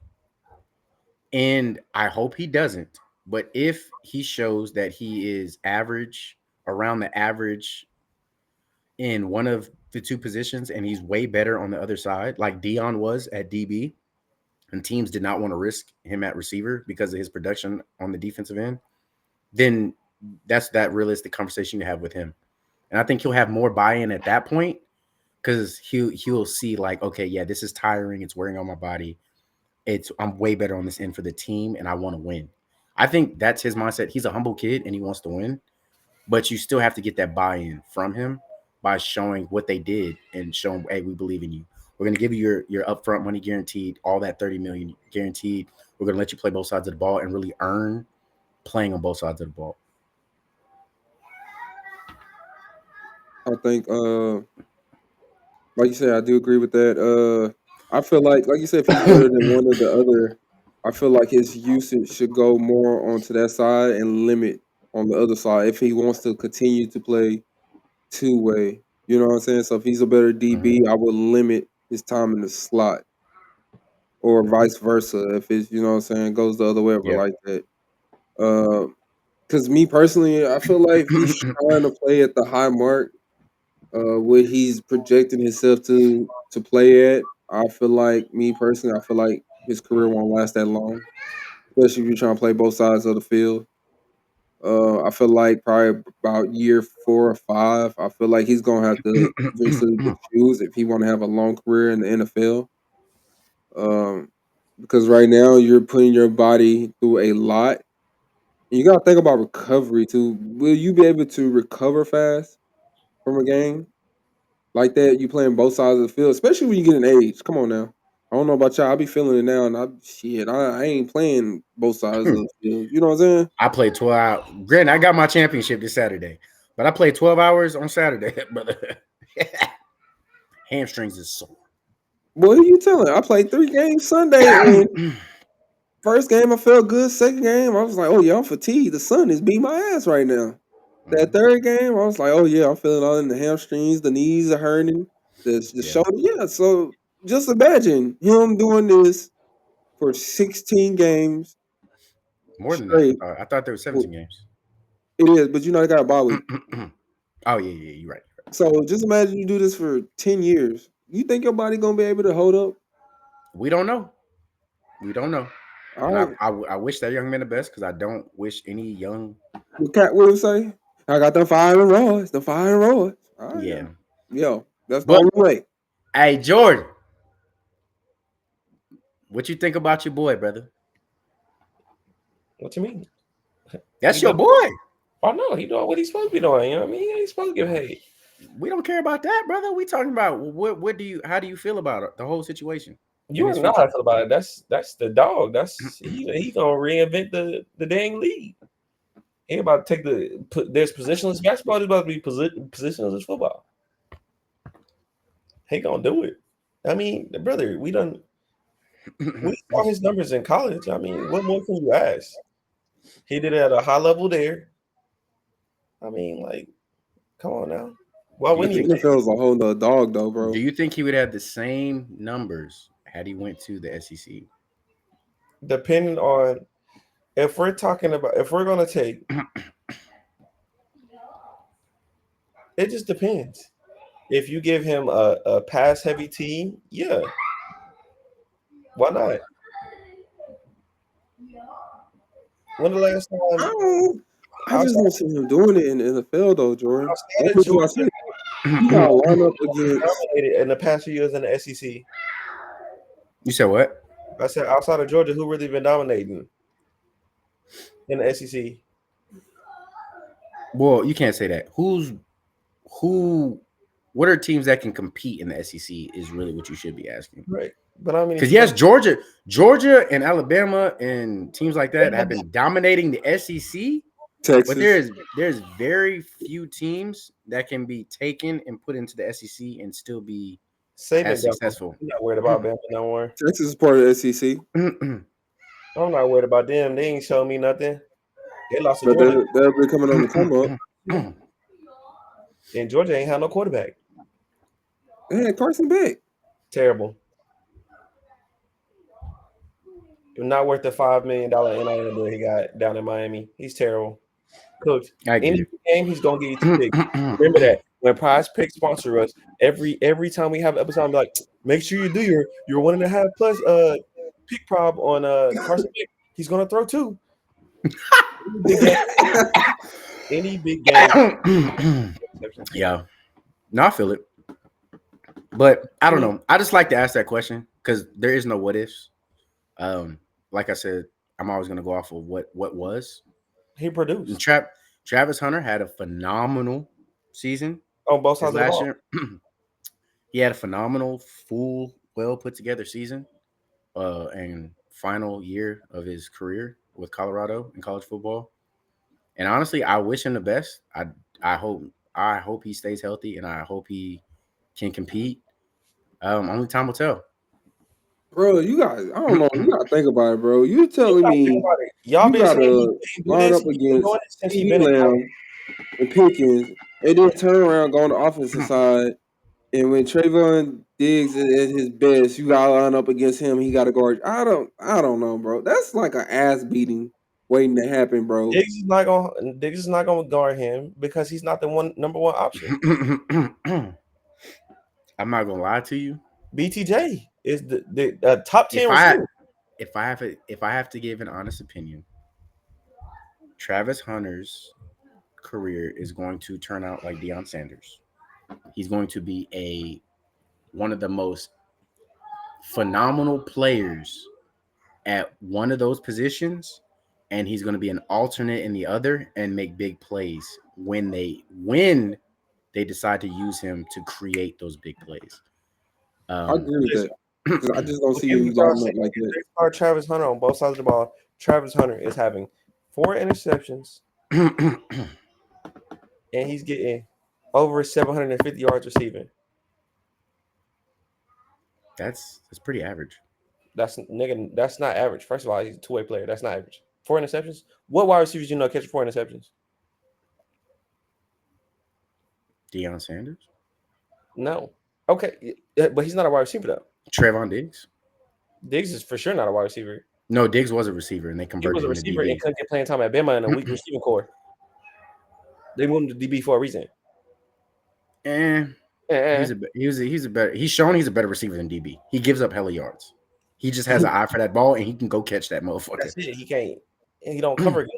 And I hope he doesn't. But if he shows that he is average, around the average in one of the two positions, and he's way better on the other side, like Dion was at DB, and teams did not want to risk him at receiver because of his production on the defensive end, then that's that realistic conversation you have with him. And I think he'll have more buy-in at that point because he'll see like, okay, yeah, this is tiring. It's wearing on my body. I'm way better on this end for the team, and I want to win. I think that's his mindset. He's a humble kid, and he wants to win. But you still have to get that buy-in from him by showing what they did and showing, hey, we believe in you. We're going to give you your upfront money guaranteed, all that $30 million guaranteed. We're going to let you play both sides of the ball and really earn playing on both sides of the ball. I think, like you said, I do agree with that. I feel like you said, if he's better than one or the other, I feel like his usage should go more onto that side and limit on the other side if he wants to continue to play two-way. You know what I'm saying? So if he's a better DB, I would limit his time in the slot, or vice versa. If it's, you know what I'm saying, goes the other way, but like that. Because me personally, I feel like he's trying to play at the high mark, what he's projecting himself to play at. I feel like, me personally, I feel like his career won't last that long, especially if you're trying to play both sides of the field. I feel like probably about year 4 or 5, I feel like he's gonna have to eventually choose if he want to have a long career in the NFL. Because right now you're putting your body through a lot. And you gotta think about recovery too. Will you be able to recover fast from a game like that? You playing both sides of the field, especially when you get an age. Come on now. I don't know about y'all. I be feeling it now, and I ain't playing both sides of the field. You know what I'm saying? I played 12 hours. Granted, I got my championship this Saturday, but I played 12 hours on Saturday, brother. Hamstrings is sore. What are you telling? I played 3 games Sunday, and first game I felt good. Second game, I was like, oh yeah, I'm fatigued. The sun is beating my ass right now. That third game, I was like, oh yeah, I'm feeling all in the hamstrings, the knees are hurting, the shoulder. Yeah, so just imagine him doing this for 16 games More than that. straight. I thought there were 17 games. It is, but you know they got a bye week. Oh yeah, you're right. So just imagine you do this for 10 years. You think your body gonna be able to hold up? We don't know. We don't know. All right. I wish that young man the best because I don't wish any young What Cat Williams say? I got them fire and roars. The fire and roars. All right, Yeah. yo, that's the But- only way. Hey, Jordan, what you think about your boy, brother? What you mean? That's He your doing- boy. Oh no, he doing what he's supposed to be doing. You know what I mean? He's supposed to get paid. We don't care about that, brother. We talking about how do you feel about it, the whole situation? You And his already know how I future. feel about it. That's the dog. That's he gonna reinvent the dang league. He ain't about to take there's positionless basketball. There's about to be positionless football. He gonna do it. I mean, brother, we saw his numbers in college. I mean, what more can you ask? He did it at a high level there. I mean, like, come on now. Why Do you wouldn't think- he? The NFL's a whole nother dog, though, bro. Do you think he would have the same numbers had he went to the SEC? Depending on if we're gonna take, it just depends. If you give him a pass heavy team, yeah. Why not? When the last time I just don't see him doing it in the NFL, though, Jordan. outside That's of what I Georgia, said. You got to line up against. dominated in the past few years in the SEC? You said what? I said outside of Georgia, who really been dominating in the SEC? Well, you can't say that. What are teams that can compete in the SEC is really what you should be asking. Right. But I mean, Because yes, Georgia and Alabama and teams like that have been dominating the SEC. Texas. But there's very few teams that can be taken and put into the SEC and still be as successful. I'm not worried about Bama no more. Texas is part of the SEC. I'm not worried about them. They ain't showing me nothing. They lost to But Georgia, they'll be coming on the come up. and Georgia ain't had no quarterback. They had Carson Beck. Terrible. Not worth the $5 million NIL deal he got down in Miami. He's terrible. Coach, I get any it. game he's gonna get you 2 picks. Remember that when Prize Picks sponsor us, every time we have an episode, I'm like, make sure you do your 1.5 plus pick prob on Carson Beck. He's gonna throw 2. Any big game. Yeah. No, I feel it. But I don't know. I just like to ask that question because there is no what ifs. Like I said, I'm always gonna go off of what was. He produced. Travis Hunter had a phenomenal season On both sides of the last ball. year. He had a phenomenal, full, well put together season, and final year of his career with Colorado in college football. And honestly, I wish him the best. I hope he stays healthy, and I hope he can compete. Only time will tell. Bro, you guys, I don't know. You got to think about it, bro. You telling me Y'all you been got saying to he do line this, up he been against doing it since he CeeDee been in college. Lamb and Pickens, and then turn around, go on the offensive side, and when Trayvon Diggs is at his best, you got to line up against him. He got to guard. I don't know, bro. That's like an ass beating waiting to happen, bro. Diggs is not gonna guard him because he's not the number one option. I'm not gonna lie to you. BTJ is the top 10 receiver. If I have to give an honest opinion, Travis Hunter's career is going to turn out like Deion Sanders. He's going to be one of the most phenomenal players at one of those positions, and he's going to be an alternate in the other and make big plays when they decide to use him to create those big plays. I agree with that. 'Cause I just don't see him Start lining up like that. Travis Hunter on both sides of the ball. Travis Hunter is having 4 interceptions, and he's getting over 750 yards receiving. That's pretty average. That's not average. First of all, he's a 2-way player. That's not average. 4 interceptions. What wide receivers you know catch 4 interceptions? Deion Sanders, No. Okay, but he's not a wide receiver though. Trayvon Diggs. Diggs is for sure not a wide receiver. No, Diggs was a receiver, and they He converted was a him receiver to and DB. couldn't get playing time at Bama in a weak receiving core. They moved him to DB for a reason. He's shown he's a better receiver than DB. He gives up hella yards. He just has an eye for that ball, and he can go catch that motherfucker. That's it. He can't. And he don't cover good.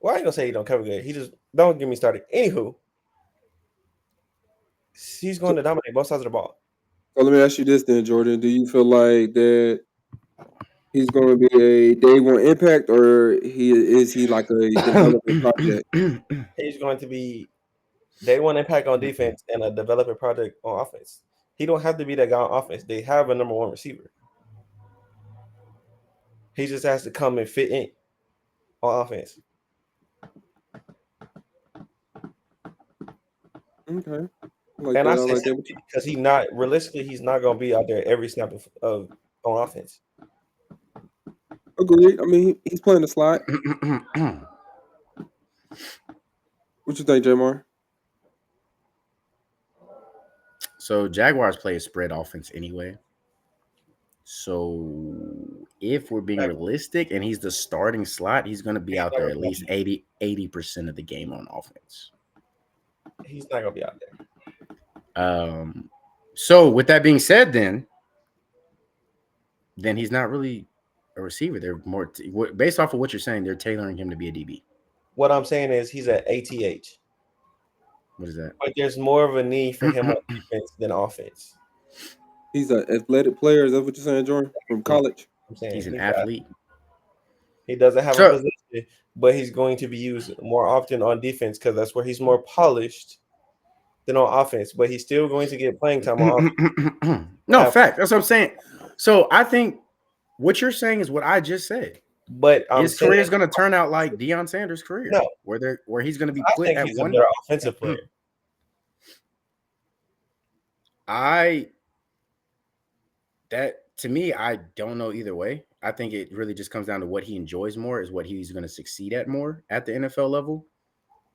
Well, I ain't gonna say he don't cover good. He just don't get me started. Anywho, he's going to dominate both sides of the ball. So let me ask you this then, Jordan. Do you feel like that he's going to be a day one impact, or is he like a development project? He's going to be day one impact on defense and a development project on offense. He don't have to be that guy on offense. They have a number one receiver. He just has to come and fit in on offense. Okay. And I say because he's not realistically, he's not going to be out there every snap of on offense. Agreed. I mean, he's playing the slot. What you think, Jamar? So Jaguars play a spread offense anyway. So if we're being realistic and he's the starting slot, he's going to be out there at least 80% of the game on offense. He's not going to be out there. So with that being said, then he's not really a receiver. They're more based off of what you're saying. They're tailoring him to be a DB. What I'm saying is he's at ATH. What is that? But there's more of a need for him on defense than offense. He's an athletic player. Is that what you're saying, Jordan? From college? I'm saying he's an athlete. He doesn't have a position, but he's going to be used more often on defense because that's where he's more polished than on offense. But he's still going to get playing time on offense. No, fact. That's what I'm saying. So I think what you're saying is what I just said. But his career is going to turn out like Deion Sanders' career, where he's going to be put at he's one a better offensive player. To me, I don't know either way. I think it really just comes down to what he enjoys more, is what he's going to succeed at more at the NFL level.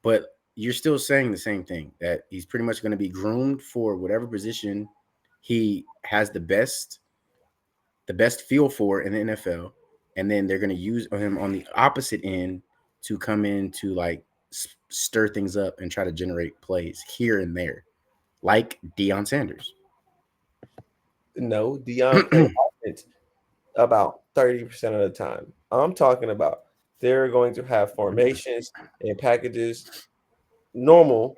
But you're still saying the same thing, that he's pretty much going to be groomed for whatever position he has the best feel for in the NFL. And then they're going to use him on the opposite end to come in to like stir things up and try to generate plays here and there, like Deion Sanders. No, Deion plays offense about 30% of the time. I'm talking about they're going to have formations and packages normal.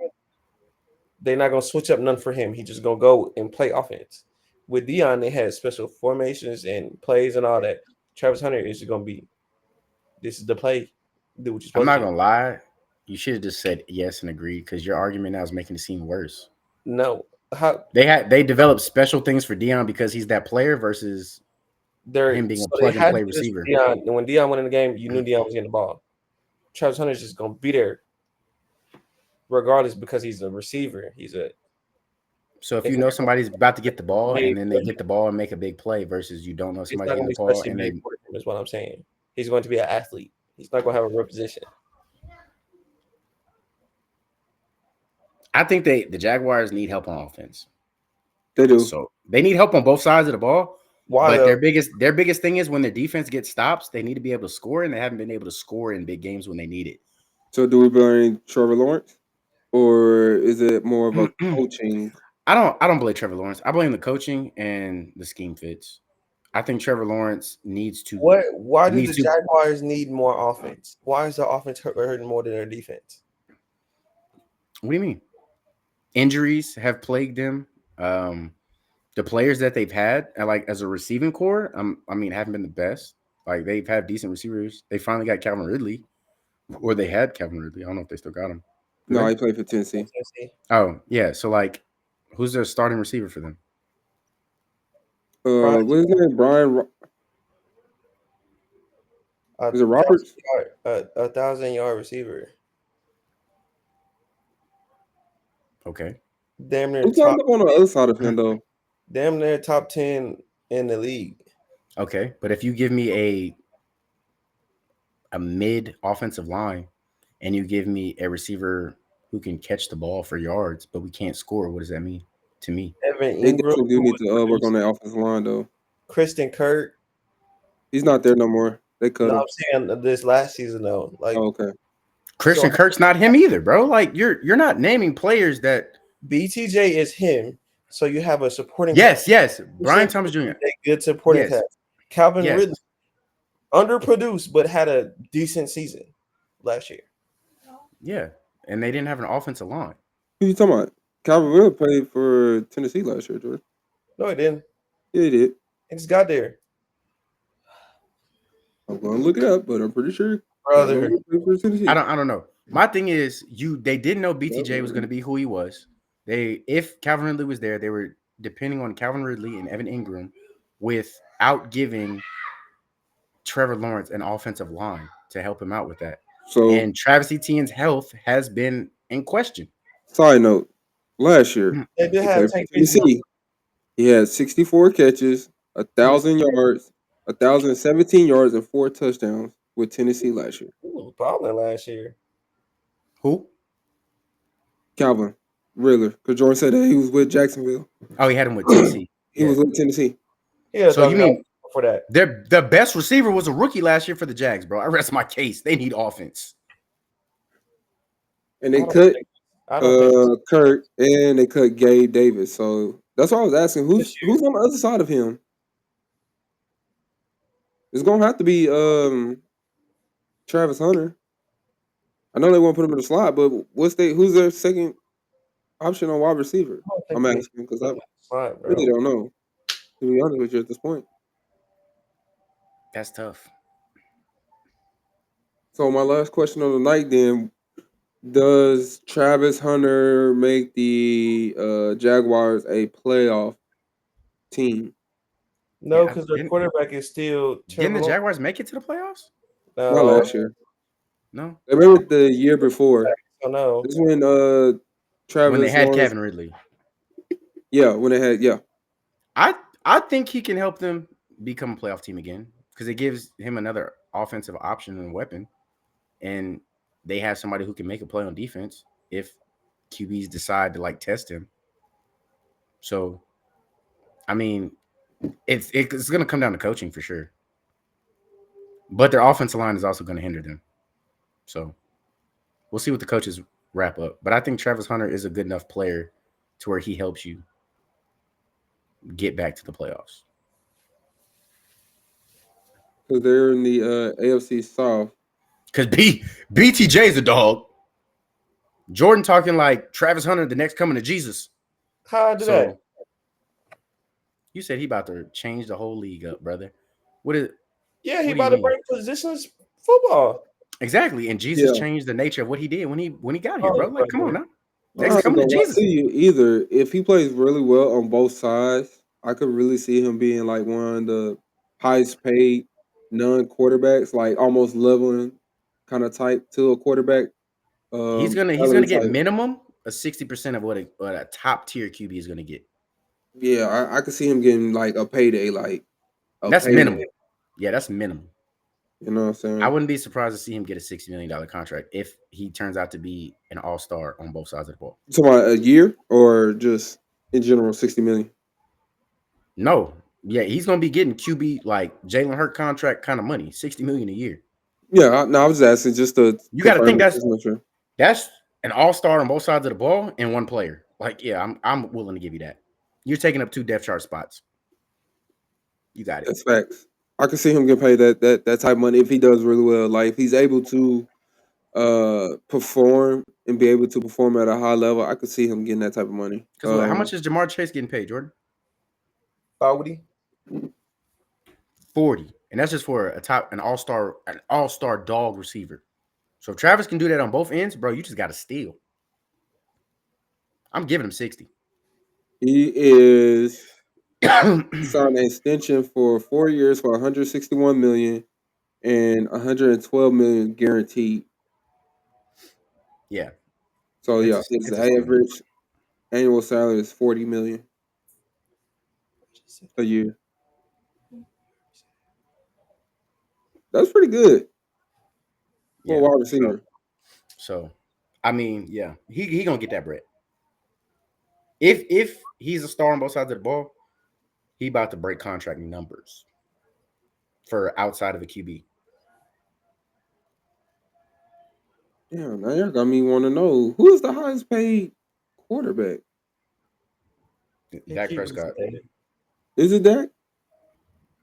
They're not going to switch up none for him. He's just going to go and play offense. With Deion, they had special formations and plays and all that. Travis Hunter is going to be, this is the play. Do what you're supposed I'm not going to lie. You should have just said yes and agreed, because your argument now is making it seem worse. No. They developed special things for Deion because he's that player versus him being a plug-and-play receiver. When Deion went in the game, you knew Deion was getting the ball. Travis Hunter is just going to be there regardless because he's a receiver. So if you know somebody's about to get the ball and then they get the ball and make a big play versus you don't know somebody's getting the ball and they is what I'm saying. He's going to be an athlete. He's not going to have a real position. I think the Jaguars need help on offense. They do. So they need help on both sides of the ball. Why? But their biggest thing is when their defense gets stops, they need to be able to score, and they haven't been able to score in big games when they need it. So do we blame Trevor Lawrence, or is it more of a coaching? I don't blame Trevor Lawrence. I blame the coaching and the scheme fits. I think Trevor Lawrence needs to. Why do the Jaguars need more offense? Why is the offense hurting more than their defense? What do you mean? Injuries have plagued them. The players that they've had, like as a receiving core, haven't been the best. Like they've had decent receivers. They finally got Calvin Ridley, or they had Calvin Ridley. I don't know if they still got him. No, he played for Tennessee. Oh yeah, so like, who's their starting receiver for them? What is his name? Brian. Is it Roberts? 1,000-yard receiver. Okay. Damn near Who's on the other side of him though? Damn near top 10 in the league. Okay, but if you give me a mid offensive line and you give me a receiver who can catch the ball for yards, but we can't score, what does that mean to me? Evan They Ingram definitely do need to work on that offensive line though. Kristen Kirk. He's not there no more. They cut him. I'm saying this last season though. Like, okay. Christian Kirk's not him either, bro. Like you're not naming players that BTJ is him. So you have a supporting. Yes. Brian Thomas Jr. A good supporting cast. Calvin Ridley underproduced but had a decent season last year. Yeah, and they didn't have an offensive line. Who you talking about? Calvin Miller played for Tennessee last year, Jordan. No, he didn't. Yeah, he did. He just got there. I'm going to look it up, but I'm pretty sure. Brother. I don't know. My thing is, they didn't know BTJ was going to be who he was. If Calvin Ridley was there, they were depending on Calvin Ridley and Evan Ingram without giving Trevor Lawrence an offensive line to help him out with that. So, and Travis Etienne's health has been in question. Side note, last year, They did have Tank Tennessee. He had 64 catches, 1,000 yards, 1,017 yards, and 4 touchdowns with Tennessee last year. He was balling last year. Who? Calvin Ridley. Because Jordan said that he was with Jacksonville. Oh, he had him with Tennessee. He was with Tennessee. Yeah. So you mean for that? The best receiver was a rookie last year for the Jags, bro. I rest my case. They need offense. And they cut Kurt and they cut Gabe Davis. So that's why I was asking who's on the other side of him. It's gonna have to be Travis Hunter. I know they want to put him in the slot, but who's their second option on wide receiver? I'm asking because I really don't know. To be honest with you, at this point, that's tough. So my last question of the night, then, does Travis Hunter make the Jaguars a playoff team? No, because their quarterback is still. Didn't the Jaguars make it to the playoffs? No. Not last year. No, they made it the year before. Oh no, this is when Travis when they had Lawrence, Kevin Ridley. Yeah, when they had I think he can help them become a playoff team again because it gives him another offensive option and weapon, and they have somebody who can make a play on defense if QBs decide to test him. So, I mean, it's going to come down to coaching for sure, but their offensive line is also going to hinder them. So, we'll see what the coaches wrap up. But I think Travis Hunter is a good enough player to where he helps you get back to the playoffs. Because they're in the AFC South. Because BTJ is a dog. Jordan talking like Travis Hunter, the next coming to Jesus. How I do that? You said he about to change the whole league up, brother. Yeah, he about to break positions football. Exactly, and Jesus changed the nature of what he did when he got here, bro. Like, come on now. Next coming to Jesus. Either if he plays really well on both sides, I could really see him being like one of the highest paid non-quarterbacks, like almost leveling kind of type to a quarterback. He's gonna get minimum a 60% of what a top tier QB is gonna get. Yeah, I could see him getting like a payday, that's minimum. Yeah, that's minimum. You know what I'm saying? I wouldn't be surprised to see him get a $60 million contract if he turns out to be an all-star on both sides of the ball. So a year or just in general, $60 million? No. Yeah, he's gonna be getting QB like Jalen Hurts contract kind of money, $60 million a year. Yeah, I was asking just to. You got to think that's an all-star on both sides of the ball and one player. Like, yeah, I'm willing to give you that. You're taking up 2 depth chart spots. You got it. That's facts. I can see him get paid that type of money if he does really well. Like if he's able to perform and be able to perform at a high level, I could see him getting that type of money. Because how much is Jamar Chase getting paid, Jordan? 40. 40, and that's just for an all-star dog receiver. So if Travis can do that on both ends, bro, you just got to steal. I'm giving him 60. He is signed an extension for 4 years for $161 million and $112 million guaranteed. Yeah. So his average annual salary is $40 million a year. That's pretty good for a wide receiver. So, I mean, yeah, he gonna get that bread. If he's a star on both sides of the ball, he about to break contract numbers for outside of a QB. Yeah, now you got me want to know who is the highest paid quarterback. Dak Prescott. Is it Dak?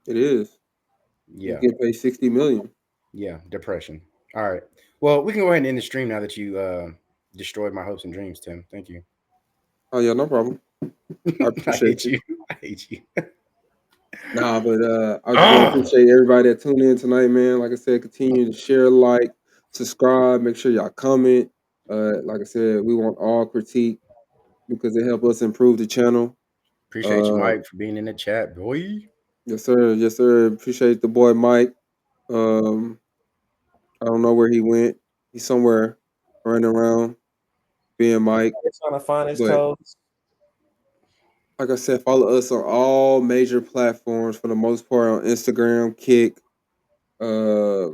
It is. Yeah. He get paid $60 million. Yeah, depression. All right. Well, we can go ahead and end the stream now that you destroyed my hopes and dreams, Tim. Thank you. Oh yeah, no problem. I I appreciate hate you. you. I hate you. Nah, but I just want to appreciate everybody that tuned in tonight, man. Like I said, continue to share, like, subscribe, make sure y'all comment. Like I said, we want all critique because it help us improve the channel. Appreciate you, Uh, Mike, for being in the chat, boy. yes, sir. Yes, sir. Appreciate the boy Mike. Um, I don't know where he went. He's somewhere running around being Mike. He's trying to find his But toes. like I said, follow us on all major platforms for the most part on Instagram, Kick, uh,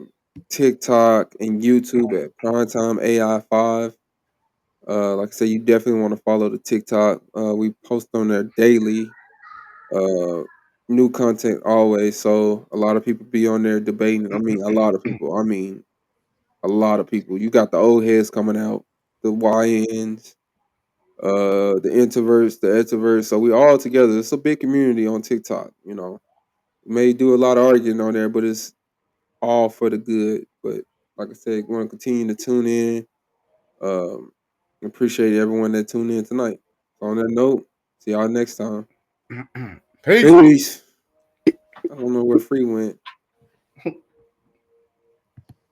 TikTok, and YouTube at Primetime AI5. Like I said, you definitely want to follow the TikTok. We post on there daily. Uh, New content always. So a lot of people be on there debating. I mean, a lot of people. I mean, a lot of people. You got the old heads coming out, the YNs, the introverts, the extroverts. So we all together. It's a big community on TikTok. You know, we may do a lot of arguing on there, but it's all for the good. But like I said, we want to continue to tune in. Um, appreciate everyone that tuned in tonight. On that note, see y'all next time. Peace. Peace. I don't know where Free went.